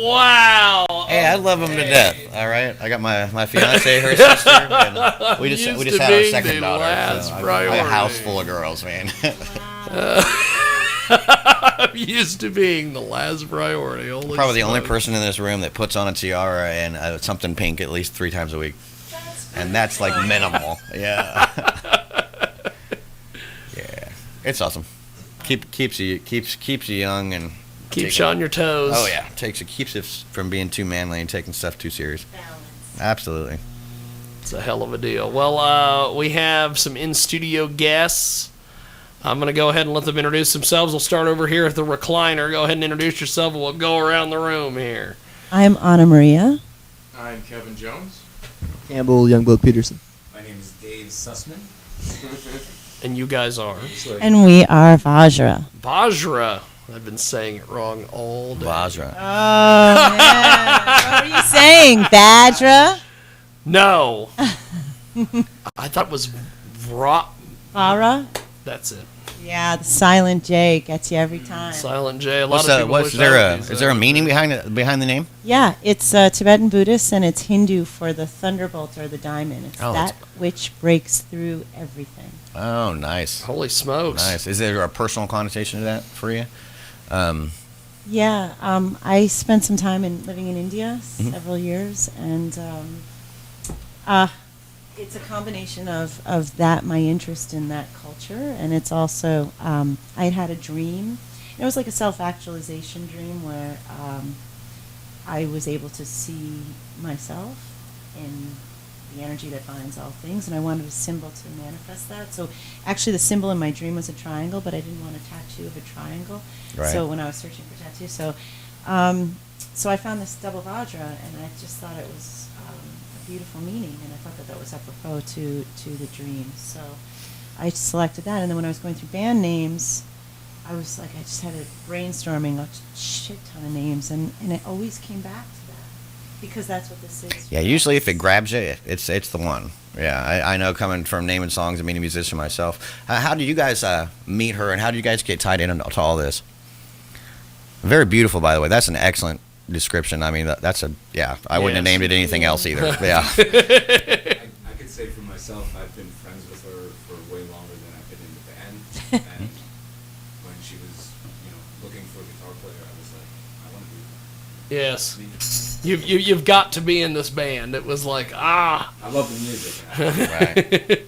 [SPEAKER 4] Wow.
[SPEAKER 13] Hey, I love them to death. All right, I got my fiance, her sister, and we just had our second daughter. So I have a house full of girls, man.
[SPEAKER 4] I'm used to being the last priority.
[SPEAKER 13] Probably the only person in this room that puts on a tiara and something pink at least 3 times a week, and that's like minimal. Yeah. Yeah, it's awesome. Keeps you young and
[SPEAKER 4] keeps you on your toes.
[SPEAKER 13] Oh yeah, keeps it from being too manly and taking stuff too serious. Absolutely.
[SPEAKER 4] It's a hell of a deal. Well, we have some in-studio guests. I'm going to go ahead and let them introduce themselves. We'll start over here at the recliner. Go ahead and introduce yourself, and we'll go around the room here.
[SPEAKER 23] I'm Anna Maria.
[SPEAKER 22] I'm Kevin Jones.
[SPEAKER 7] Campbell Youngblood Peterson.
[SPEAKER 8] My name is Dave Sussman.
[SPEAKER 4] And you guys are?
[SPEAKER 6] And we are Vajra.
[SPEAKER 4] Vajra. I've been saying it wrong all day.
[SPEAKER 13] Vajra.
[SPEAKER 6] Oh, man. What were you saying? Badra?
[SPEAKER 4] No. I thought it was
[SPEAKER 6] Vara?
[SPEAKER 4] That's it.
[SPEAKER 6] Yeah, the silent J gets you every time.
[SPEAKER 4] Silent J. A lot of people wish
[SPEAKER 13] is there a meaning behind the name?
[SPEAKER 6] Yeah, it's Tibetan Buddhist and it's Hindu for the thunderbolt or the diamond. It's that which breaks through everything.
[SPEAKER 13] Oh, nice.
[SPEAKER 4] Holy smokes.
[SPEAKER 13] Nice. Is there a personal connotation to that for you?
[SPEAKER 6] Yeah, I spent some time living in India, several years, and it's a combination of that, my interest in that culture, and it's also, I had a dream. It was like a self-actualization dream where I was able to see myself in the energy that binds all things, and I wanted a symbol to manifest that. So actually the symbol in my dream was a triangle, but I didn't want a tattoo of a triangle.
[SPEAKER 13] Right.
[SPEAKER 6] So when I was searching for tattoos, so I found this double Vajra, and I just thought it was a beautiful meaning, and I thought that was apropos to the dream. So I selected that, and then when I was going through band names, I was like, I just had a brainstorming a shit ton of names, and it always came back to that, because that's what this is.
[SPEAKER 13] Yeah, usually if it grabs you, it's the one. Yeah, I know, coming from naming songs and being a musician myself. How did you guys meet her, and how did you guys get tied into all this? Very beautiful, by the way. That's an excellent description. I mean, that's I wouldn't have named it anything else either. Yeah.
[SPEAKER 8] I could say for myself, I've been friends with her for way longer than I've been in the band. And when she was, looking for a guitar player, I was like, I want to be.
[SPEAKER 4] Yes. You've got to be in this band. It was like,
[SPEAKER 8] I love the music.
[SPEAKER 13] Right.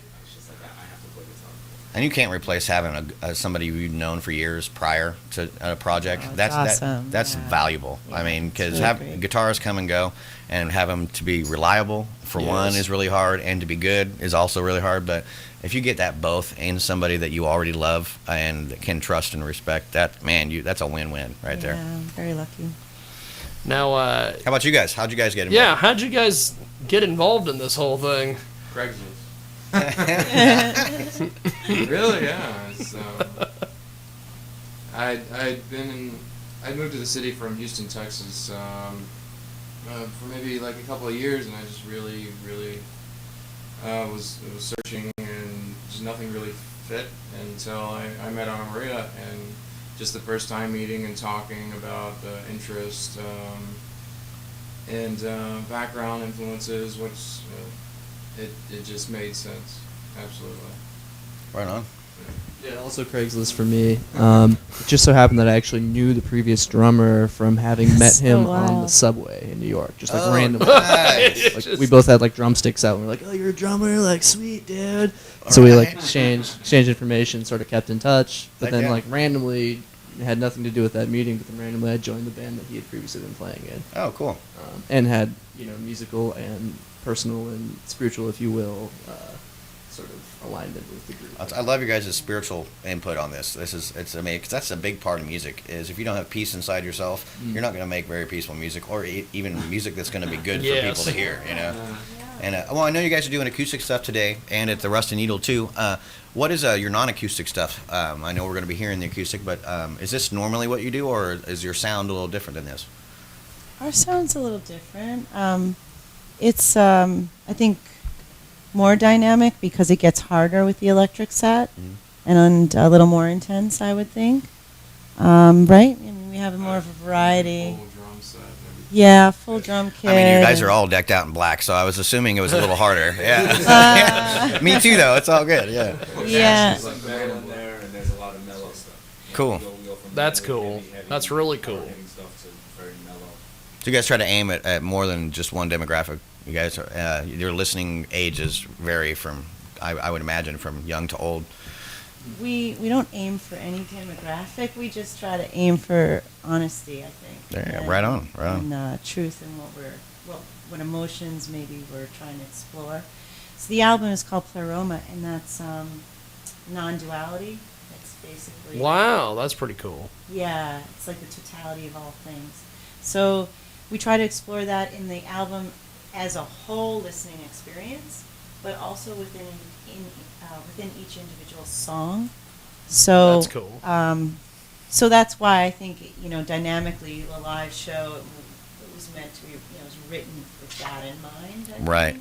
[SPEAKER 13] And you can't replace having somebody you've known for years prior to a project. That's
[SPEAKER 6] awesome.
[SPEAKER 13] That's valuable.
[SPEAKER 6] Yeah,
[SPEAKER 13] I mean, because
[SPEAKER 6] really
[SPEAKER 13] guitars come and go, and have them to be reliable for one is really hard, and to be good is also really hard. But if you get that both in somebody that you already love and can trust and respect, that's a win-win right there.
[SPEAKER 6] Yeah, I'm very lucky.
[SPEAKER 4] Now,
[SPEAKER 13] how about you guys? How'd you guys get involved?
[SPEAKER 4] Yeah, how'd you guys get involved in this whole thing?
[SPEAKER 22] Craigslist. Really? Yeah. So I'd moved to the city from Houston, Texas, for maybe like a couple of years, and I just really was searching, and just nothing really fit until I met Anna Maria, and just the first time meeting and talking about interest and background influences, which it just made sense. Absolutely.
[SPEAKER 13] Right on.
[SPEAKER 7] Yeah, also Craigslist for me. It just so happened that I actually knew the previous drummer from having met him on the subway in New York, just like randomly.
[SPEAKER 13] Nice.
[SPEAKER 7] Like, we both had like drumsticks out, and we're like, "Oh, you're a drummer? Like, sweet, dude." So we like exchanged information, sort of kept in touch. But then like randomly, it had nothing to do with that meeting. But then randomly, I joined the band that he had previously been playing in.
[SPEAKER 13] Oh, cool.
[SPEAKER 7] And had musical and personal and spiritual, if you will, sort of alignment with the group.
[SPEAKER 13] I love your guys' spiritual input on this. It's amazing, because that's a big part of music. Is if you don't have peace inside yourself, you're not going to make very peaceful music, or even music that's going to be good for people to hear. And I know you guys are doing acoustic stuff today, and at the Rusty Needle too. What is your non-acoustic stuff? I know we're going to be hearing the acoustic, but is this normally what you do, or is your sound a little different than this?
[SPEAKER 6] Our sound's a little different. It's, I think, more dynamic because it gets harder with the electric set and a little more intense, I would think. Right? I mean, we have more of a variety.
[SPEAKER 22] Full drum set.
[SPEAKER 6] Yeah, full drum kit.
[SPEAKER 13] I mean, you guys are all decked out in black, so I was assuming it was a little harder. Yeah. Me too, though. It's all good. Yeah.
[SPEAKER 6] Yeah.
[SPEAKER 8] There's like metal in there, and there's a lot of mellow stuff.
[SPEAKER 13] Cool.
[SPEAKER 4] That's cool. That's really cool.
[SPEAKER 13] So you guys try to aim at more than just one demographic. You guys, your listening ages vary from, I would imagine, from young to old.
[SPEAKER 6] We don't aim for any demographic. We just try to aim for honesty, I think.
[SPEAKER 13] Yeah, right on.
[SPEAKER 6] And truth and what emotions maybe we're trying to explore. So the album is called Pleroma, and that's non-duality. It's basically...
[SPEAKER 4] Wow, that's pretty cool.
[SPEAKER 6] Yeah, it's like the totality of all things. So we try to explore that in the album. as a whole listening experience, but also within each individual song. So
[SPEAKER 4] that's cool.
[SPEAKER 6] So that's why I think, dynamically, the live show, it was meant to be, it was written with that in mind.
[SPEAKER 13] Right.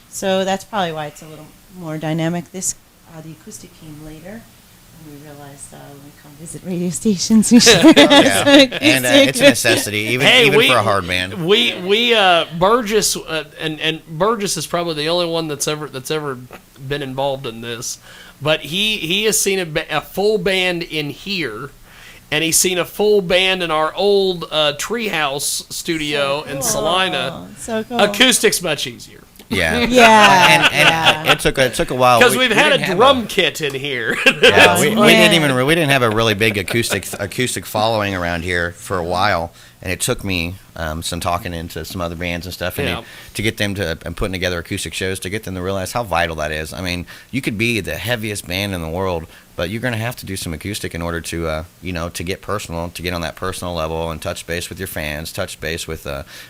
[SPEAKER 6] So that's probably why it's a little more dynamic. The acoustic came later. We realized when we come visit radio stations, we should
[SPEAKER 13] and it's a necessity, even for a hard band.
[SPEAKER 4] We Burgess and Burgess is probably the only one that's ever been involved in this, but he has seen a full band in here, and he's seen a full band in our old treehouse studio in Salina.
[SPEAKER 6] So cool.
[SPEAKER 4] Acoustics much easier.
[SPEAKER 13] Yeah.
[SPEAKER 6] Yeah.
[SPEAKER 13] And it took a while
[SPEAKER 4] because we've had a drum kit in here.
[SPEAKER 13] Yeah, we didn't have a really big acoustic following around here for a while, and it took me some talking into some other bands and stuff, and to get them and putting together acoustic shows to get them to realize how vital that is. I mean, you could be the heaviest band in the world, but you're going to have to do some acoustic in order to to get personal, to get on that personal level and touch base with your fans, touch base with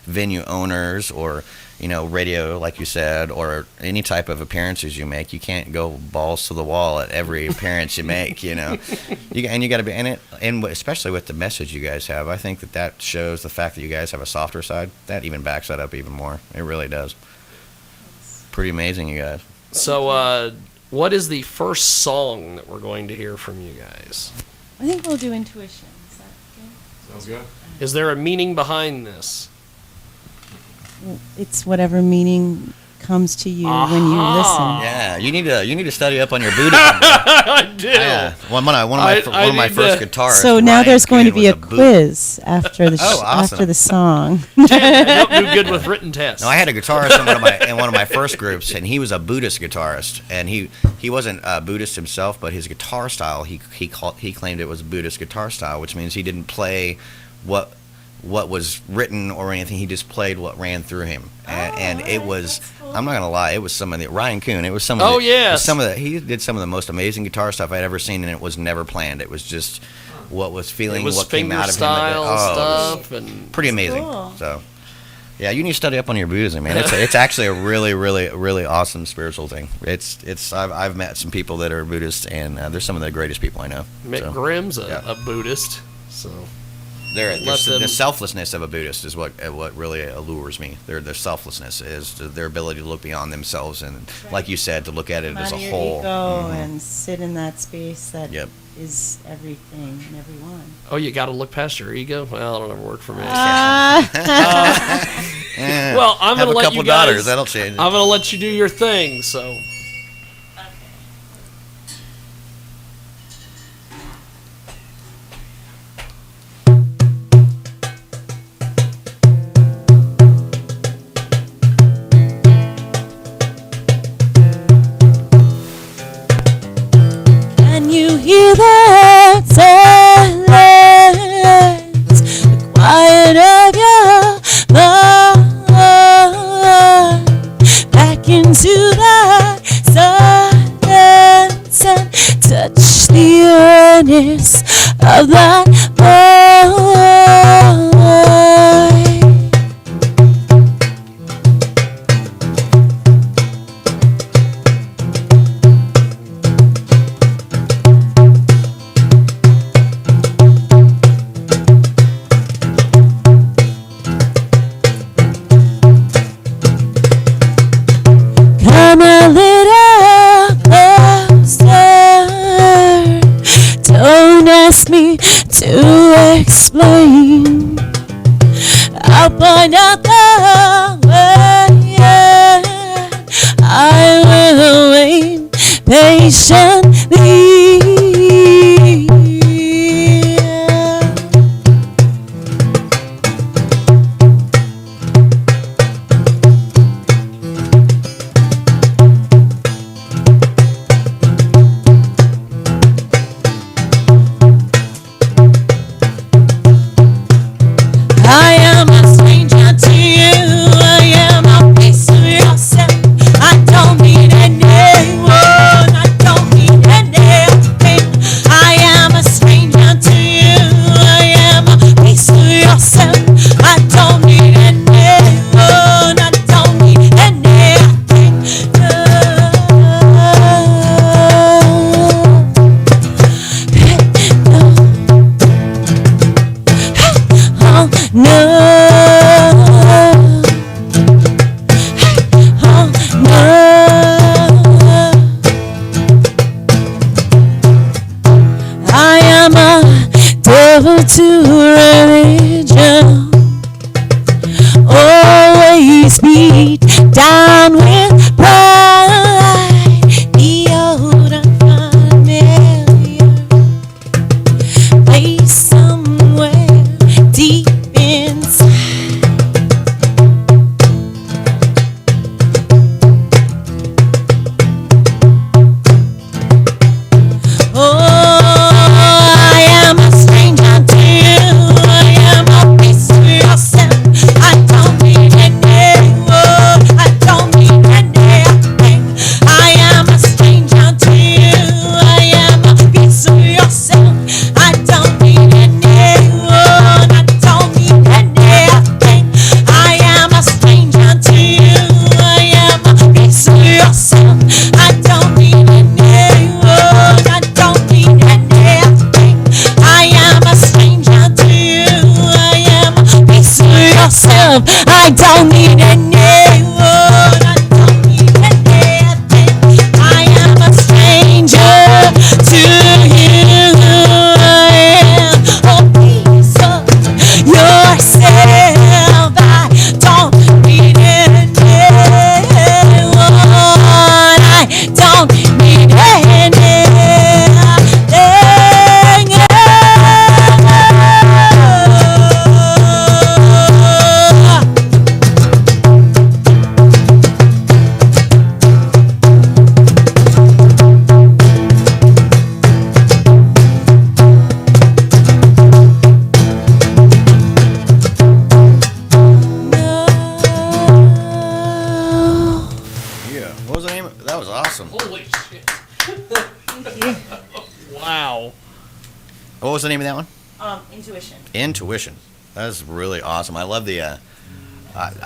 [SPEAKER 13] venue owners, or radio, like you said, or any type of appearances you make. You can't go balls to the wall at every appearance you make, and you got to be in it, and especially with the message you guys have. I think that shows the fact that you guys have a softer side. That even backs that up even more. It really does. Pretty amazing, you guys.
[SPEAKER 4] So, what is the first song that we're going to hear from you guys?
[SPEAKER 6] I think we'll do Intuition. Is that good?
[SPEAKER 22] Sounds good.
[SPEAKER 4] Is there a meaning behind this?
[SPEAKER 6] It's whatever meaning comes to you when you listen.
[SPEAKER 13] Yeah, you need to study up on your Buddhism.
[SPEAKER 4] I do.
[SPEAKER 13] Yeah, one of my first guitarists.
[SPEAKER 6] So now
[SPEAKER 13] Ryan
[SPEAKER 6] there's going to
[SPEAKER 13] Kuhn,
[SPEAKER 6] be a
[SPEAKER 13] was
[SPEAKER 6] quiz after the
[SPEAKER 13] awesome.
[SPEAKER 6] after the song.
[SPEAKER 4] Don't do good with written tests.
[SPEAKER 13] No, I had a guitarist in one of my first groups, and he was a Buddhist guitarist, and he wasn't a Buddhist himself, but his guitar style he claimed it was Buddhist guitar style, which means he didn't play what was written or anything. He just played what ran through him, and it was. I'm not gonna lie, it was some of the Ryan Kuhn. It was some of he did some of the most amazing guitar stuff I'd ever seen, and it was never planned. It was just what was feeling, what came out of him.
[SPEAKER 4] Stuff and
[SPEAKER 13] pretty amazing.
[SPEAKER 6] Cool.
[SPEAKER 13] So, yeah, you need to study up on your Buddhism, man. It's actually a really, really, really awesome spiritual thing. I've met some people that are Buddhists, and they're some of the greatest people I know.
[SPEAKER 4] Mick Grimm's a Buddhist, so.
[SPEAKER 13] The selflessness of a Buddhist is what really allures me. Their selflessness is their ability to look beyond themselves and, like you said, to look at it as a whole.
[SPEAKER 6] Ego and sit in that space that is everything and everyone.
[SPEAKER 4] Oh, you got to look past your ego? Well, it'll never work for me.
[SPEAKER 13] Yeah.
[SPEAKER 4] Well, I'm going to let you guys.
[SPEAKER 13] Daughters, that'll change.
[SPEAKER 4] I'm going to let you do your thing. So.
[SPEAKER 6] You hear that silence, the quiet of your mind, back into that silence and touch the earnest of that mind. Come a little closer. Don't ask me to explain. I'll point out the way. I will wait patiently. I am a stranger to you. I am a piece of yourself. I don't need anyone. I don't need anyone.
[SPEAKER 5] to religion. Always beat down with pride. The old unfamiliar place somewhere deep inside. Oh, I am a stranger to you. I am a piece of yourself. I don't need anyone. I don't need anything. I am a stranger to you. I am a piece of yourself. I don't need anyone. I don't need anything. I am a stranger to you. I am a piece of yourself. I don't need anyone. I don't need anything. I am a stranger to you. I am a piece of yourself. I don't need anyone. I don't need anything. I am a stranger to you. I am a piece of yourself. I don't need anyone. I don't need anything.
[SPEAKER 13] Yeah. What was the name? That was awesome.
[SPEAKER 4] Holy shit. Wow.
[SPEAKER 13] What was the name of that one?
[SPEAKER 6] Intuition.
[SPEAKER 13] Intuition. That's really awesome. I love the, I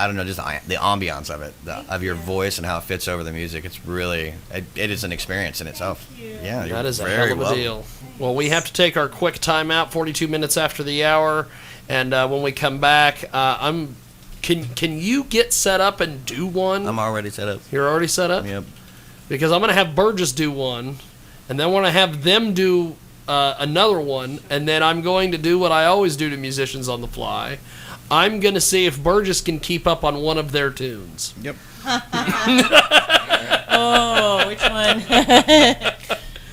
[SPEAKER 13] don't know, just the ambiance of it, of your voice and how it fits over the music. It's really, it is an experience in itself. Yeah,
[SPEAKER 4] That is a
[SPEAKER 13] very
[SPEAKER 4] hell of a
[SPEAKER 13] welcome.
[SPEAKER 4] deal. Well, we have to take our quick timeout, 42 minutes after the hour, and when we come back, Can you get set up and do one?
[SPEAKER 13] I'm already set up.
[SPEAKER 4] You're already set up?
[SPEAKER 13] Yep.
[SPEAKER 4] Because I'm going to have Burgess do one, and then I want to have them do another one, and then I'm going to do what I always do to musicians on the fly. I'm going to see if Burgess can keep up on one of their tunes.
[SPEAKER 13] Yep.
[SPEAKER 6] Oh, which one?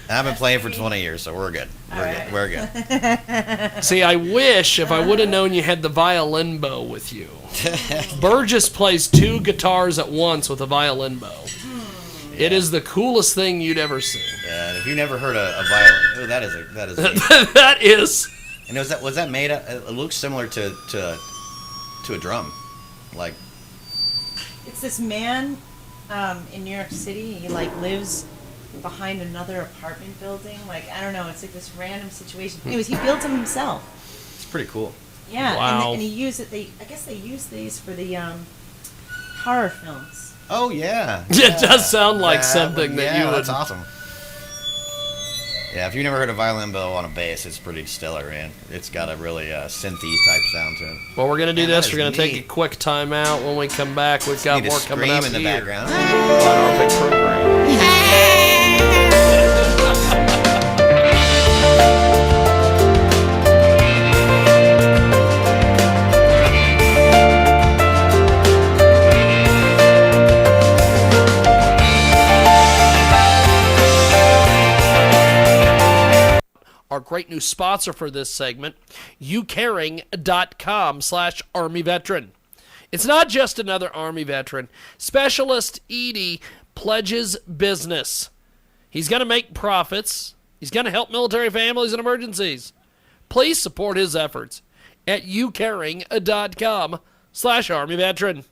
[SPEAKER 13] I've been playing for 20 years, so we're good. We're good.
[SPEAKER 4] See, I wish if I would have known you had the violin bow with you. Burgess plays two guitars at once with a violin bow. It is the coolest thing you'd ever see.
[SPEAKER 13] Yeah, and if you've never heard a violin, oh, that is
[SPEAKER 4] that is.
[SPEAKER 13] And was that made up? It looks similar to a drum, like.
[SPEAKER 6] It's this man in New York City. He lives behind another apartment building. I don't know. It's like this random situation. Anyways, he built them himself.
[SPEAKER 13] It's pretty cool.
[SPEAKER 6] Yeah,
[SPEAKER 4] Wow.
[SPEAKER 6] and he used it. I guess they use these for the horror films.
[SPEAKER 13] Oh yeah.
[SPEAKER 4] It does sound like something that you would.
[SPEAKER 13] That's awesome. Yeah, if you've never heard a violin bow on a bass, it's pretty stellar, man. It's got a really synthy type sound to it.
[SPEAKER 4] Well, we're going to do
[SPEAKER 13] Man,
[SPEAKER 4] this.
[SPEAKER 13] that
[SPEAKER 4] We're going
[SPEAKER 13] is
[SPEAKER 4] to take
[SPEAKER 13] neat.
[SPEAKER 4] a quick time out. When we come back, we've got
[SPEAKER 13] Need a
[SPEAKER 4] more coming
[SPEAKER 13] scream
[SPEAKER 4] up
[SPEAKER 13] in the
[SPEAKER 4] here
[SPEAKER 13] background.
[SPEAKER 4] on our big program. Our great new sponsor for this segment, ucaring.com/Army veteran. It's not just another Army veteran. Specialist Edie pledges business. He's going to make profits. He's going to help military families in emergencies. Please support his efforts at ucaring.com/Army veteran.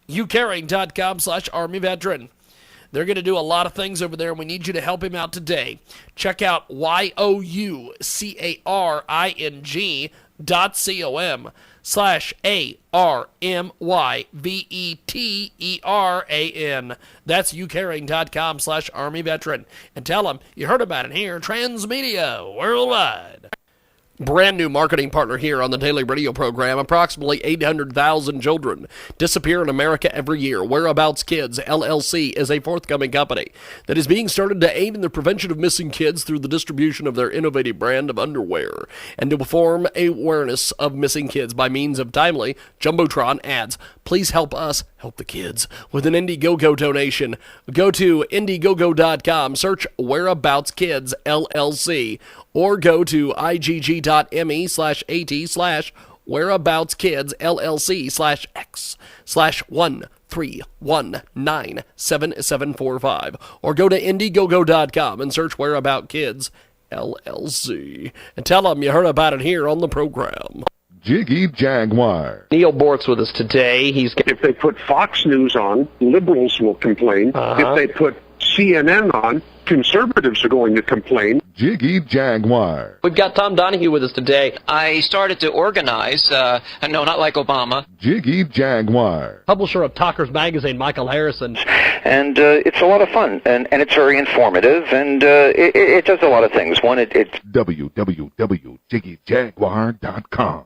[SPEAKER 4] ucaring.com/Army veteran. They're going to do a lot of things over there, and we need you to help him out today. Check out youcaring.com/ARMYVETERAN. That's youcaring.com/Army veteran. And tell them you heard about it here, Transmedia Worldwide. brand new marketing partner here on the daily radio program. Approximately 800,000 children disappear in America every year. Whereabouts Kids, LLC, is a forthcoming company that is being started to aid in the prevention of missing kids through the distribution of their innovative brand of underwear and to form awareness of missing kids by means of timely Jumbotron ads. Please help us help the kids with an Indiegogo donation. Go to Indiegogo.com, search Whereabouts Kids, LLC, or go to igg.me/at/X/131977745, or go to Indiegogo.com and search Whereabouts Kids, LLC, and tell them you heard about it here on the program.
[SPEAKER 9] Jiggy Jaguar.
[SPEAKER 11] Neil Bort's with us today. If they put Fox News on, liberals will complain. If they put CNN on, conservatives are going to complain.
[SPEAKER 9] Jiggy Jaguar.
[SPEAKER 23] We've got Tom Donahue with us today. I started to organize, no, not like Obama.
[SPEAKER 9] Jiggy Jaguar.
[SPEAKER 23] Publisher of Talkers Magazine, Michael Harrison.
[SPEAKER 24] And it's a lot of fun, and it's very informative, and it does a lot of things. One, it's
[SPEAKER 9] www.jiggyjaguar.com.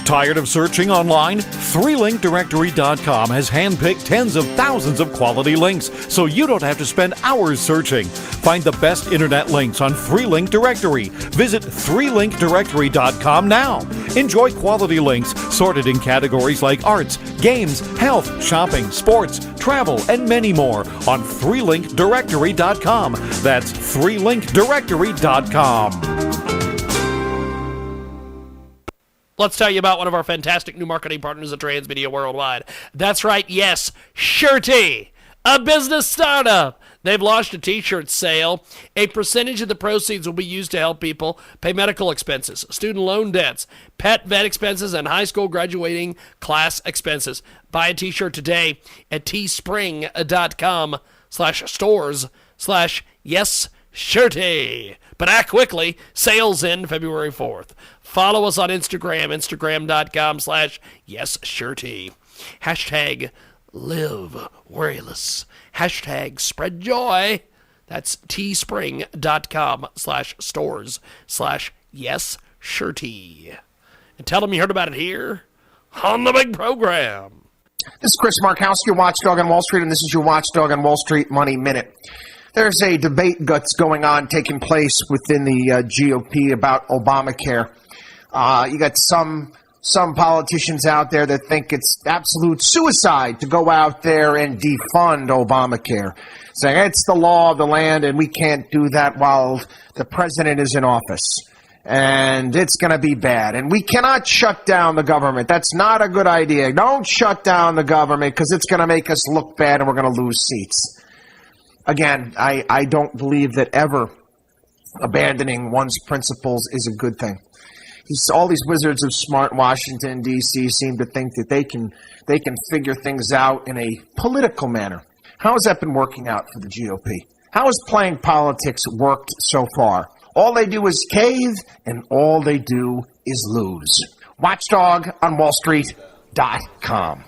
[SPEAKER 21] Tired of searching online? 3linkdirectory.com has handpicked tens of thousands of quality links, so you don't have to spend hours searching. Find the best internet links on 3Link Directory. Visit 3linkdirectory.com now. Enjoy quality links sorted in categories like arts, games, health, shopping, sports, travel, and many more on 3linkdirectory.com. That's 3linkdirectory.com.
[SPEAKER 4] Let's tell you about one of our fantastic new marketing partners at Transmedia Worldwide. That's right, yes, Shirty, a business startup. They've launched a t-shirt sale. A percentage of the proceeds will be used to help people pay medical expenses, student loan debts, pet vet expenses, and high school graduating class expenses. Buy a t-shirt today at teespring.com/stores/yesshirty. But act quickly. Sales end February 4th. Follow us on Instagram, instagram.com/yesshirty. Hashtag live worryless. Hashtag spread joy. That's teespring.com/stores/yesshirty. And tell them you heard about it here on the big program.
[SPEAKER 25] This is Chris Markowski, Watchdog on Wall Street, and this is your Watchdog on Wall Street Money Minute. There's a debate that's going on, taking place within the GOP about Obamacare. You got some politicians out there that think it's absolute suicide to go out there and defund Obamacare, saying it's the law of the land and we can't do that while the president is in office. And it's going to be bad. And we cannot shut down the government. That's not a good idea. Don't shut down the government because it's going to make us look bad and we're going to lose seats. Again, I don't believe that ever abandoning one's principles is a good thing. All these wizards of smart Washington, D.C. seem to think that they can figure things out in a political manner. How has that been working out for the GOP? How has playing politics worked so far? All they do is cave, and all they do is lose. Watchdog on WallStreet.com.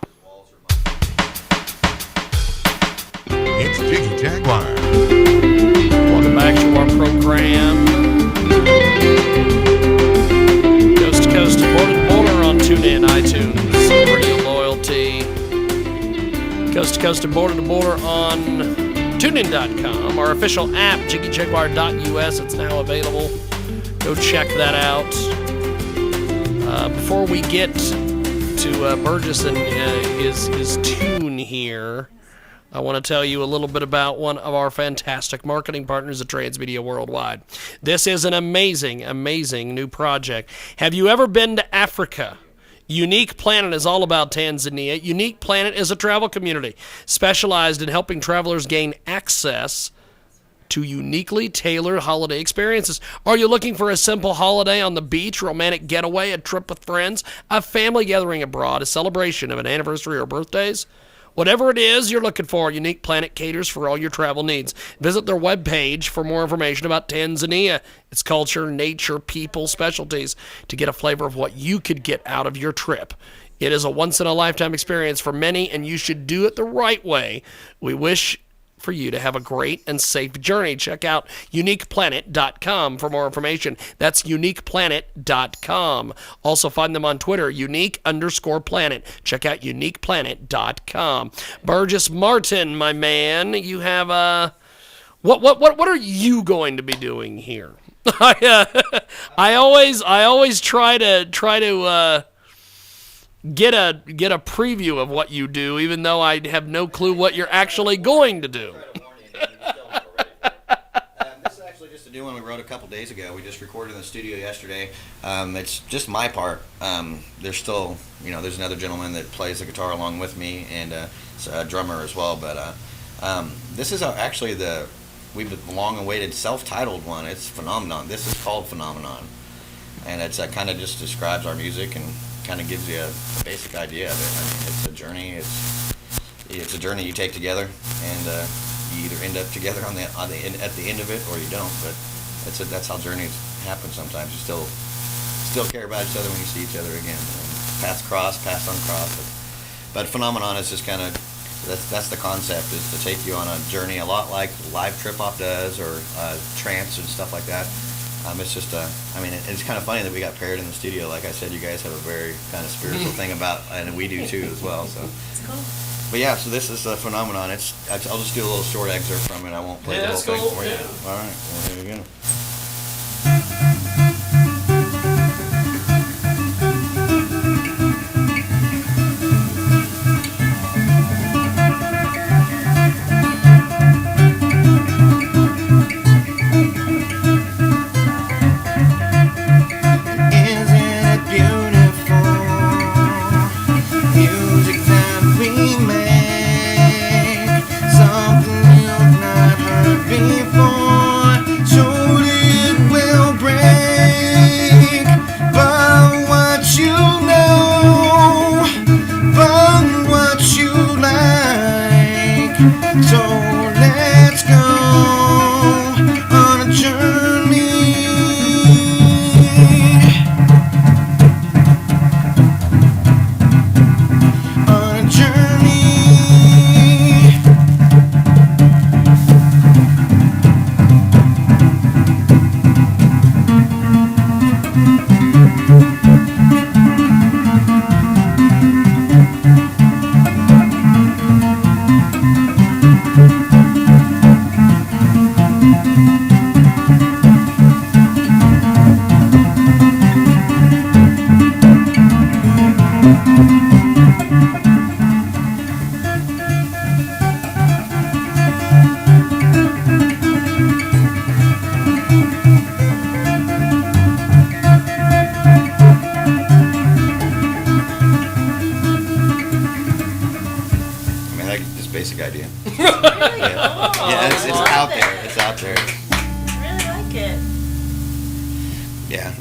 [SPEAKER 1] It's Jiggy Jaguar.
[SPEAKER 4] Welcome back to our program. Coast to coast, border to border on TuneIn, iTunes, Radio Loyalty. Coast to coast and border to border on TuneIn.com. Our official app, JiggyJaguar.us. It's now available. Go check that out. Before we get to Burgess and his tune here, I want to tell you a little bit about one of our fantastic marketing partners at Transmedia Worldwide. This is an amazing, amazing new project. Have you ever been to Africa? Unique Planet is all about Tanzania. Unique Planet is a travel community specialized in helping travelers gain access to uniquely tailored holiday experiences. Are you looking for a simple holiday on the beach, romantic getaway, a trip with friends, a family gathering abroad, a celebration of an anniversary or birthdays? Whatever it is you're looking for, Unique Planet caters for all your travel needs. Visit their webpage for more information about Tanzania, its culture, nature, people, specialties, to get a flavor of what you could get out of your trip. It is a once-in-a-lifetime experience for many, and you should do it the right way. We wish for you to have a great and safe journey. Check out uniqueplanet.com for more information. That's uniqueplanet.com. Also find them on Twitter, unique_planet. Check out uniqueplanet.com. Burgess Martin, my man, you have what are you going to be doing here? I always try to get a preview of what you do, even though I have no clue what you're actually going to do.
[SPEAKER 13] This is actually just a new one we wrote a couple days ago. We just recorded in the studio yesterday. It's just my part. There's still, there's another gentleman that plays the guitar along with me, and it's a drummer as well. But this is actually we've long-awaited self-titled one. It's Phenomenon. This is called Phenomenon, and it's kind of just describes our music and kind of gives you a basic idea of it. I mean, it's a journey. It's a journey you take together, and you either end up together at the end of it, or you don't. But that's how journeys happen. Sometimes you still care about each other when you see each other again. And paths uncrossed. But Phenomenon is just kind of that's the concept, is to take you on a journey, a lot like Live Trip Hop does, or trance and stuff like that. It's just it's kind of funny that we got paired in the studio. Like I said, you guys have a very kind of spiritual thing about, and we do too as well. So it's cool. But yeah, so this is a Phenomenon. I'll just do a little short excerpt from it. I won't play the whole thing for you. All right, well, here we go. Basic idea.
[SPEAKER 20] Really?
[SPEAKER 13] Yeah,
[SPEAKER 20] Cool.
[SPEAKER 13] yeah, it's out there. It's out there.
[SPEAKER 20] I really like it.
[SPEAKER 13] Yeah,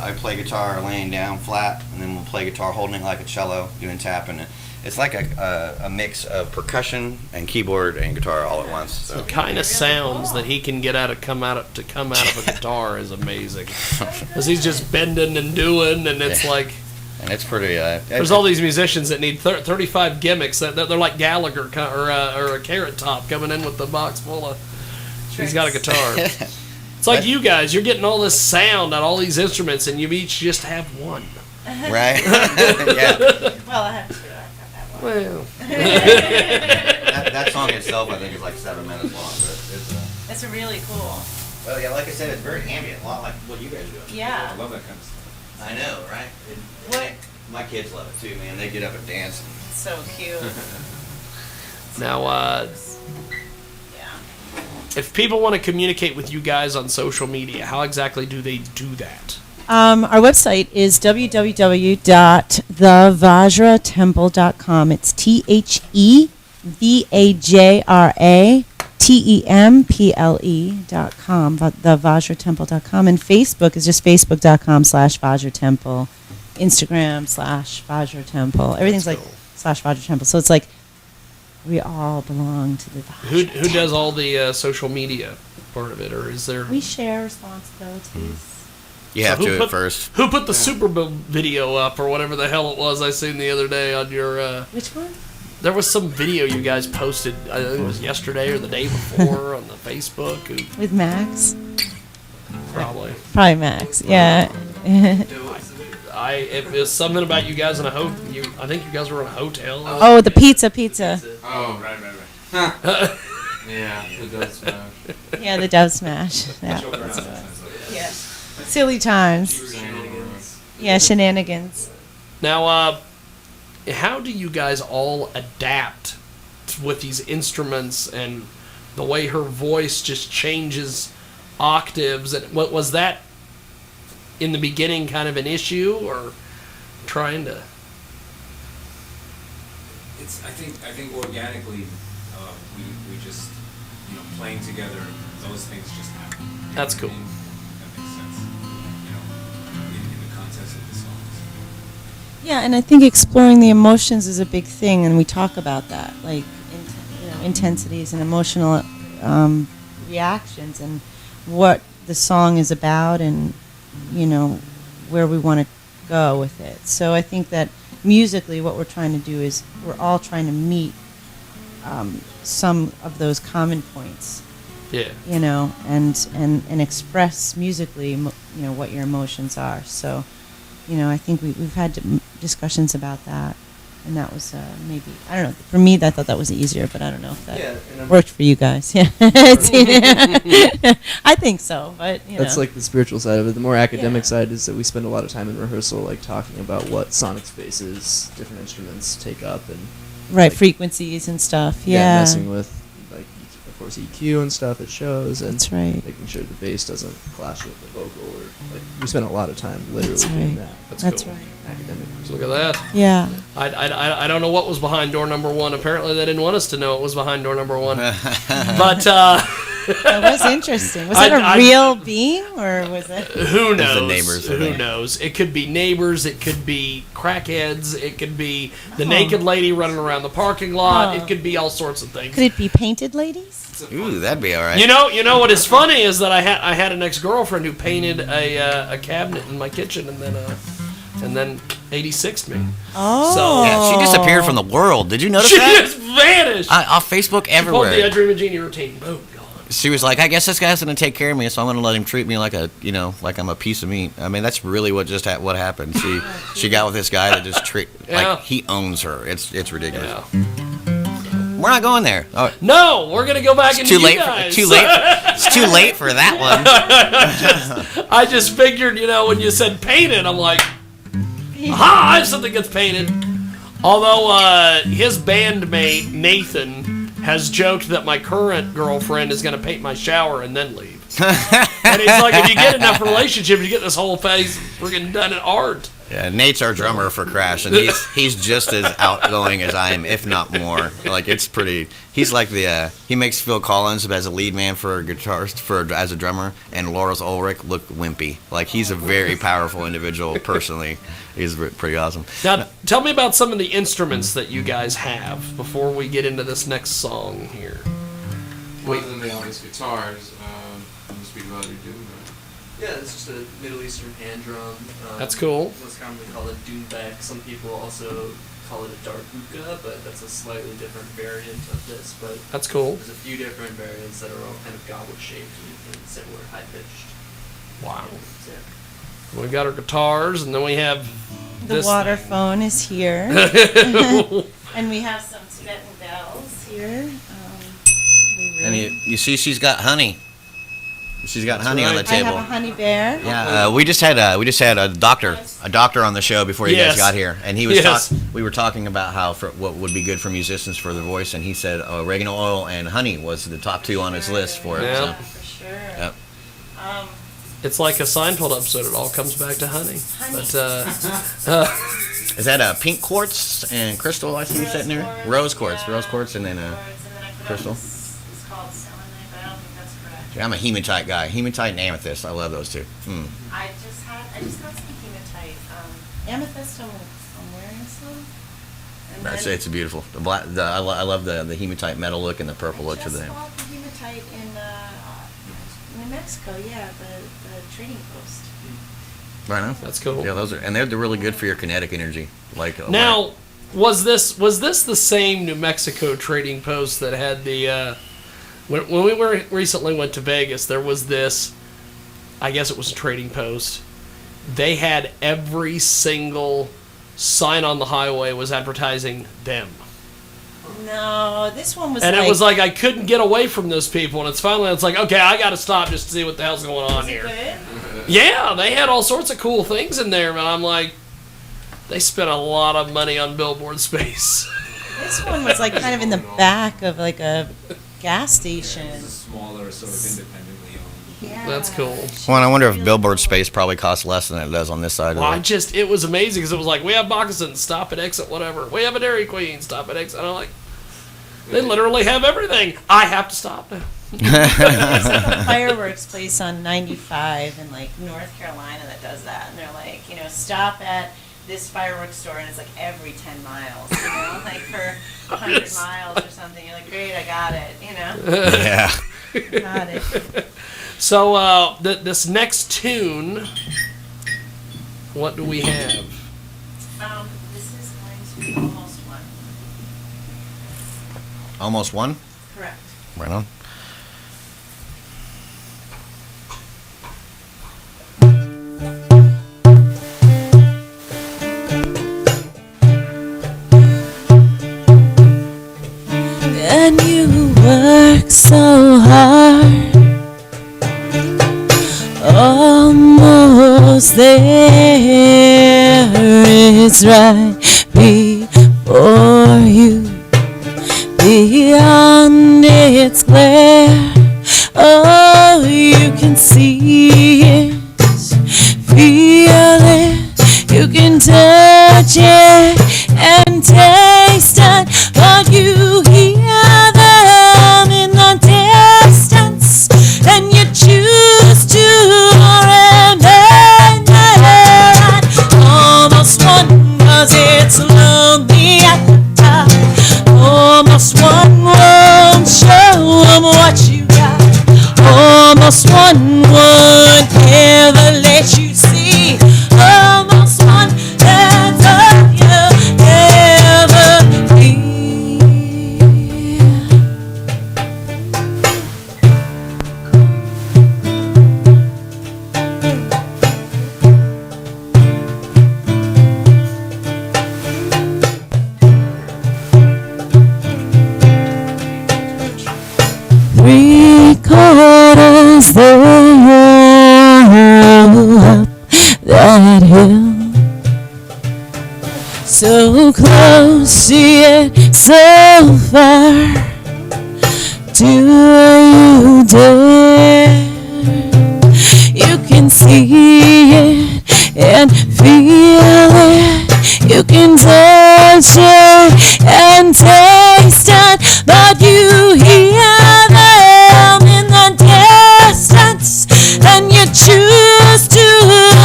[SPEAKER 13] I play guitar laying down flat, and then we'll play guitar holding it like a cello, doing tapping. It's like a mix of percussion and keyboard and guitar all at once. So
[SPEAKER 4] the kind of sounds that he can get come out of a guitar is amazing. Because he's just bending and doing, and it's like.
[SPEAKER 13] And it's pretty.
[SPEAKER 4] There's all these musicians that need 35 gimmicks. They're like Gallagher or a Carrot Top coming in with the box full of. He's got a guitar. It's like you guys. You're getting all this sound on all these instruments, and you each just have one.
[SPEAKER 13] Right. Yeah.
[SPEAKER 20] Well, I have two. I got that one.
[SPEAKER 4] Well.
[SPEAKER 13] that song itself, I think, is like 7 minutes long, but
[SPEAKER 20] it's really cool.
[SPEAKER 13] Well, yeah, like I said, it's very ambient, a lot like what you guys do.
[SPEAKER 20] Yeah.
[SPEAKER 13] I love that kind of stuff. I know, right? My kids love it too, man. They get up and dance.
[SPEAKER 20] It's so cute.
[SPEAKER 4] Now, if people want to communicate with you guys on social media, how exactly do they do that?
[SPEAKER 6] Our website is www.thevajratemple.com. It's TheVajraTemple.com, thevajratemple.com. And Facebook is just facebook.com/Vajratemple, Instagram /Vajratemple. Everything's like /Vajratemple. So it's like we all belong to the Vajra.
[SPEAKER 4] Who does all the social media part of it, or is there?
[SPEAKER 6] We share responsibilities.
[SPEAKER 13] You have to at first.
[SPEAKER 4] Who put the Super Bowl video up, or whatever the hell it was I seen the other day on your?
[SPEAKER 6] Which one?
[SPEAKER 4] There was some video you guys posted, I think it was yesterday or the day before on the Facebook.
[SPEAKER 6] With Max?
[SPEAKER 4] Probably.
[SPEAKER 6] Probably Max, yeah.
[SPEAKER 4] It was something about you guys in a hotel. I think you guys were in a hotel.
[SPEAKER 6] Oh, the pizza.
[SPEAKER 22] Oh, right. Yeah, the dove smash.
[SPEAKER 6] Yeah, the dove smash. Yeah. Yeah. Silly times. Yeah, shenanigans.
[SPEAKER 4] Now, how do you guys all adapt with these instruments and the way her voice just changes octaves? And what was that in the beginning kind of an issue, or trying to?
[SPEAKER 8] I think organically, we just playing together. Those things just happen.
[SPEAKER 4] That's cool.
[SPEAKER 8] That makes sense. In the context of the songs.
[SPEAKER 6] Yeah, and I think exploring the emotions is a big thing, and we talk about that, like intensities and emotional reactions, and what the song is about, and where we want to go with it. So I think that musically, what we're trying to do is we're all trying to meet some of those common points.
[SPEAKER 4] Yeah.
[SPEAKER 6] And express musically, what your emotions are. So, I think we've had discussions about that, and that was maybe, I don't know, for me, I thought that was easier, but I don't know if that worked for you guys. Yeah. I think so, but,
[SPEAKER 7] That's like the spiritual side of it. The more academic side is that we spend a lot of time in rehearsal, like talking about what sonic spaces different instruments take up, and
[SPEAKER 6] frequencies and stuff. Yeah,
[SPEAKER 7] messing with, like, of course, EQ and stuff at shows, and
[SPEAKER 6] that's right,
[SPEAKER 7] making sure the bass doesn't clash with the vocal, or we spend a lot of time literally doing that.
[SPEAKER 6] That's
[SPEAKER 4] cool.
[SPEAKER 6] right.
[SPEAKER 7] Academic.
[SPEAKER 4] Look at that.
[SPEAKER 6] Yeah.
[SPEAKER 4] I don't know what was behind door number 1. Apparently, they didn't want us to know what was behind door number 1. But
[SPEAKER 6] that was interesting. Was that a real being, or was it?
[SPEAKER 4] Who knows?
[SPEAKER 13] The neighbors.
[SPEAKER 4] Who knows? It could be neighbors. It could be crackheads. It could be the naked lady running around the parking lot. It could be all sorts of things.
[SPEAKER 6] Could it be painted ladies?
[SPEAKER 13] Ooh, that'd be all right.
[SPEAKER 4] You know what is funny is that I had an ex-girlfriend who painted a cabinet in my kitchen, and then 86'd me.
[SPEAKER 6] Oh.
[SPEAKER 4] So,
[SPEAKER 13] yeah, she disappeared from the world. Did you notice
[SPEAKER 4] she
[SPEAKER 13] that?
[SPEAKER 4] She just vanished.
[SPEAKER 13] Off Facebook, everywhere.
[SPEAKER 4] She pulled the I Dream of Genie routine. Boom, gone.
[SPEAKER 13] She was like, I guess this guy's going to take care of me, so I'm going to let him treat me like like I'm a piece of meat. I mean, that's really what happened. She got with this guy that just like he owns her. It's ridiculous.
[SPEAKER 4] Yeah.
[SPEAKER 13] We're not going there. Oh.
[SPEAKER 4] No, we're going to go back into
[SPEAKER 13] too late.
[SPEAKER 4] guys.
[SPEAKER 13] It's too late for that one.
[SPEAKER 4] I just figured, when you said painted, I'm like, aha, I have something that's painted. Although his bandmate, Nathan, has joked that my current girlfriend is going to paint my shower and then leave. And he's like, if you get enough relationship, you get this whole face freaking done in art.
[SPEAKER 13] Yeah, Nate's our drummer for Crash, and he's just as outgoing as I am, if not more. Like, it's pretty. He's like he makes Phil Collins as a lead man for a guitarist as a drummer, and Lars Ulrich look wimpy. Like, he's a very powerful individual personally. He's pretty awesome.
[SPEAKER 4] Now, tell me about some of the instruments that you guys have before we get into this next song here.
[SPEAKER 22] Other than the obvious guitars, can you speak about what you're doing?
[SPEAKER 7] Yeah, it's just a Middle Eastern hand drum.
[SPEAKER 4] That's cool.
[SPEAKER 7] Most commonly called a doombek. Some people also call it a darbuka, but that's a slightly different variant of this. But
[SPEAKER 4] that's cool.
[SPEAKER 7] There's a few different variants that are all kind of goblet shaped and similar high pitched.
[SPEAKER 4] Wow.
[SPEAKER 7] Yeah.
[SPEAKER 4] We got our guitars, and then we have
[SPEAKER 6] the
[SPEAKER 4] this
[SPEAKER 6] waterphone is here, and we have some Tibetan bells here.
[SPEAKER 13] And you see, she's got honey. She's got honey on the table.
[SPEAKER 6] I have a honey bear.
[SPEAKER 13] Yeah, we just had a doctor on the show before you guys got here, and he was we were talking about how what would be good for musicians for their voice, and he said oregano oil and honey was the top 2 on his list for it.
[SPEAKER 4] Yeah,
[SPEAKER 6] so. For sure.
[SPEAKER 13] Yep.
[SPEAKER 4] It's like a Seinfeld episode. It all comes back to honey. But
[SPEAKER 13] is that pink quartz and crystal? I see you sitting there. Rose quartz, and then crystal. I'm a hematite guy. Hematite and amethyst. I love those two.
[SPEAKER 6] I just got some hematite. Amethyst, I'm wearing some.
[SPEAKER 13] It's beautiful. The black. I love the hematite metal look and the purple look to them.
[SPEAKER 6] I just bought the hematite in New Mexico. Yeah, the trading post.
[SPEAKER 13] Right on.
[SPEAKER 4] That's cool.
[SPEAKER 13] Yeah, those are, and they're really good for your kinetic energy. Like
[SPEAKER 4] now, Was this the same New Mexico trading post that had the when we recently went to Vegas? There was this. I guess it was a trading post. They had every single sign on the highway was advertising them.
[SPEAKER 6] No, this one was.
[SPEAKER 4] And
[SPEAKER 6] like,
[SPEAKER 4] it was like I couldn't get away from those people, and it's like, okay, I got to stop just to see what the hell's going on here. Yeah, they had all sorts of cool things in there, but I'm like, they spent a lot of money on billboard space.
[SPEAKER 6] This one was like kind of in the back of like a gas station.
[SPEAKER 8] It's a smaller, sort of independently owned.
[SPEAKER 6] Yeah.
[SPEAKER 4] That's cool.
[SPEAKER 13] Well, and I wonder if billboard space probably costs less than it does on this side
[SPEAKER 4] Well,
[SPEAKER 13] of it.
[SPEAKER 4] it was amazing because it was like, we have moccasins, stop at exit whatever. We have a Dairy Queen, stop at exit. And I'm like, they literally have everything. I have to stop now.
[SPEAKER 6] There's like a fireworks place on 95 in like North Carolina that does that, and they're like, stop at this fireworks store, and it's like every 10 miles, like for 100 miles or something. You're like, great, I got it,
[SPEAKER 13] Yeah.
[SPEAKER 6] Got it.
[SPEAKER 4] So this next tune, what do we have?
[SPEAKER 6] This is going to be almost one.
[SPEAKER 13] Almost one?
[SPEAKER 6] Correct.
[SPEAKER 13] Right on.
[SPEAKER 5] And you work so hard, almost there, it's right before you, beyond its glare. Oh, you can see it, feel it, you can touch it and taste it, but you hear them in the distance, and you choose to remain there. Almost one, 'cause it's lonely at the top. Almost one won't show them what you got. Almost one won't ever let you see. Almost one that's all you ever be. Three-quarters there up that hill, so close yet so far. Do you dare? You can see it and feel it, you can touch it and taste it, but you hear them in the distance, and you choose to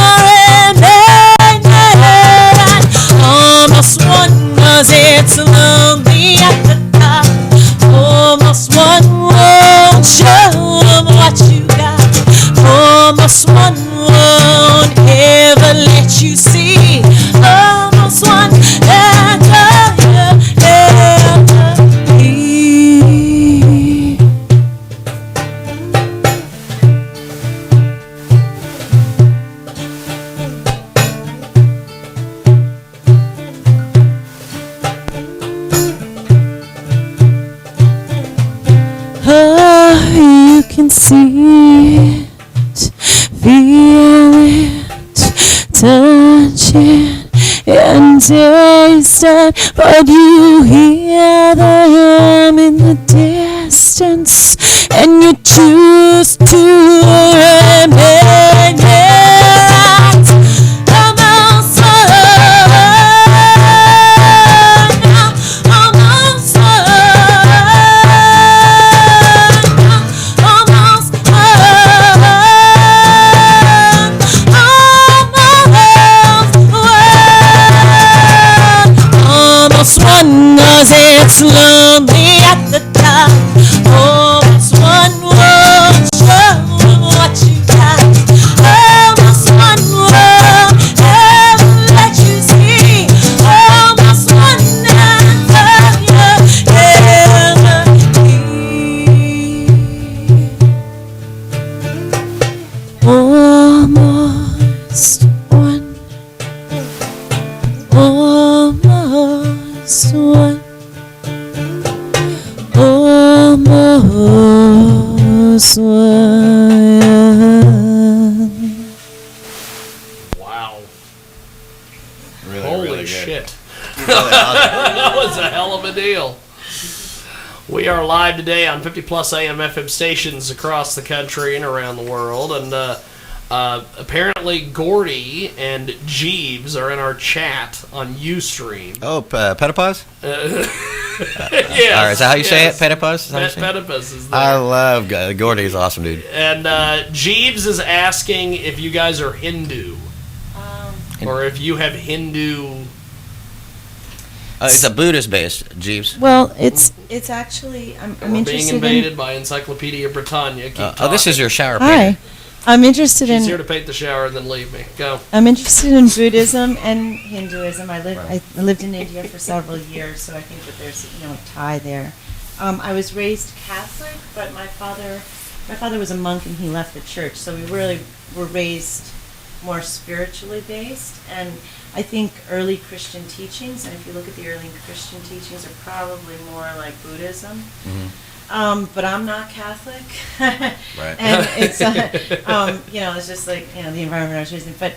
[SPEAKER 5] remain there. Almost one, 'cause it's lonely at the top. Almost one won't show them what you got. Almost one won't ever let you see. Almost one that you'll ever be. Oh, you can see it, feel it, touch it, and taste it, but you hear them in the distance, and you choose to remain there. Almost one, almost almost one, 'cause it's lonely at the top. Almost one won't show this one.
[SPEAKER 4] Wow.
[SPEAKER 13] Really,
[SPEAKER 4] Holy
[SPEAKER 13] really good.
[SPEAKER 4] shit.
[SPEAKER 13] Really awesome.
[SPEAKER 4] That was a hell of a deal. We are live today on 50 plus AM FM stations across the country and around the world, and apparently Gordy and Jeeves are in our chat on Ustream.
[SPEAKER 13] Oh, Pedipause?
[SPEAKER 4] Yes,
[SPEAKER 13] All right, is that how you say it?
[SPEAKER 4] yes.
[SPEAKER 13] Pedipause?
[SPEAKER 4] Pedipause is there.
[SPEAKER 13] I love Gordy's awesome, dude.
[SPEAKER 4] And Jeeves is asking if you guys are Hindu, or if you have Hindu.
[SPEAKER 13] It's a Buddhist based, Jeeves.
[SPEAKER 6] Well, it's actually I'm
[SPEAKER 4] We're being
[SPEAKER 6] interested
[SPEAKER 4] invaded
[SPEAKER 6] in.
[SPEAKER 4] by Encyclopedia Britannia. Keep
[SPEAKER 13] Oh, this is your shower
[SPEAKER 6] Hi,
[SPEAKER 13] painting.
[SPEAKER 6] I'm interested
[SPEAKER 4] She's
[SPEAKER 6] in.
[SPEAKER 4] here to paint the shower and then leave me. Go.
[SPEAKER 6] I'm interested in Buddhism and Hinduism. I lived in India for several years, so I think that there's a tie there. I was raised Catholic, but my father was a monk and he left the church, so we really were raised more spiritually based. And I think early Christian teachings, and if you look at the early Christian teachings, are probably more like Buddhism. But I'm not Catholic.
[SPEAKER 13] Right.
[SPEAKER 6] And it's, it's just like, the environment I was raised in. But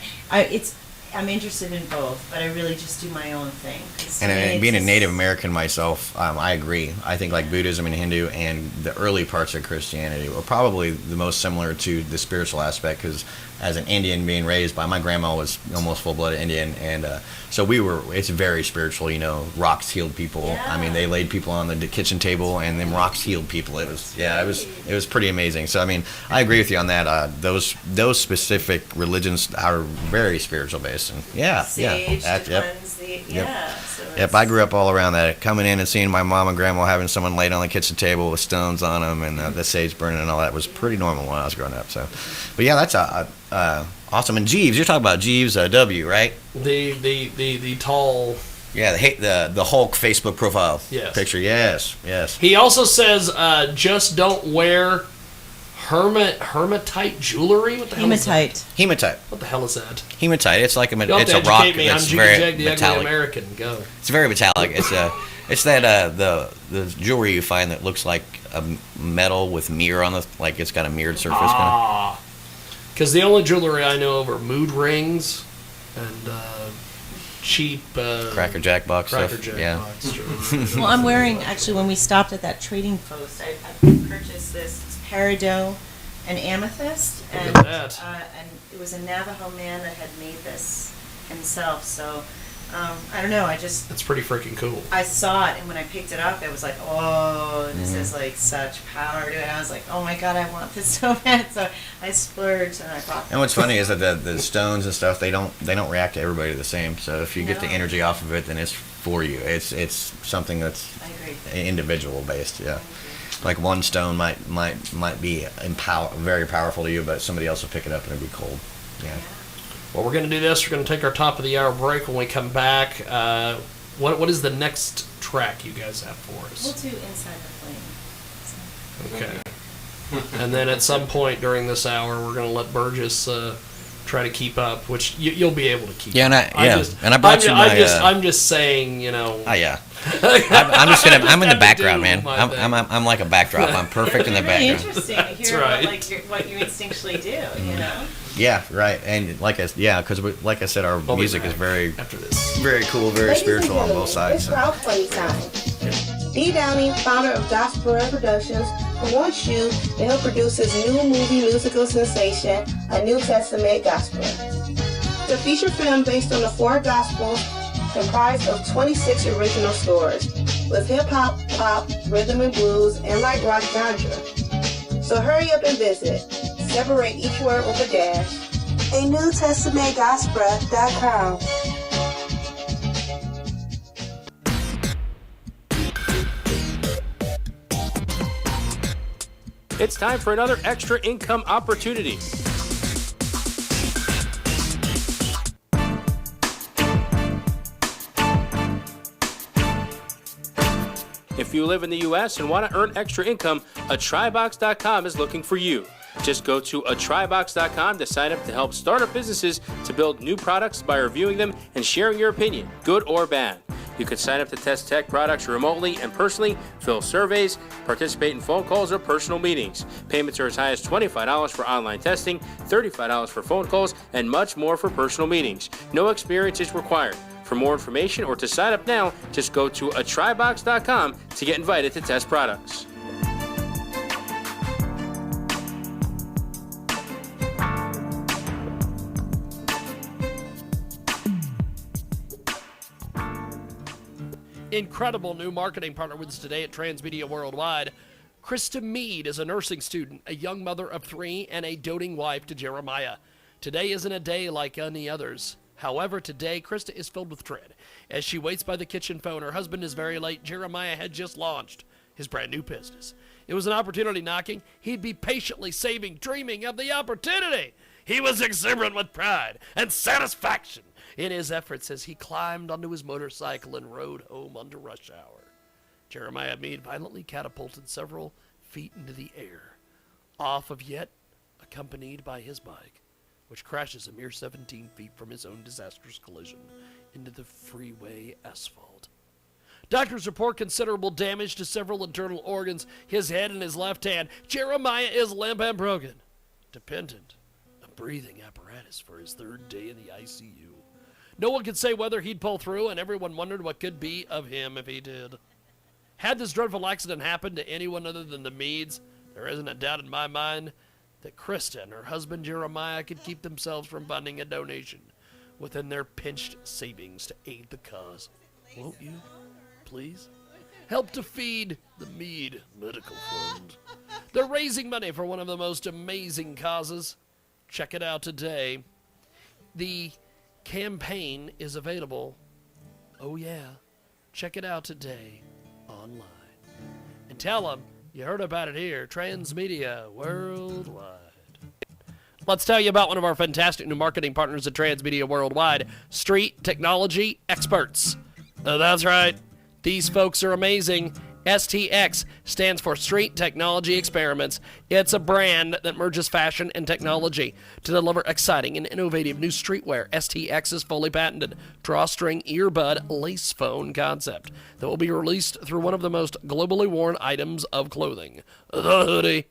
[SPEAKER 6] I'm interested in both, but I really just do my own thing.
[SPEAKER 13] And being a Native American myself, I agree. I think like Buddhism and Hindu and the early parts of Christianity were probably the most similar to the spiritual aspect, because as an Indian being raised by, my grandma was almost full-blooded Indian, and so it's very spiritual, rocks healed people.
[SPEAKER 6] Yeah.
[SPEAKER 13] I mean, they laid people on the kitchen table and then rocks healed people. It was pretty amazing. So I mean, I agree with you on that. Those specific religions are very spiritual based, and
[SPEAKER 6] Sage,
[SPEAKER 13] yep.
[SPEAKER 6] So
[SPEAKER 13] I grew up all around that, coming in and seeing my mom and grandma having someone laid on the kitchen table with stones on them and the sage burning and all that was pretty normal when I was growing up. So, but yeah, that's awesome. And Jeeves, you're talking about Jeeves W, right?
[SPEAKER 4] The tall.
[SPEAKER 13] Yeah, the Hulk Facebook profile picture. Yes.
[SPEAKER 4] He also says, just don't wear hematite jewelry. What the hell is that?
[SPEAKER 13] Hematite.
[SPEAKER 4] What the hell is that?
[SPEAKER 13] Hematite. It's like
[SPEAKER 4] You'll have
[SPEAKER 13] it's
[SPEAKER 4] to
[SPEAKER 13] a rock
[SPEAKER 4] educate me.
[SPEAKER 13] that's
[SPEAKER 4] I'm
[SPEAKER 13] very
[SPEAKER 4] KJAG, the
[SPEAKER 13] metallic.
[SPEAKER 4] Ugly American. Go.
[SPEAKER 13] It's very metallic. It's that the jewelry you find that looks like a metal with mirror on like it's got a mirrored surface.
[SPEAKER 4] Because the only jewelry I know of are mood rings and cheap
[SPEAKER 13] Cracker Jack box
[SPEAKER 4] Cracker
[SPEAKER 13] stuff.
[SPEAKER 4] Jack box.
[SPEAKER 6] Well, I'm wearing, actually, when we stopped at that trading post, I purchased this peridot and amethyst.
[SPEAKER 4] Look
[SPEAKER 6] And,
[SPEAKER 4] at that.
[SPEAKER 6] and it was a Navajo man that had made this himself. So, I don't know,
[SPEAKER 4] That's pretty freaking cool.
[SPEAKER 6] I saw it, and when I picked it up, it was like, oh, this is like such power to it. I was like, oh my God, I want this so bad. So I splurged and I bought
[SPEAKER 13] And what's funny is that the stones and stuff, they don't react to everybody the same. So if you get the energy off of it, then it's for you. It's something that's individual based. Yeah, like one stone might be very powerful to you, but somebody else will pick it up and it'll be cold. Yeah.
[SPEAKER 4] Well, we're going to do this. We're going to take our top of the hour break. When we come back, what is the next track you guys have for us?
[SPEAKER 6] We'll do Inside the Flame.
[SPEAKER 4] Okay. And then at some point during this hour, we're going to let Burgess try to keep up, which you'll be able to keep.
[SPEAKER 13] Yeah,
[SPEAKER 4] up.
[SPEAKER 13] and I brought you my.
[SPEAKER 4] I'm just saying,
[SPEAKER 13] Oh yeah. I'm in the background, man. I'm like a backdrop. I'm perfect in the
[SPEAKER 6] Really
[SPEAKER 13] background.
[SPEAKER 6] interesting to hear
[SPEAKER 4] right.
[SPEAKER 6] what you instinctually do,
[SPEAKER 13] Yeah, right. And because like I said, our music is very cool, very
[SPEAKER 10] Ladies
[SPEAKER 13] spiritual
[SPEAKER 10] and
[SPEAKER 13] on both
[SPEAKER 10] gentlemen,
[SPEAKER 13] sides.
[SPEAKER 10] It's Ralph Playtime. Dee Downey, founder of Gospel Productions, wants you to help produce his new movie musical sensation, A New Testament Gospel. It's a feature film based on the 4 Gospels, comprised of 26 original stories, with hip-hop, pop, rhythm and blues, and light rock genre. So hurry up and visit. Separate each word with a dash. A New Testament Gospel.com.
[SPEAKER 12] It's time for another extra income opportunity. If you live in the U.S. and want to earn extra income, atrybox.com is looking for you. Just go to atrybox.com to sign up to help startup businesses to build new products by reviewing them and sharing your opinion, good or bad. You can sign up to test tech products remotely and personally, fill surveys, participate in phone calls or personal meetings. Payments are as high as $25 for online testing, $35 for phone calls, and much more for personal meetings. No experience is required. For more information or to sign up now, just go to atrybox.com to get invited to test products.
[SPEAKER 4] Incredible new marketing partner with us today at Transmedia Worldwide. Krista Mead is a nursing student, a young mother of 3, and a doting wife to Jeremiah. Today isn't a day like any others. However, today, Krista is filled with dread. As she waits by the kitchen phone, her husband is very late. Jeremiah had just launched his brand new business. It was an opportunity knocking. He'd be patiently saving, dreaming of the opportunity. He was exuberant with pride and satisfaction in his efforts as he climbed onto his motorcycle and rode home under rush hour. Jeremiah Mead violently catapulted several feet into the air, off of yet, accompanied by his bike, which crashes a mere 17 feet from his own disastrous collision into the freeway asphalt. Doctors report considerable damage to several internal organs, his head and his left hand. Jeremiah is limp and broken, dependent on breathing apparatus for his 3rd day in the ICU. No one could say whether he'd pull through, and everyone wondered what could be of him if he did. Had this dreadful accident happened to anyone other than the Meads, there isn't a doubt in my mind that Krista and her husband Jeremiah could keep themselves from funding a donation within their pinched savings to aid the cause. Won't you, please? Help to feed the Mead Medical Fund. They're raising money for one of the most amazing causes. Check it out today. The campaign is available. Oh yeah, check it out today online. And tell them you heard about it here, Transmedia Worldwide. Let's tell you about one of our fantastic new marketing partners at Transmedia Worldwide, Street Technology Experts. That's right, these folks are amazing. STX stands for Street Technology Experiments. It's a brand that merges fashion and technology to deliver exciting and innovative new streetwear. STX is fully patented drawstring earbud lace phone concept that will be released through one of the most globally worn items of clothing, the hoodie.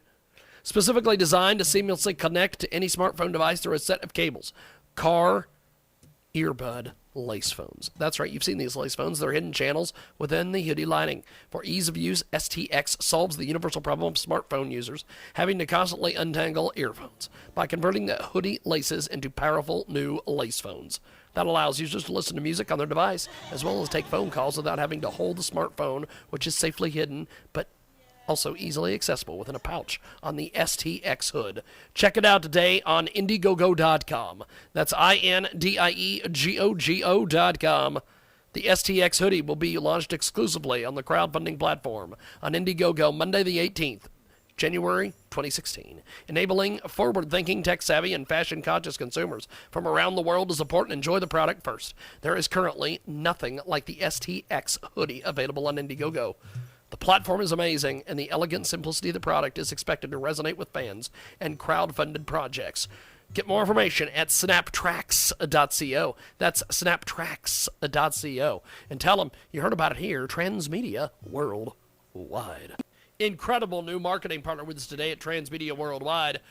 [SPEAKER 4] Specifically designed to seamlessly connect to any smartphone device through a set of cables. Car earbud lace phones. That's right, you've seen these lace phones. They're hidden channels within the hoodie lining. For ease of use, STX solves the universal problem of smartphone users having to constantly untangle earphones by converting the hoodie laces into powerful new lace phones. That allows users to listen to music on their device as well as take phone calls without having to hold the smartphone, which is safely hidden but also easily accessible within a pouch on the STX hood. Check it out today on Indiegogo.com. That's INDIEGOGO.com. The STX hoodie will be launched exclusively on the crowdfunding platform on Indiegogo Monday the 18th, January 2016, enabling forward-thinking, tech-savvy, and fashion-conscious consumers from around the world to support and enjoy the product first. There is currently nothing like the STX hoodie available on Indiegogo. The platform is amazing, and the elegant simplicity of the product is expected to resonate with fans and crowd-funded projects. Get more information at snaptracks.co. That's snaptracks.co. And tell them you heard about it here, Transmedia Worldwide. Incredible new marketing partner with us today at Transmedia Worldwide.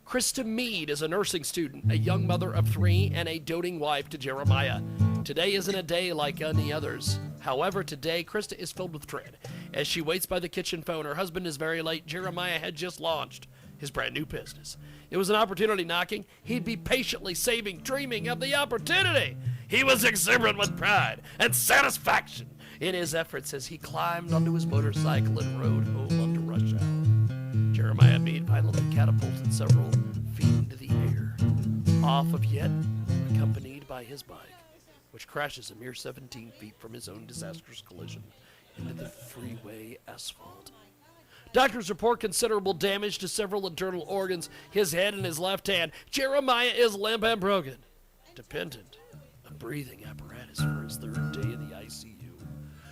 [SPEAKER 4] Krista Mead is a nursing student, a young mother of 3, and a doting wife to Jeremiah. Today isn't a day like any others. However, today, Krista is filled with dread. As she waits by the kitchen phone, her husband is very late. Jeremiah had just launched his brand new business. It was an opportunity knocking. He'd be patiently saving, dreaming of the opportunity. He was exuberant with pride and satisfaction in his efforts as he climbed onto his motorcycle and rode home under rush hour. Jeremiah Mead violently catapulted several feet into the air, off of yet, accompanied by his bike, which crashes a mere 17 feet from his own disastrous collision into the freeway asphalt. Doctors report considerable damage to several internal organs, his head and his left hand. Jeremiah is limp and broken, dependent on breathing apparatus for his 3rd day in the ICU.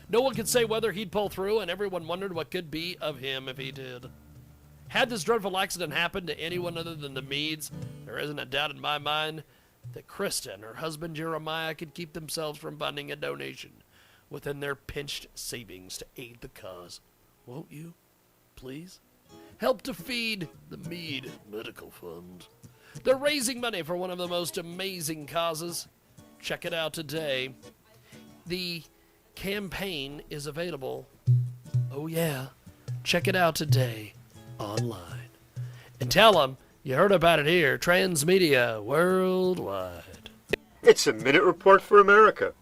[SPEAKER 4] No one could say whether he'd pull through, and everyone wondered what could be of him if he did. Had this dreadful accident happened to anyone other than the Meads, there isn't a doubt in my mind that Krista and her husband Jeremiah could keep themselves from funding a donation within their pinched savings to aid the cause. Won't you, please? Help to feed the Meade Medical Fund. They're raising money for one of the most amazing causes. Check it out today. The campaign is available. Oh, yeah. Check it out today online. And tell them you heard about it here. Transmedia Worldwide.
[SPEAKER 14] It's a Minute Report for America.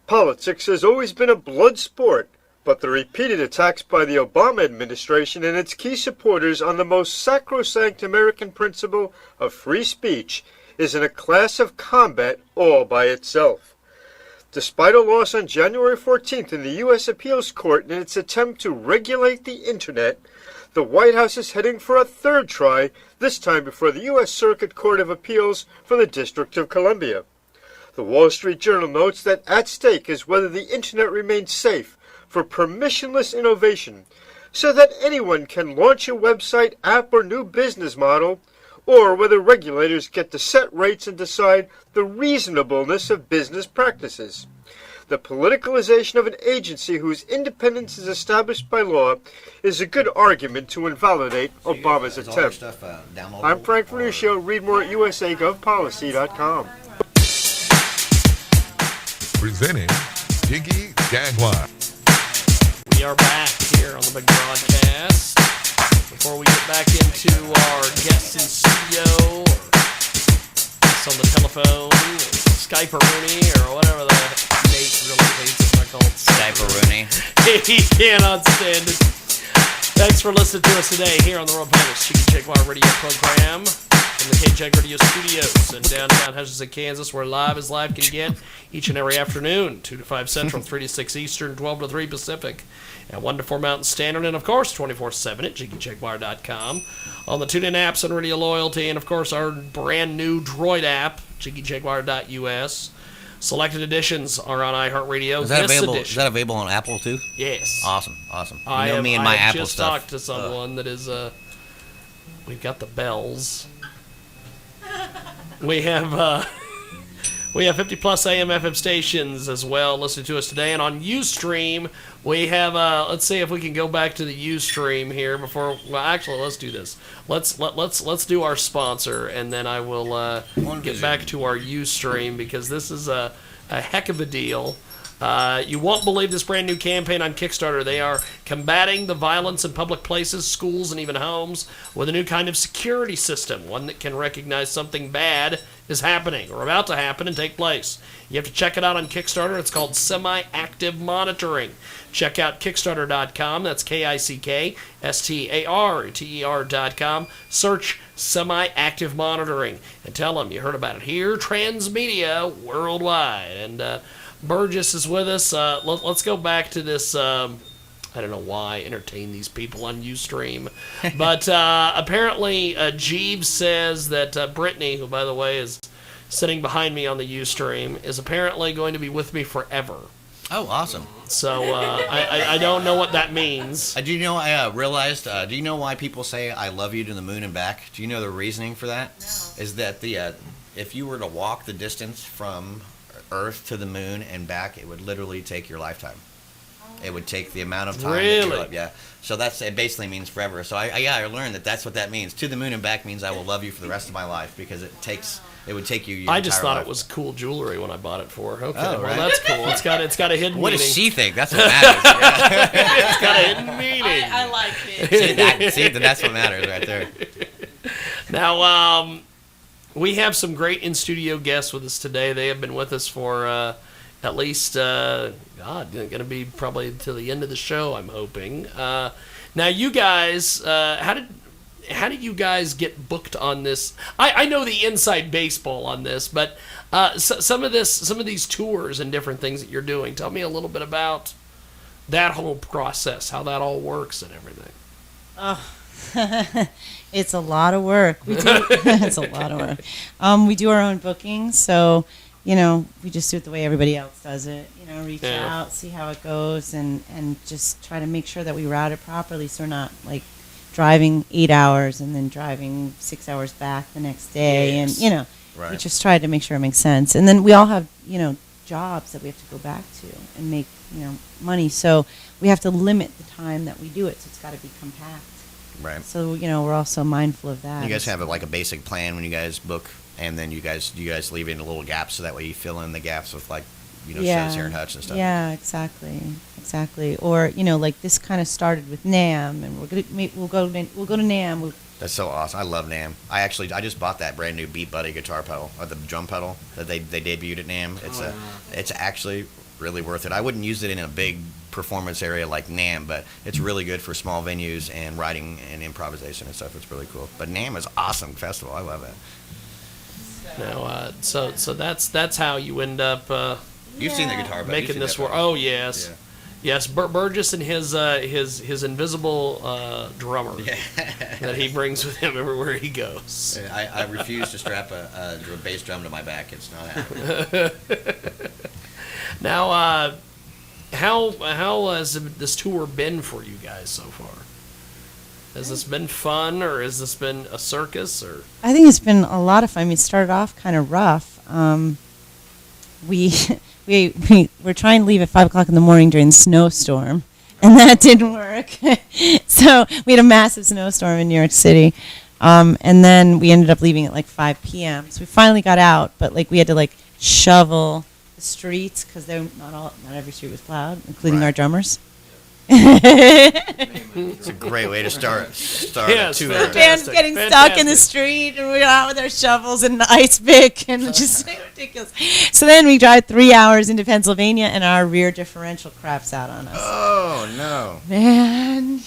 [SPEAKER 14] Politics has always been a blood sport, but the repeated attacks by the Obama administration and its key supporters on the most sacrosanct American principle of free speech is in a class of combat all by itself. Despite a loss on January 14th in the U.S. Appeals Court in its attempt to regulate the Internet, the White House is heading for a third try, this time before the U.S. Circuit Court of Appeals for the District of Columbia. The Wall Street Journal notes that at stake is whether the Internet remains safe for permissionless innovation, so that anyone can launch a website, app, or new business model, or whether regulators get to set rates and decide the reasonableness of business practices. The politicalization of an agency whose independence is established by law is a good argument to invalidate Obama's attempt. I'm Frank Vernuccio. Read more at usagovpolicy.com.
[SPEAKER 1] Presenting Jiggy Jaguar.
[SPEAKER 4] We are back here on the big broadcast. Before we get back into our guests in studio, guests on the telephone, Skype-a-rooney, or whatever the Nate really hates it, they're called.
[SPEAKER 13] Skype-a-rooney.
[SPEAKER 4] He cannot stand it. Thanks for listening to us today here on the World Famous KJAG radio program from the KJAG Radio Studios in downtown Hutchinson, Kansas, where live as live can get each and every afternoon, 2 to 5 Central, 3 to 6 Eastern, 12 to 3 Pacific, and 1 to 4 Mountain Standard, and of course 24/7 at JiggyJaguar.com, on the TuneIn apps and Radio Loyalty, and of course our brand new Droid app, JiggyJaguar.us. Selected editions are on iHeartRadio.
[SPEAKER 13] Is that available on Apple too?
[SPEAKER 4] Yes.
[SPEAKER 13] Awesome.
[SPEAKER 4] I
[SPEAKER 13] me and my Apple
[SPEAKER 4] just
[SPEAKER 13] stuff.
[SPEAKER 4] talked to someone that is. We've got the bells. We have 50 plus AM FM stations as well listening to us today, and on Ustream we have. Let's see if we can go back to the Ustream here before. Well, actually, let's do this. Let's do our sponsor, and then I will get back to our Ustream because this is a heck of a deal. You won't believe this brand new campaign on Kickstarter. They are combating the violence in public places, schools, and even homes with a new kind of security system, one that can recognize something bad is happening or about to happen and take place. You have to check it out on Kickstarter. It's called Semi-Active Monitoring. Check out Kickstarter.com. That's KICKSTARTER.com. Search Semi-Active Monitoring and tell them you heard about it here, Transmedia Worldwide. And Burgess is with us. Let's go back to this. I don't know why I entertain these people on Ustream. But apparently Jeeves says that Brittany, who, by the way, is sitting behind me on the Ustream, is apparently going to be with me forever.
[SPEAKER 13] Oh, awesome.
[SPEAKER 4] So I don't know what that means.
[SPEAKER 13] Do you know, I realized, do you know why people say I love you to the moon and back? Do you know the reasoning for that? No. Is that if you were to walk the distance from Earth to the moon and back, it would literally take your lifetime. It would take the amount of time.
[SPEAKER 4] Really?
[SPEAKER 13] Yeah. So it basically means forever. So I learned that's what that means. To the moon and back means I will love you for the rest of my life because it would take you.
[SPEAKER 4] I just thought
[SPEAKER 13] life.
[SPEAKER 4] it was cool jewelry when I bought it for her. Okay,
[SPEAKER 13] well,
[SPEAKER 4] right. That's cool. It's got a hidden
[SPEAKER 13] what
[SPEAKER 4] meaning.
[SPEAKER 13] Does she think? That's what matters. Yeah.
[SPEAKER 4] It's got a hidden meaning.
[SPEAKER 20] I like it.
[SPEAKER 13] See, that's what matters right there.
[SPEAKER 4] Now, we have some great in-studio guests with us today. They have been with us for at least, going to be probably to the end of the show, I'm hoping. Now, you guys, how did you guys get booked on this? I know the inside baseball on this, but some of these tours and different things that you're doing. Tell me a little bit about that whole process, how that all works and everything.
[SPEAKER 6] Oh, it's a lot of work. It's a lot of work. We do our own bookings, so we just do it the way everybody else does it. Reach out, see how it goes, and just try to make sure that we route it properly, so we're not like driving 8 hours and then driving 6 hours back the next day. Yes. And right. We just try to make sure it makes sense. And then we all have jobs that we have to go back to and make, money. So we have to limit the time that we do it. So it's got to be compact.
[SPEAKER 13] Right.
[SPEAKER 6] So, we're also mindful of that.
[SPEAKER 13] You guys have a basic plan when you guys book, and then you guys leave in a little gaps so that way you fill in the gaps with shows here in Hutch and stuff.
[SPEAKER 6] Yeah, exactly. Or this kind of started with NAMM, and we'll go to NAMM.
[SPEAKER 13] That's so awesome. I love NAMM. I just bought that brand new Beat Buddy guitar pedal, or the drum pedal that they debuted at NAMM. It's actually really worth it. I wouldn't use it in a big performance area like NAMM, but it's really good for small venues and writing and improvisation and stuff. It's really cool. But NAMM is awesome festival. I love it.
[SPEAKER 4] Now, so that's how you end up.
[SPEAKER 13] You've seen the guitar, but
[SPEAKER 4] making this work. Oh yes, yes. Burgess and his invisible drummer that he brings with him everywhere he goes.
[SPEAKER 13] I refuse to strap a bass drum to my back. It's not happening.
[SPEAKER 4] Now, how has this tour been for you guys so far? Has this been fun, or has this been a circus? Or
[SPEAKER 6] I think it's been a lot of fun. It started off kind of rough. We were trying to leave at 5 o'clock in the morning during the snowstorm, and that didn't work. So we had a massive snowstorm in New York City, and then we ended up leaving at 5 p.m. So we finally got out, but we had to shovel the streets because not every street was plowed, including our drummers.
[SPEAKER 13] It's a great way to start
[SPEAKER 4] yes,
[SPEAKER 13] a tour.
[SPEAKER 6] The band's getting stuck in the street, and we're out with our shovels and the ice pick, and just ridiculous. So then we drive 3 hours into Pennsylvania, and our rear differential craps out on us.
[SPEAKER 13] Oh no,
[SPEAKER 6] man!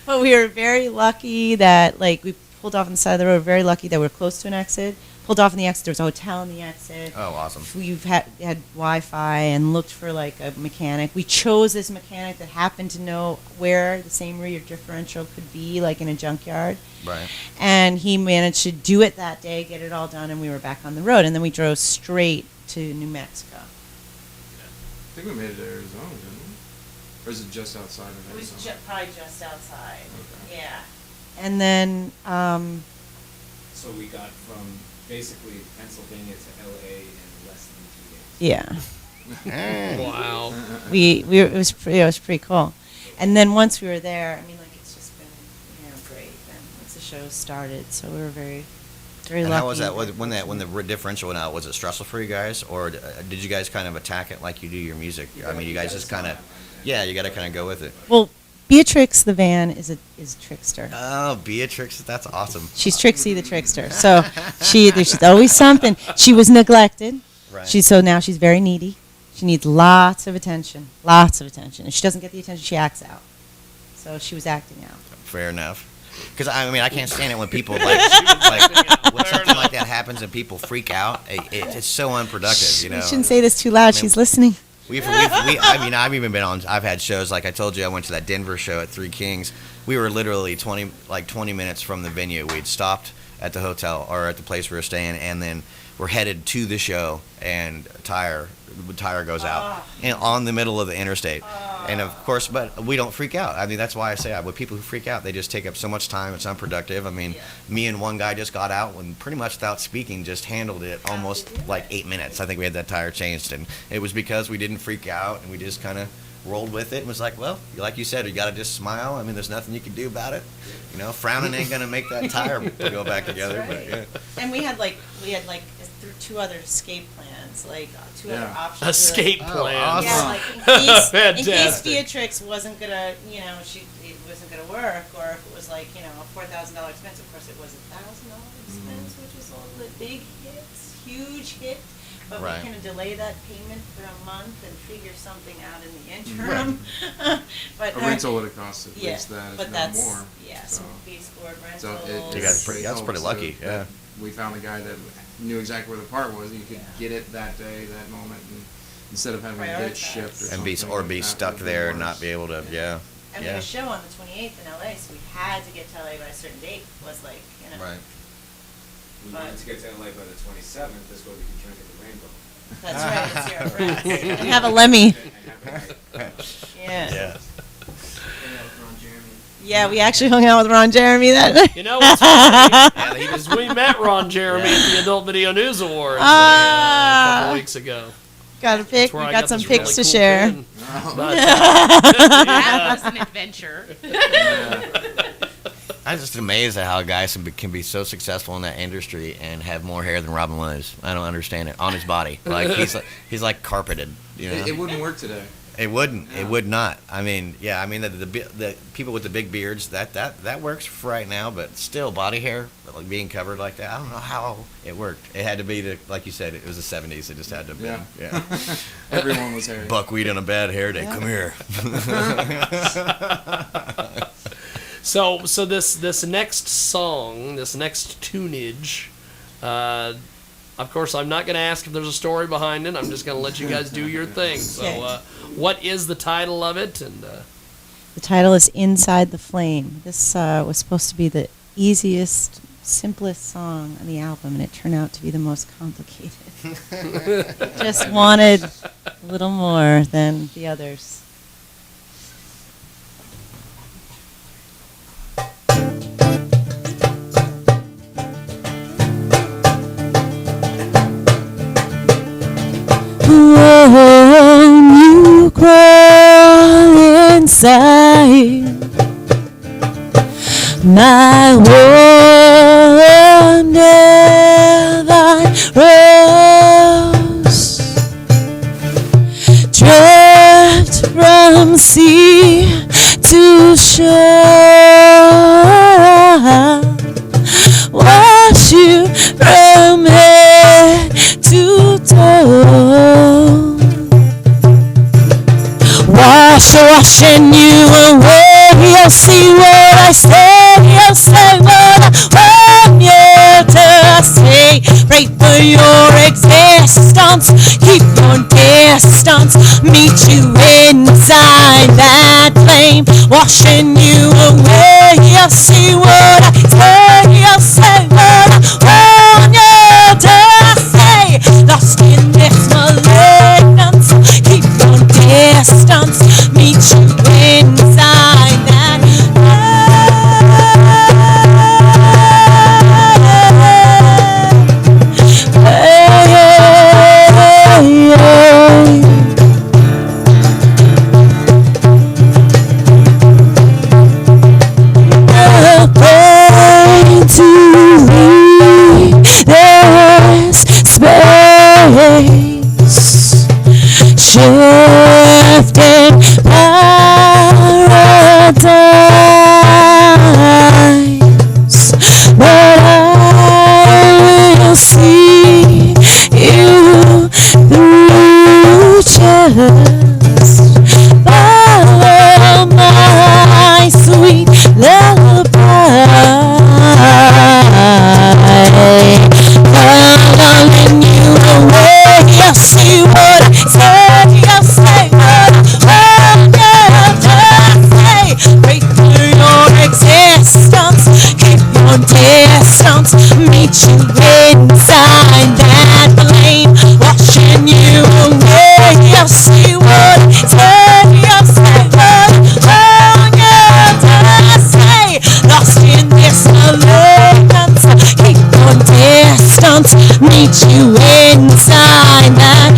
[SPEAKER 6] But we were very lucky that we pulled off on the side of the road. Very lucky that we were close to an exit. Pulled off in the exit. There was a hotel in the exit.
[SPEAKER 13] Oh, awesome.
[SPEAKER 6] We've had Wi-Fi and looked for a mechanic. We chose this mechanic that happened to know where the same rear differential could be, in a junkyard.
[SPEAKER 13] Right.
[SPEAKER 6] And he managed to do it that day, get it all done, and we were back on the road. And then we drove straight to New Mexico.
[SPEAKER 22] I think we made it to Arizona, didn't we? Or is it just outside of Arizona?
[SPEAKER 6] It was probably just outside. Okay. Yeah. And then...
[SPEAKER 8] So we got from basically Pennsylvania to LA in less than 2 days.
[SPEAKER 6] Yeah.
[SPEAKER 4] Wow.
[SPEAKER 6] It was pretty cool. And then once we were there, it's just been great. And once the show started, so we were very lucky.
[SPEAKER 13] How was that when the differential went out? Was it stressful for you guys, or did you guys kind of attack it like you do your music? I mean, you guys just kind of you got to kind of go with it.
[SPEAKER 6] Well, Beatrix the van is a trickster.
[SPEAKER 13] Oh, Beatrix, that's awesome.
[SPEAKER 6] She's Trixie the trickster. So there's always something. She was neglected.
[SPEAKER 13] Right.
[SPEAKER 6] So now she's very needy. She needs lots of attention. If she doesn't get the attention, she acts out. So she was acting out.
[SPEAKER 13] Fair enough. Because I can't stand it when people when something like that happens and people freak out. It's so unproductive,
[SPEAKER 6] You shouldn't say this too loud. She's listening.
[SPEAKER 13] I've even been on. I've had shows like I told you. I went to that Denver show at Three Kings. We were literally 20 minutes from the venue. We'd stopped at the hotel or at the place we were staying, and then we're headed to the show. And tire goes out and on the middle of the interstate. And of course, but we don't freak out. I mean, that's why I say with people who freak out, they just take up so much time. It's unproductive. I mean, me and one guy just got out and pretty much without speaking, just handled it almost 8 minutes. I think we had that tire changed, and it was because we didn't freak out and we just kind of rolled with it and was like, well, like you said, you got to just smile. I mean, there's nothing you can do about it. Frowning ain't gonna make that tire go back together.
[SPEAKER 6] Right.
[SPEAKER 13] But
[SPEAKER 6] And we had two other escape plans, two other options.
[SPEAKER 4] Escape plans.
[SPEAKER 6] Yeah, in case Beatrix wasn't gonna, it wasn't gonna work, or if it was a $4,000 expense. Of course, it was $1,000 expense, which was all the big hits, huge hit. But we can delay that payment for a month and figure something out in the interim. But
[SPEAKER 22] a rental would have cost at least that,
[SPEAKER 6] but
[SPEAKER 22] if
[SPEAKER 6] that's,
[SPEAKER 22] not more.
[SPEAKER 6] Yeah,
[SPEAKER 22] so
[SPEAKER 6] baseboard rentals.
[SPEAKER 13] So that's pretty lucky. Yeah.
[SPEAKER 22] We found a guy that knew exactly where the part was. You could get it that day, that moment, and instead of having to get shipped or
[SPEAKER 13] be stuck there and not be able to. Yeah.
[SPEAKER 6] And we had a show on the 28th in LA, so we had to get to LA by a certain date. It was
[SPEAKER 13] Right.
[SPEAKER 8] We wanted to get to LA by the 27th. This way we could drink at the Rainbow.
[SPEAKER 6] That's right. It's here for us. And have a Lemmy.
[SPEAKER 13] Yeah.
[SPEAKER 6] Yeah, we actually hung out with Ron Jeremy that night.
[SPEAKER 4] You know what's funny? We met Ron Jeremy at the Adult Video News Awards a couple weeks ago.
[SPEAKER 6] got a pic.
[SPEAKER 4] where
[SPEAKER 6] We
[SPEAKER 4] I
[SPEAKER 6] got
[SPEAKER 4] got
[SPEAKER 6] some
[SPEAKER 4] this
[SPEAKER 6] pics
[SPEAKER 4] really
[SPEAKER 6] to
[SPEAKER 4] cool
[SPEAKER 6] share.
[SPEAKER 4] pin.
[SPEAKER 2] That was an adventure.
[SPEAKER 13] I'm just amazed at how a guy can be so successful in that industry and have more hair than Robin Williams. I don't understand it on his body. Like he's like carpeted. You know?
[SPEAKER 22] It wouldn't work today.
[SPEAKER 13] It wouldn't. No. It would not. I mean, yeah. I mean, the people with the big beards that works for right now, but still, body hair, like being covered like that. I don't know how it worked. It had to be like you said. It was the '70s. It just had to be. Yeah.
[SPEAKER 22] Everyone was hairy.
[SPEAKER 13] Buckwheat on a bad hair day. Come here.
[SPEAKER 4] So this next song, this next tunage, of course, I'm not going to ask if there's a story behind it. I'm just going to let you guys do your thing. So, what is the title of it? And
[SPEAKER 6] the title is "Inside the Flame." This was supposed to be the easiest, simplest song on the album, and it turned out to be the most complicated. Just wanted a little more than the others. When you crawl inside my warm divine rose, drift from sea to shore, wash you from head to toe, washing you away. You'll see what I say, you'll say what I want you to say. Pray for your existence, keep your distance, meet you inside that flame, washing you away. You'll see what I say, you'll say what I want you to say. Lost in this malignance, keep your distance, meet you inside that to me, there's space, shifting paradise, but I will see you through. Just follow my sweet lullaby, following you away. You'll see what I say, you'll say what I want you to say. Wait for your existence, keep your distance, meet you inside that flame, washing you away. You'll see what I say, you'll say what I want you to say. Lost in this malignance, keep your distance, meet you inside that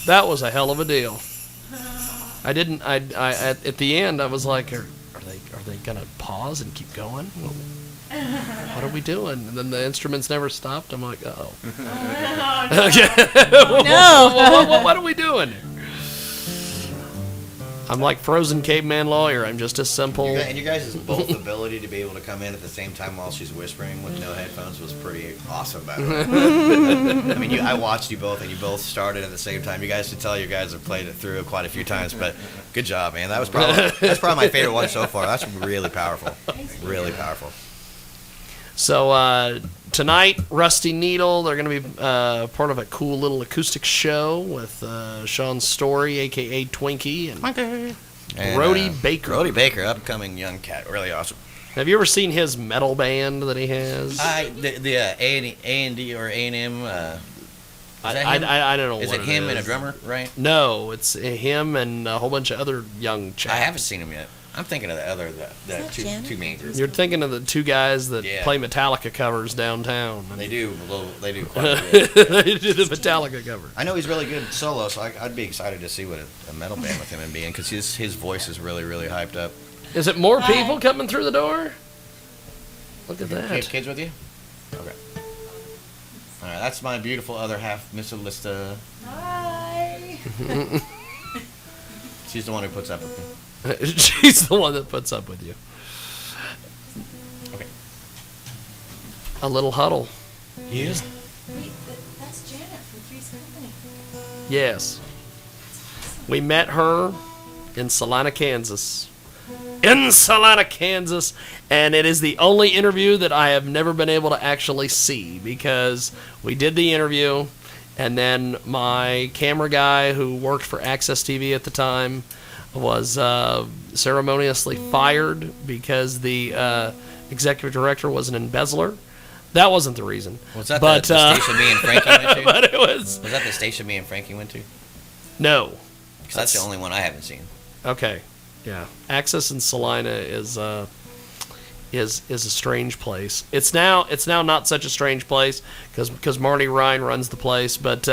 [SPEAKER 4] That was a hell of a deal. I didn't. I at the end, I was like, are they gonna pause and keep going? What are we doing? And then the instruments never stopped. I'm like, oh.
[SPEAKER 5] No.
[SPEAKER 4] What are we doing? I'm like Frozen Caveman Lawyer. I'm just a simple.
[SPEAKER 13] And you guys' both ability to be able to come in at the same time while she's whispering with no headphones was pretty awesome, by the way. I mean, I watched you both, and you both started at the same time. You guys should tell you guys have played it through quite a few times, but good job, man. That's probably my favorite one so far. That's really powerful. Really powerful.
[SPEAKER 4] So tonight, Rusty Needle, they're going to be part of a cool little acoustic show with Sean Story, a.k.a. Twinkie, and Brody Baker.
[SPEAKER 13] Brody Baker, upcoming young cat. Really awesome.
[SPEAKER 4] Have you ever seen his metal band that he has?
[SPEAKER 13] The A&D or A&M.
[SPEAKER 4] I don't know what
[SPEAKER 13] it is. Is it him and a drummer, right?
[SPEAKER 4] No, it's him and a whole bunch of other young chaps.
[SPEAKER 13] I haven't seen him yet. I'm thinking of the two main groups.
[SPEAKER 4] You're thinking of the two guys that play Metallica covers downtown.
[SPEAKER 13] They do quite a bit.
[SPEAKER 4] They do the Metallica cover.
[SPEAKER 13] I know he's really good solo, so I'd be excited to see what a metal band with him and being, because his voice is really, really hyped up.
[SPEAKER 4] Is it more people coming through the door? Look at that.
[SPEAKER 13] You have kids with you? Okay. All right, that's my beautiful other half, Miss Alista.
[SPEAKER 5] Hi.
[SPEAKER 13] She's the one who puts up with me.
[SPEAKER 4] She's the one that puts up with you.
[SPEAKER 13] Okay.
[SPEAKER 4] A little huddle.
[SPEAKER 13] Yes.
[SPEAKER 5] Wait, that's Janet from Three's Company.
[SPEAKER 4] Yes. We met her in Salina, Kansas. In Salina, Kansas. And it is the only interview that I have never been able to actually see, because we did the interview, and then my camera guy who worked for Access TV at the time was ceremoniously fired because the executive director was an embezzler. That wasn't the reason.
[SPEAKER 13] Was that the station me and Frankie went to?
[SPEAKER 4] But it was.
[SPEAKER 13] Was that the station me and Frankie went to?
[SPEAKER 4] No.
[SPEAKER 13] Because that's the only one I haven't seen.
[SPEAKER 4] Okay. Yeah. Access in Salina is a strange place. It's now not such a strange place because Marty Ryan runs the place, but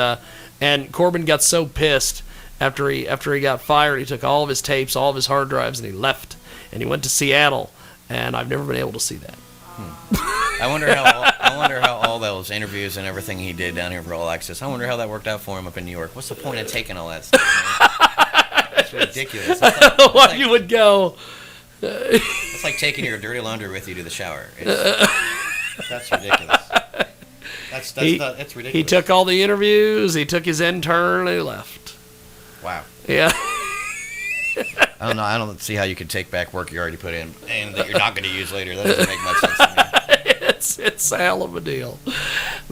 [SPEAKER 4] and Corbin got so pissed after he got fired, he took all of his tapes, all of his hard drives, and he left, and he went to Seattle, and I've never been able to see that.
[SPEAKER 13] I wonder how all those interviews and everything he did down here for All Access, I wonder how that worked out for him up in New York. What's the point of taking all that stuff, man? It's ridiculous.
[SPEAKER 4] Why you would go?
[SPEAKER 13] It's like taking your dirty laundry with you to the shower. That's ridiculous. That's ridiculous.
[SPEAKER 4] He took all the interviews, he took his intern, and he left.
[SPEAKER 13] Wow.
[SPEAKER 4] Yeah.
[SPEAKER 13] I don't know. I don't see how you could take back work you already put in and that you're not going to use later. That doesn't make much sense to me.
[SPEAKER 4] It's a hell of a deal.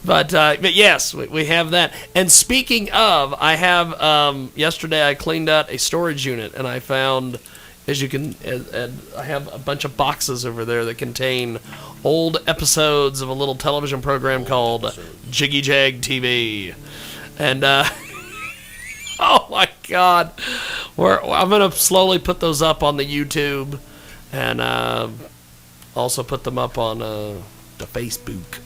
[SPEAKER 4] But yes, we have that. And speaking of, I have yesterday I cleaned out a storage unit, and I found, as you can, I have a bunch of boxes over there that contain old episodes of a little television program called KJAG TV, and oh my God, I'm gonna slowly put those up on the YouTube, and also put them up on the Facebook,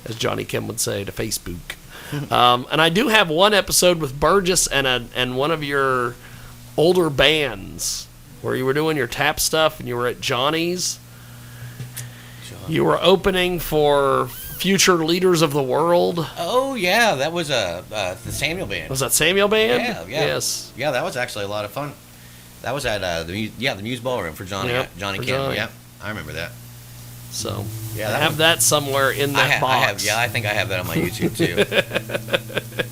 [SPEAKER 4] as Johnny Kim would say, the Facebook. And I do have one episode with Burgess and one of your older bands where you were doing your tap stuff and you were at Johnny's. You were opening for Future Leaders of the World.
[SPEAKER 13] Oh yeah, that was the Samuel Band.
[SPEAKER 4] Was that Samuel Band?
[SPEAKER 13] Yeah.
[SPEAKER 4] Yes.
[SPEAKER 13] Yeah, that was actually a lot of fun. That was at the Muse Ballroom for Johnny Kim. Yeah, I remember that.
[SPEAKER 4] So
[SPEAKER 13] yeah,
[SPEAKER 4] I have that somewhere in that box.
[SPEAKER 13] I think I have that on my YouTube too.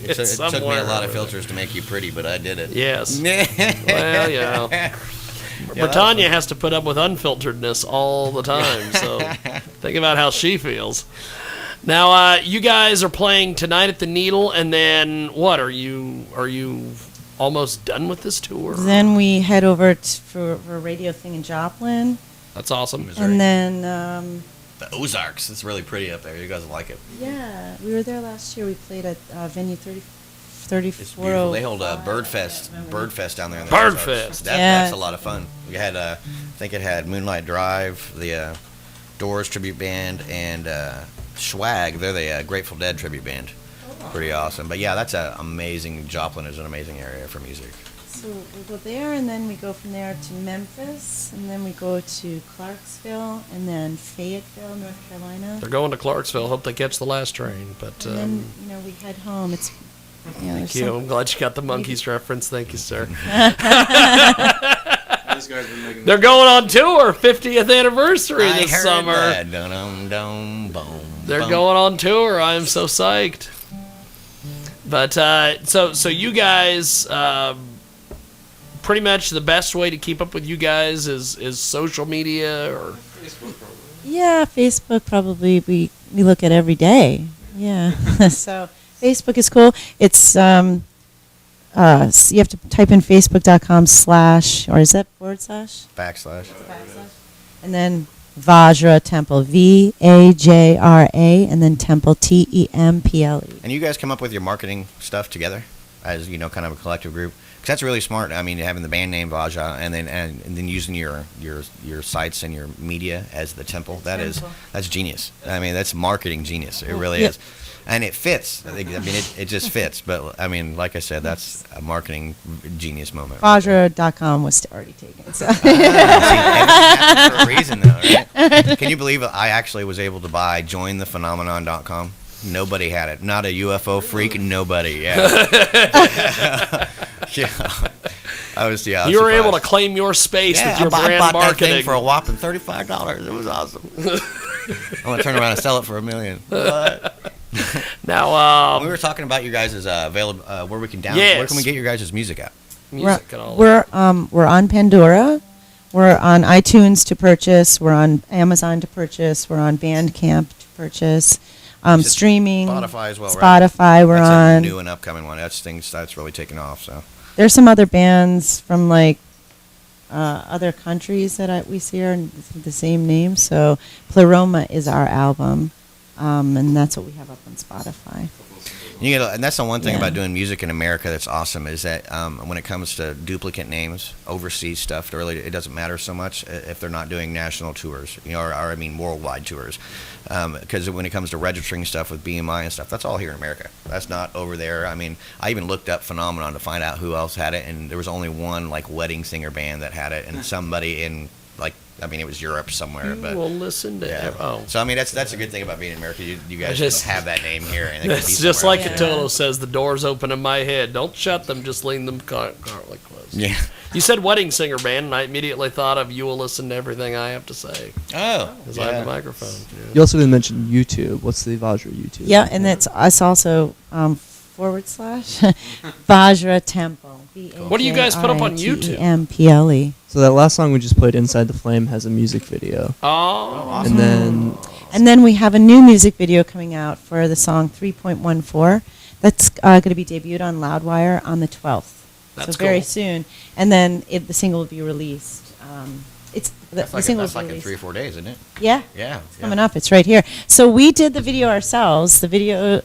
[SPEAKER 13] It took me a lot of filters to make you pretty, but I did it.
[SPEAKER 4] Yes. Well, yeah. Britannia has to put up with unfilteredness all the time, so think about how she feels. Now, you guys are playing tonight at the Needle, and then what? Are you almost done with this tour?
[SPEAKER 6] Then we head over for a radio thing in Joplin.
[SPEAKER 4] That's awesome.
[SPEAKER 6] Missouri. And then
[SPEAKER 13] the Ozarks. It's really pretty up there. You guys will like it.
[SPEAKER 6] Yeah, we were there last year. We played at venue 34.
[SPEAKER 13] It's beautiful. They hold a Birdfest down there.
[SPEAKER 4] Birdfest.
[SPEAKER 13] That's a lot of fun. We had, I think it had Moonlight Drive, the Doors tribute band, and Swag. They're the Grateful Dead tribute band. pretty awesome. But yeah, that's amazing. Joplin is an amazing area for music.
[SPEAKER 6] So we go there, and then we go from there to Memphis, and then we go to Clarksville, and then Fayetteville, North Carolina.
[SPEAKER 4] They're going to Clarksville. Hope they catch the last train. But
[SPEAKER 6] And then, we head home. It's
[SPEAKER 4] thank you. I'm glad you got the Monkees reference. Thank you, sir. They're going on tour, 50th anniversary this summer.
[SPEAKER 13] That. Dum, boom,
[SPEAKER 4] They're going on tour. I am so psyched. But so you guys, pretty much the best way to keep up with you guys is social media or
[SPEAKER 22] Facebook probably.
[SPEAKER 6] Yeah, Facebook probably we look at every day. Yeah, so Facebook is cool. It's so you have to type in facebook.com/ or is that /
[SPEAKER 13] backslash,
[SPEAKER 6] and then Vajra Temple, Vajra, and then Temple, Temple.
[SPEAKER 13] And you guys come up with your marketing stuff together as kind of a collective group. Because that's really smart. I mean, having the band name Vajra and then using your sites and your media as the temple. That's genius. I mean, that's marketing genius. It really is. And it fits. I mean, it just fits. But, I mean, like I said, that's a marketing genius moment.
[SPEAKER 6] Vajra.com was already taken. So.
[SPEAKER 13] For a reason, though, right? Can you believe I actually was able to buy jointhephenomenon.com? Nobody had it. Not a UFO freak. Nobody. Yeah. I was. Yeah.
[SPEAKER 4] You were able to claim your space with your brand
[SPEAKER 13] I bought
[SPEAKER 4] marketing
[SPEAKER 13] that thing for a whopping $35. It was awesome. I'm gonna turn around and sell it for $1 million.
[SPEAKER 4] Now,
[SPEAKER 13] we were talking about you guys' available where we can download.
[SPEAKER 4] Yes.
[SPEAKER 13] Where can we get your guys' music at?
[SPEAKER 6] We're on Pandora. We're on iTunes to purchase. We're on Amazon to purchase. We're on Bandcamp to purchase. Streaming.
[SPEAKER 13] Spotify as well, right?
[SPEAKER 6] Spotify, we're
[SPEAKER 13] that's
[SPEAKER 6] on.
[SPEAKER 13] A new and upcoming one. That's really taking off. So
[SPEAKER 6] there's some other bands from other countries that we see are the same name. So Pleroma is our album, and that's what we have up on Spotify.
[SPEAKER 13] And that's the one thing about doing music in America that's awesome is that when it comes to duplicate names, overseas stuff, it doesn't matter so much if they're not doing national tours, or I mean worldwide tours. Because when it comes to registering stuff with BMI and stuff, that's all here in America. That's not over there. I mean, I even looked up Phenomenon to find out who else had it, and there was only one wedding singer band that had it, and somebody in it was Europe somewhere. But
[SPEAKER 4] we'll listen to
[SPEAKER 13] So I mean, that's a good thing about being in America. You guys just have that name here, and
[SPEAKER 4] it's just like Catolo says. The doors open in my head. Don't shut them. Just leave them carefully closed.
[SPEAKER 13] Yeah.
[SPEAKER 4] You said wedding singer band, and I immediately thought of You Will Listen to Everything I Have to Say.
[SPEAKER 13] Oh,
[SPEAKER 4] because I have the microphone. Yeah.
[SPEAKER 7] You also didn't mention YouTube. What's the Vajra YouTube?
[SPEAKER 6] Yeah, and that's us also / Vajra Temple.
[SPEAKER 4] What do you guys put up on YouTube?
[SPEAKER 6] Temple.
[SPEAKER 7] So that last song we just played, Inside the Flame, has a music video.
[SPEAKER 4] Oh, awesome.
[SPEAKER 6] And then we have a new music video coming out for the song 3.14. That's going to be debuted on Loudwire on the 12th.
[SPEAKER 4] That's
[SPEAKER 6] so very
[SPEAKER 4] cool.
[SPEAKER 6] soon. And then the single will be released. The single
[SPEAKER 13] that's
[SPEAKER 6] will
[SPEAKER 13] like
[SPEAKER 6] be
[SPEAKER 13] in 3 or 4 days, isn't it?
[SPEAKER 6] Yeah.
[SPEAKER 13] Yeah.
[SPEAKER 6] It's coming up. It's right here. So we did the video ourselves. The video,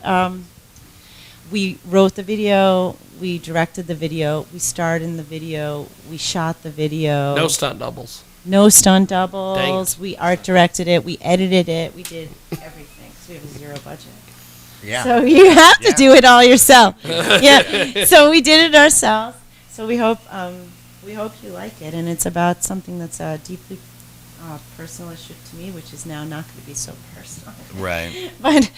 [SPEAKER 6] we wrote the video, we directed the video, we starred in the video, we shot the video.
[SPEAKER 4] No stunt doubles.
[SPEAKER 6] No stunt doubles.
[SPEAKER 4] Dang it.
[SPEAKER 6] We art directed it. We edited it. We did everything. So we have a zero budget.
[SPEAKER 13] Yeah.
[SPEAKER 6] So you have to do it all yourself. Yeah. So we did it ourselves. So we hope you like it, and it's about something that's deeply personal to me, which is now not going to be so personal.
[SPEAKER 13] Right.
[SPEAKER 6] But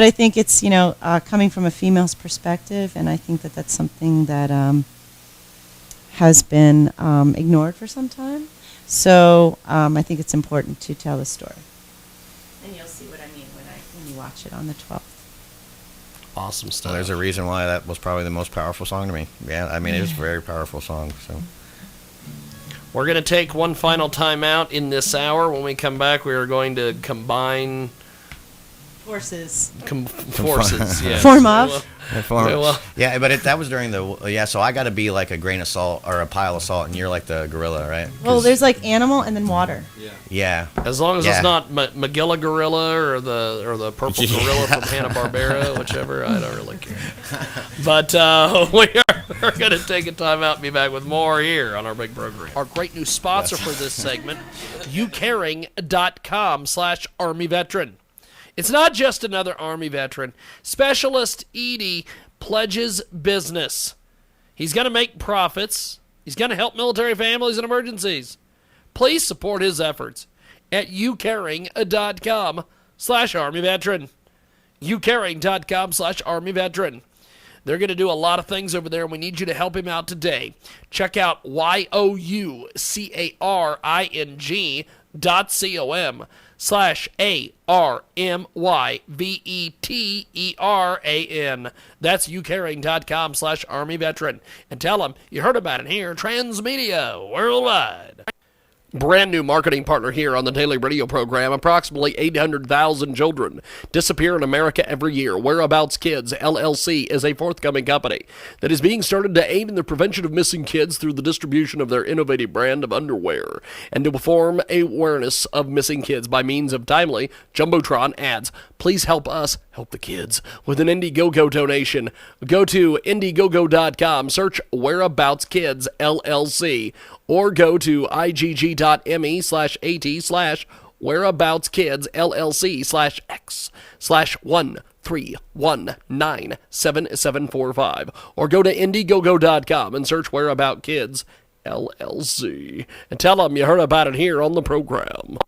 [SPEAKER 6] I think it's coming from a female's perspective, and I think that's something that has been ignored for some time. So I think it's important to tell the story. And you'll see what I mean when you watch it on the 12th.
[SPEAKER 4] Awesome stuff.
[SPEAKER 13] Well, there's a reason why that was probably the most powerful song to me. Yeah, I mean, it was a very powerful song. So
[SPEAKER 4] we're going to take one final time out in this hour. When we come back, we are going to combine
[SPEAKER 6] forces.
[SPEAKER 4] Forces, yes.
[SPEAKER 6] Form of.
[SPEAKER 13] Yeah, but that was during so I got to be like a grain of salt or a pile of salt, and you're like the gorilla, right?
[SPEAKER 6] Well, there's like animal and then water.
[SPEAKER 13] Yeah.
[SPEAKER 4] As long as it's not Magilla Gorilla or the purple gorilla from Hanna-Barbera, whichever, I don't really care. But we're going to take a time out and be back with more here on our big program. Our great new sponsor for this segment, youcaring.com/Army Veteran. It's not just another Army veteran. Specialist Edie pledges business. He's going to make profits. He's going to help military families in emergencies. Please support his efforts at youcaring.com/Army veteran. youcaring.com/Army veteran. They're going to do a lot of things over there, and we need you to help him out today. Check out youcaring.com/ARMYVETERAN. That's youcaring.com/Army veteran. And tell them you heard about it here, Transmedia Worldwide. Brand new marketing partner here on the daily radio program. Approximately 800,000 children disappear in America every year. Whereabouts Kids, LLC, is a forthcoming company that is being started to aid in the prevention of missing kids through the distribution of their innovative brand of underwear and to perform awareness of missing kids by means of timely Jumbotron ads. Please help us help the kids with an Indiegogo donation. Go to Indiegogo.com, search Whereabouts Kids, LLC, or go to igg.me/AT/whereabouts kids LLC/X/131977745, or go to Indiegogo.com and search Whereabout Kids LLC and tell them you heard about it here on the program.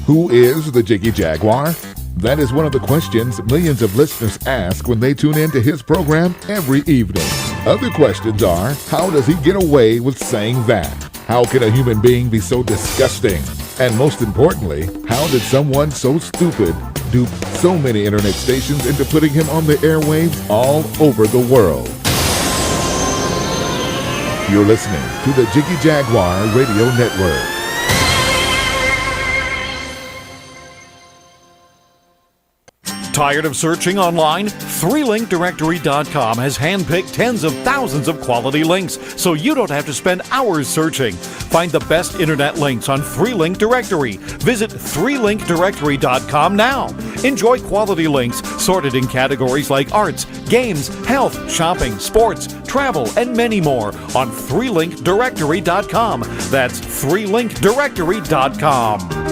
[SPEAKER 1] Who is the Jiggy Jaguar? That is one of the questions millions of listeners ask when they tune in to his program every evening. Other questions are, how does he get away with saying that? How can a human being be so disgusting? And most importantly, how did someone so stupid dupe so many internet stations into putting him on the airwaves all over the world? You're listening to the Jiggy Jaguar Radio Network.
[SPEAKER 21] Tired of searching online? 3linkdirectory.com has handpicked tens of thousands of quality links, so you don't have to spend hours searching. Find the best internet links on 3Link Directory. Visit 3linkdirectory.com now. Enjoy quality links sorted in categories like arts, games, health, shopping, sports, travel, and many more on 3linkdirectory.com. That's 3linkdirectory.com.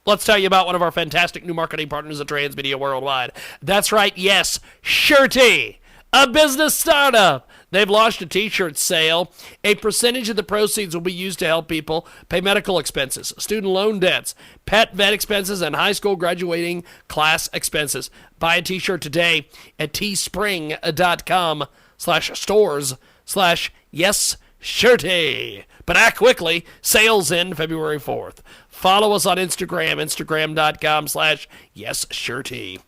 [SPEAKER 4] Let's tell you about one of our fantastic new marketing partners at Transmedia Worldwide. That's right, yes, Shirty, a business startup. They've launched a t-shirt sale. A percentage of the proceeds will be used to help people pay medical expenses, student loan debts, pet vet expenses, and high school graduating class expenses. Buy a t-shirt today at teespring.com/stores/yesshirty. But act quickly. Sales end February 4th. Follow us on Instagram, instagram.com/yesshirty.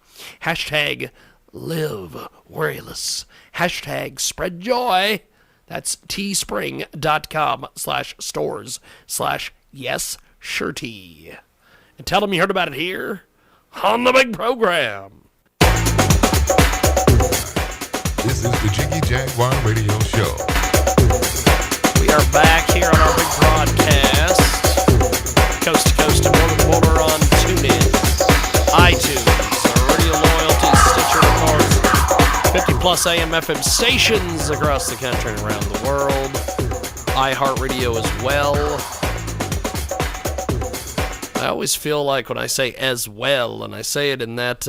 [SPEAKER 4] Hashtag live worryless. Hashtag spread joy. That's teespring.com/stores/yesshirty. And tell them you heard about it here on the big program.
[SPEAKER 1] This is the Jiggy Jaguar Radio Show.
[SPEAKER 4] We are back here on our big broadcast. Coast to coast and border to border on TuneIn, iTunes, our Radio Loyalty, Stitcher, of course, 50 plus AM FM stations across the country and around the world, iHeartRadio as well. I always feel like when I say as well, and I say it in that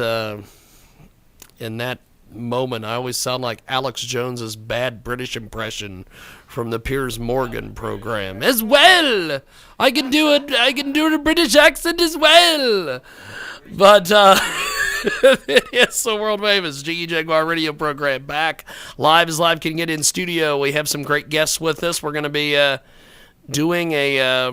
[SPEAKER 4] moment, I always sound like Alex Jones's bad British impression from the Piers Morgan program. As well, I can do it a British accent as well. But it's the world famous Jiggy Jaguar radio program, back live as live can get in studio. We have some great guests with us. We're going to be doing a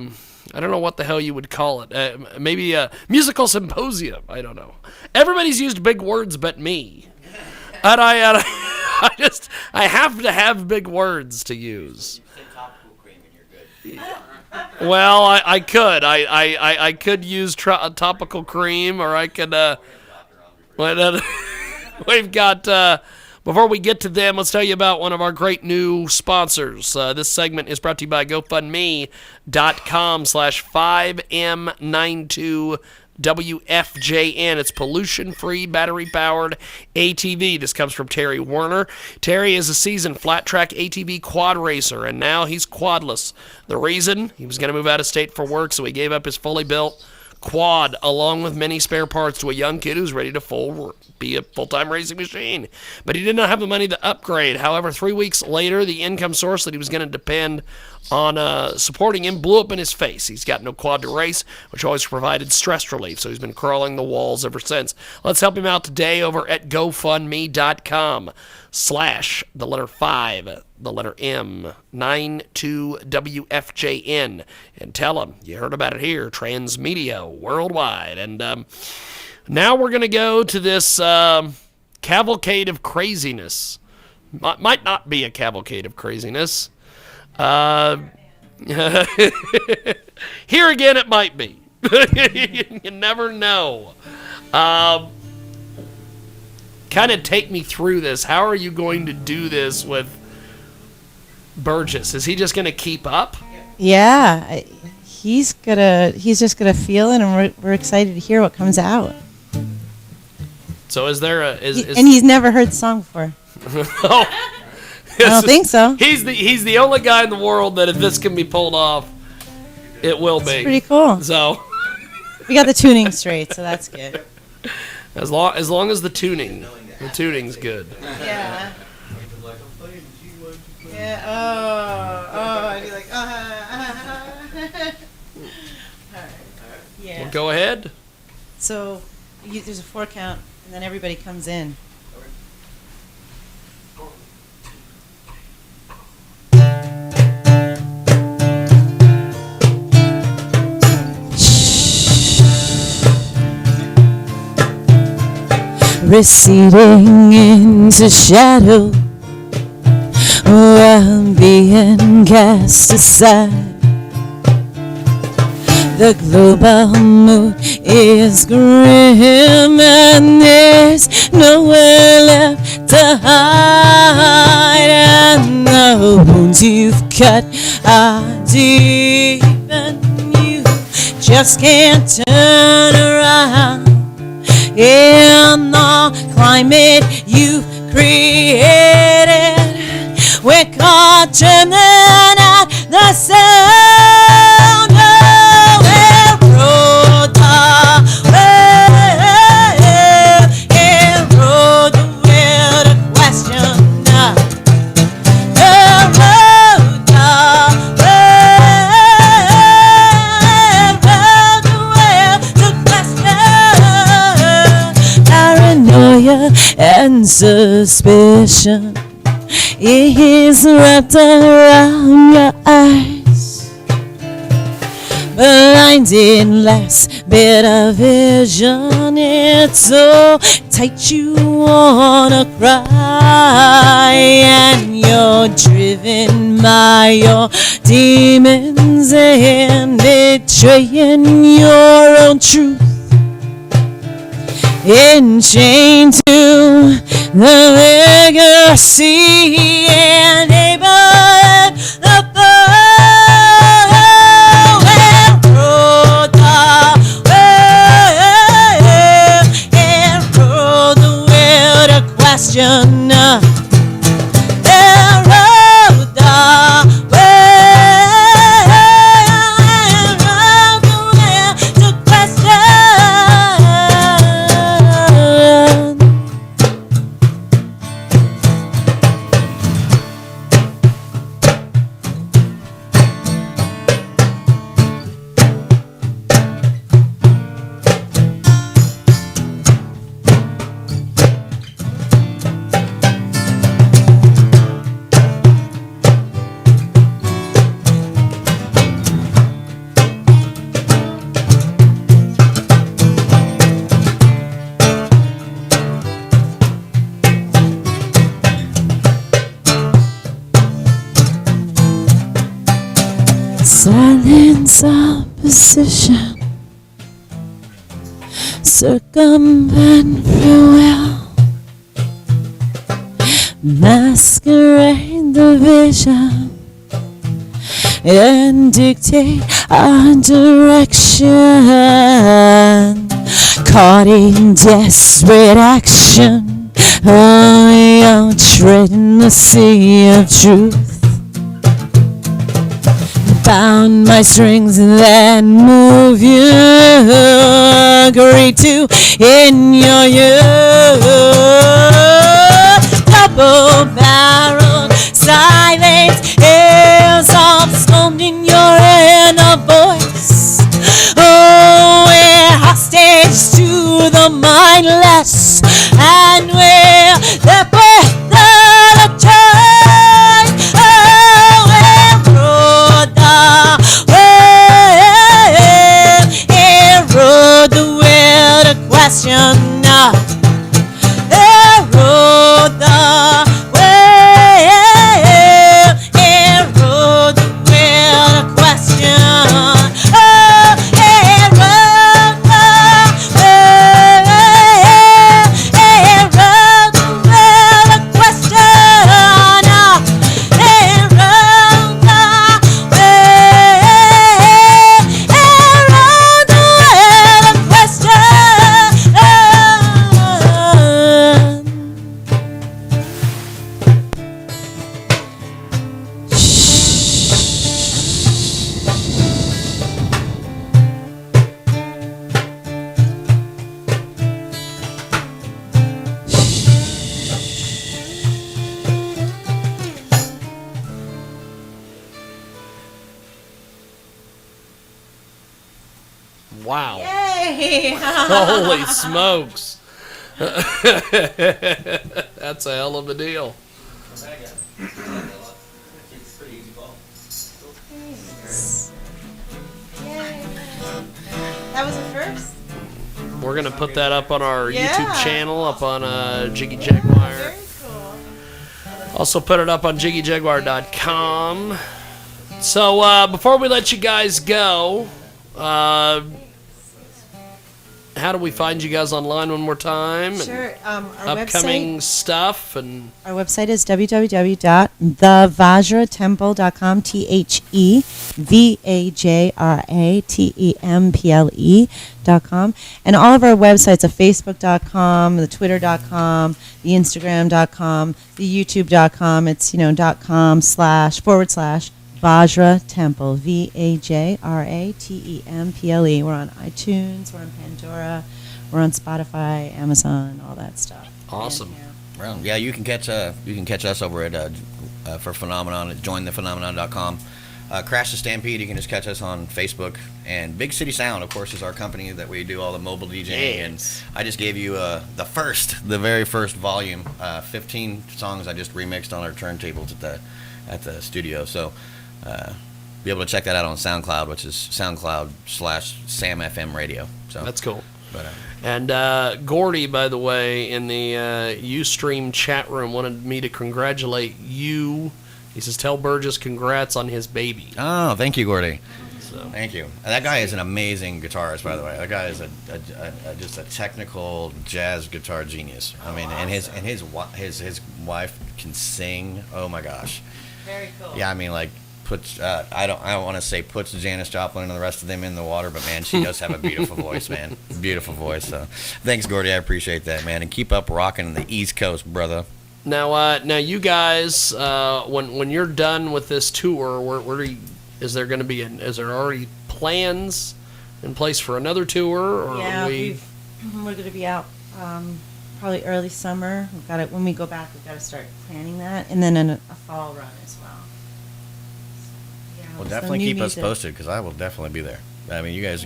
[SPEAKER 4] I don't know what the hell you would call it. Maybe a musical symposium. I don't know. Everybody's used big words but me. And I have to have big words to use. Well, I could. I could use topical cream, or I could. We've got. Before we get to them, let's tell you about one of our great new sponsors. This segment is brought to you by GoFundMe.com/5M92 WFJN. It's pollution-free, battery-powered ATV. This comes from Terry Warner. Terry is a seasoned flat-track ATV quad racer, and now he's quadless. The reason? He was going to move out of state for work, so he gave up his fully built quad along with many spare parts to a young kid who's ready to be a full-time racing machine. But he did not have the money to upgrade. However, 3 weeks later, the income source that he was going to depend on supporting him blew up in his face. He's got no quad to race, which always provided stress relief, so he's been crawling the walls ever since. Let's help him out today over at GoFundMe.com/M92WFJN and tell him you heard about it here, Transmedia Worldwide. And now we're going to go to this cavalcade of craziness. Might not be a cavalcade of craziness. Here again, it might be. You never know. Kind of take me through this. How are you going to do this with Burgess? Is he just going to keep up?
[SPEAKER 6] Yeah, he's just gonna feel it, and we're excited to hear what comes out.
[SPEAKER 4] So is there a
[SPEAKER 6] and he's never heard the song before.
[SPEAKER 4] Oh.
[SPEAKER 6] I don't think so.
[SPEAKER 4] He's the only guy in the world that if this can be pulled off, it will be.
[SPEAKER 6] It's pretty cool.
[SPEAKER 4] So
[SPEAKER 6] we got the tuning straight, so that's good.
[SPEAKER 4] As long as the tuning's good.
[SPEAKER 6] Yeah. Yeah. Oh. I'd be like, Yeah.
[SPEAKER 4] Well, go ahead.
[SPEAKER 6] So there's a 4 count, and then everybody comes in. Receding into shadow while being cast aside. The global mood is grim and there's nowhere left to hide. And the wounds you've cut are deep and you just can't turn around. In the climate you've created, we're caught turning at the sound of road the will to question paranoia and suspicion is wrapped around your eyes, blinded last bit of vision. It's so tight you wanna cry, and you're driven by your demons and betraying your own truth. Enchained to the legacy and able the question silence opposition, circumvent free will, masquerade the vision, and dictate our direction.
[SPEAKER 5] man caught in desperate action. Oh, you're treading the sea of truth. Found my strings that move you. Agree to in your youth. Double-barreled silence is off stoned in your inner voice. Oh, we're hostage to the mindless, and we're the breath of the time. Oh, we're rode the will to question. Rode the
[SPEAKER 4] Wow.
[SPEAKER 5] Yay!
[SPEAKER 4] Holy smokes. That's a hell of a deal.
[SPEAKER 5] That was a first?
[SPEAKER 4] We're going to put that up on our
[SPEAKER 5] Yeah.
[SPEAKER 4] YouTube channel, up on Jiggy Jaguar.
[SPEAKER 5] Very cool.
[SPEAKER 4] Also put it up on JiggyJaguar.com. So before we let you guys go, how do we find you guys online one more time?
[SPEAKER 6] Sure. Our
[SPEAKER 4] upcoming
[SPEAKER 6] website,
[SPEAKER 4] stuff and
[SPEAKER 6] our website is www.thevajratemple.com. TheVajratemple.com. And all of our websites, the Facebook.com, the Twitter.com, the Instagram.com, the YouTube.com. It's .com// Vajra Temple, VAJRATEMPLE. We're on iTunes, we're on Pandora, we're on Spotify, Amazon, all that stuff.
[SPEAKER 4] Awesome.
[SPEAKER 13] Well, yeah, you can catch us over at for Phenomenon at jointhephenomenon.com. Crash the Stampede, you can just catch us on Facebook. And Big City Sound, of course, is our company that we do all the mobile DJing.
[SPEAKER 4] Yes.
[SPEAKER 13] And I just gave you the very first volume, 15 songs I just remixed on our turntables at the studio. So be able to check that out on SoundCloud, which is SoundCloud/SamFM Radio. So
[SPEAKER 4] that's cool.
[SPEAKER 13] But,
[SPEAKER 4] and Gordy, by the way, in the Ustream chat room, wanted me to congratulate you. He says, tell Burgess congrats on his baby.
[SPEAKER 13] Oh, thank you, Gordy.
[SPEAKER 4] So.
[SPEAKER 13] Thank you. That guy is an amazing guitarist, by the way. That guy is just a technical jazz guitar genius. I mean, and his wife can sing. Oh my gosh.
[SPEAKER 5] Very cool.
[SPEAKER 13] Yeah, I mean, like puts I don't want to say puts Janis Joplin and the rest of them in the water, but man, she does have a beautiful voice, man. Beautiful voice. So thanks, Gordy. I appreciate that, man, and keep up rocking the East Coast, brother.
[SPEAKER 4] Now you guys, when you're done with this tour, where is there going to be? Is there already plans in place for another tour? Or
[SPEAKER 6] yeah, we're going to be out probably early summer. We've got it when we go back. We've got to start planning that, and then a fall run as well.
[SPEAKER 13] Well, definitely keep us posted because I will definitely be there. I mean, you guys,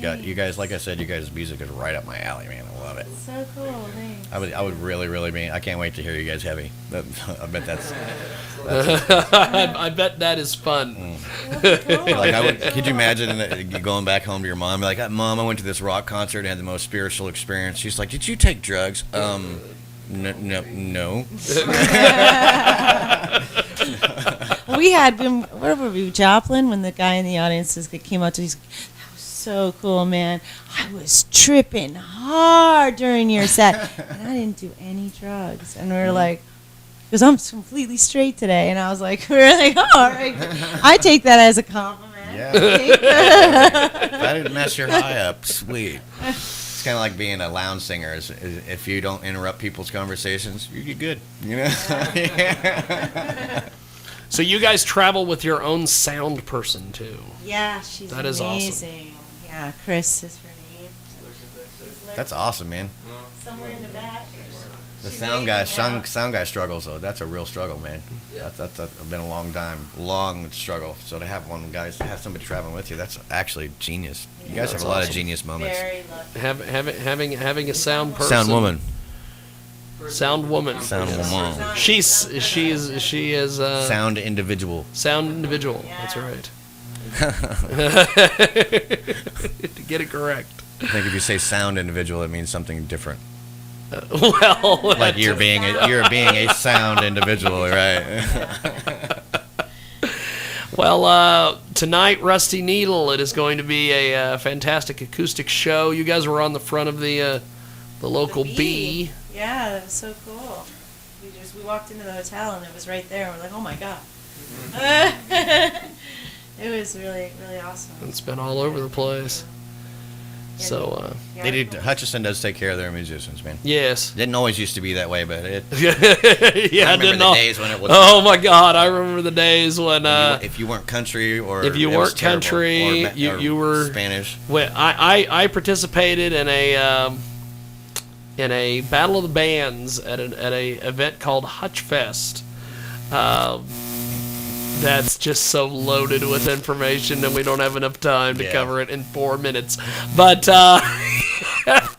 [SPEAKER 13] like I said, you guys' music is right up my alley, man. I love it.
[SPEAKER 6] So cool, thanks.
[SPEAKER 13] I would really be. I can't wait to hear you guys heavy. I bet that's
[SPEAKER 4] I bet that is fun.
[SPEAKER 13] Could you imagine going back home to your mom, like, Mom, I went to this rock concert and had the most spiritual experience. She's like, did you take drugs? No.
[SPEAKER 6] We had where were we? Joplin, when the guy in the audience came up to us. That was so cool, man. I was tripping hard during your set, and I didn't do any drugs. And we were like, because I'm completely straight today, and I was like, really? Oh, all right. I take that as a compliment.
[SPEAKER 13] Yeah. If I didn't mess your high up, sweet. kind of like being a lounge singer. Is if you don't interrupt people's conversations, you're good. You know.
[SPEAKER 4] So you guys travel with your own sound person too.
[SPEAKER 6] Yeah, she's
[SPEAKER 4] that is
[SPEAKER 6] amazing.
[SPEAKER 4] Awesome.
[SPEAKER 6] Yeah, Chris is her name.
[SPEAKER 13] That's awesome, man.
[SPEAKER 6] Somewhere in the back.
[SPEAKER 13] The sound guy struggles though. That's a real struggle, man. That's been a long struggle. So to have have somebody traveling with you, that's actually genius. You guys have a lot of genius moments.
[SPEAKER 6] Very lucky.
[SPEAKER 4] Having a sound person.
[SPEAKER 13] Sound woman.
[SPEAKER 4] Sound woman. She is
[SPEAKER 13] sound individual.
[SPEAKER 4] Sound individual. Yeah. That's right. To get it correct.
[SPEAKER 13] I think if you say sound individual, it means something different.
[SPEAKER 4] Well,
[SPEAKER 13] like you're being a sound individual, right?
[SPEAKER 4] Well, tonight, Rusty Needle, it is going to be a fantastic acoustic show. You guys were on the front of the local B.
[SPEAKER 6] Yeah, that was so cool. We walked into the hotel and it was right there. We're like, oh my god. It was really, really awesome.
[SPEAKER 4] It's been all over the place. So
[SPEAKER 13] Hutchison does take care of their musicians, man.
[SPEAKER 4] Yes.
[SPEAKER 13] Didn't always used to be that way, but it.
[SPEAKER 4] Yeah,
[SPEAKER 13] I remember the days when it was.
[SPEAKER 4] Oh my God, I remember the days when.
[SPEAKER 13] If you weren't country or.
[SPEAKER 4] If you weren't country, you were
[SPEAKER 13] Spanish.
[SPEAKER 4] Well, I participated in a battle of the bands at a event called Hutchfest. That's just so loaded with information, and we don't have enough time to cover it in 4 minutes. But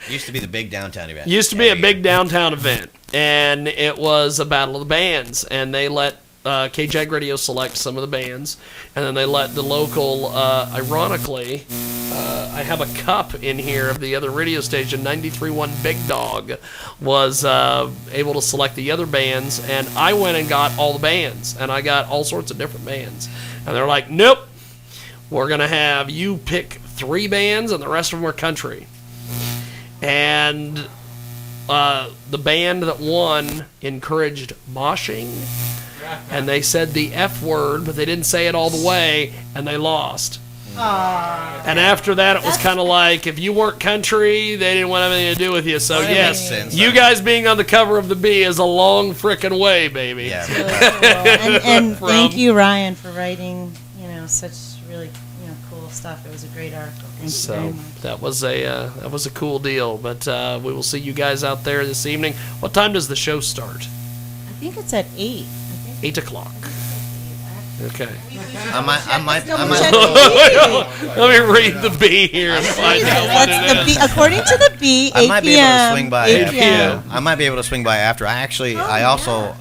[SPEAKER 13] used to be the big downtown event.
[SPEAKER 4] Used to be a big downtown event, and it was a battle of the bands, and they let KJAG Radio select some of the bands, and then they let the local. Ironically, I have a cup in here of the other radio station, 93.1 Big Dog, was able to select the other bands, and I went and got all the bands, and I got all sorts of different bands. And they're like, nope, we're going to have you pick 3 bands, and the rest of them are country. And the band that won encouraged moshing, and they said the F word, but they didn't say it all the way, and they lost. And after that, it was kind of like, if you weren't country, they didn't want anything to do with you. So, yes, you guys being on the cover of the B is a long frickin' way, baby.
[SPEAKER 13] Yeah.
[SPEAKER 6] Really cool. And thank you, Ryan, for writing, such really, cool stuff. It was a great article. Thank you very much.
[SPEAKER 4] That was a cool deal. But we will see you guys out there this evening. What time does the show start?
[SPEAKER 6] I think it's at 8.
[SPEAKER 4] 8 o'clock. Okay.
[SPEAKER 13] I might.
[SPEAKER 4] Let me read the B here and find out what it is.
[SPEAKER 6] According to the B, 8
[SPEAKER 13] I might be able to swing by.
[SPEAKER 6] 8 p.m.
[SPEAKER 13] I might be able to swing by after. I also,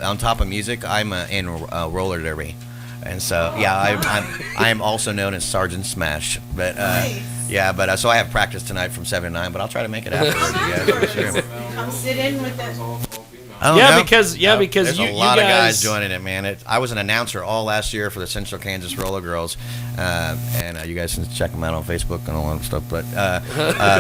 [SPEAKER 13] on top of music, I'm in roller derby, and so I am also known as Sergeant Smash. But so I have practice tonight from 7 to 9. But I'll try to make it afterwards. You guys, for sure.
[SPEAKER 6] Come sit in with us.
[SPEAKER 4] Because
[SPEAKER 13] there's
[SPEAKER 4] you
[SPEAKER 13] a lot
[SPEAKER 4] you
[SPEAKER 13] of guys
[SPEAKER 4] guys
[SPEAKER 13] joining it, man. I was an announcer all last year for the Central Kansas Roller Girls, and you guys can check them out on Facebook and all that stuff. But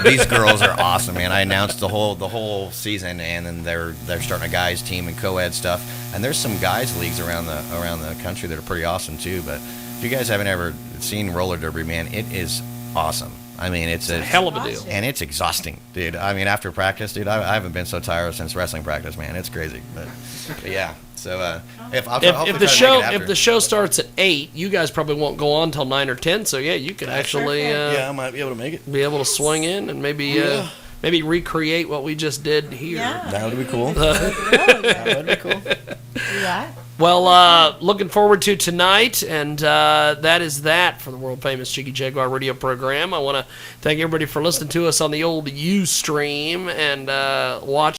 [SPEAKER 13] these girls are awesome, man. I announced the whole season, and then they're starting a guys team and co-ed stuff. And there's some guys leagues around the country that are pretty awesome too. But if you guys haven't ever seen roller derby, man, it is awesome. I mean, it's a
[SPEAKER 4] hell of a deal.
[SPEAKER 13] And it's exhausting, dude. I mean, after practice, dude, I haven't been so tired since wrestling practice, man. It's crazy. But yeah. So if
[SPEAKER 4] the show starts at 8, you guys probably won't go on till 9 or 10. So you could actually
[SPEAKER 13] I might be able to make it.
[SPEAKER 4] Be able to swing in and maybe recreate what we just did here.
[SPEAKER 6] Yeah,
[SPEAKER 13] that would be cool.
[SPEAKER 6] That would be cool. Do that.
[SPEAKER 4] Well, looking forward to tonight, and that is that for the world-famous Jiggy Jaguar radio program. I want to thank everybody for listening to us on the old Ustream and watch.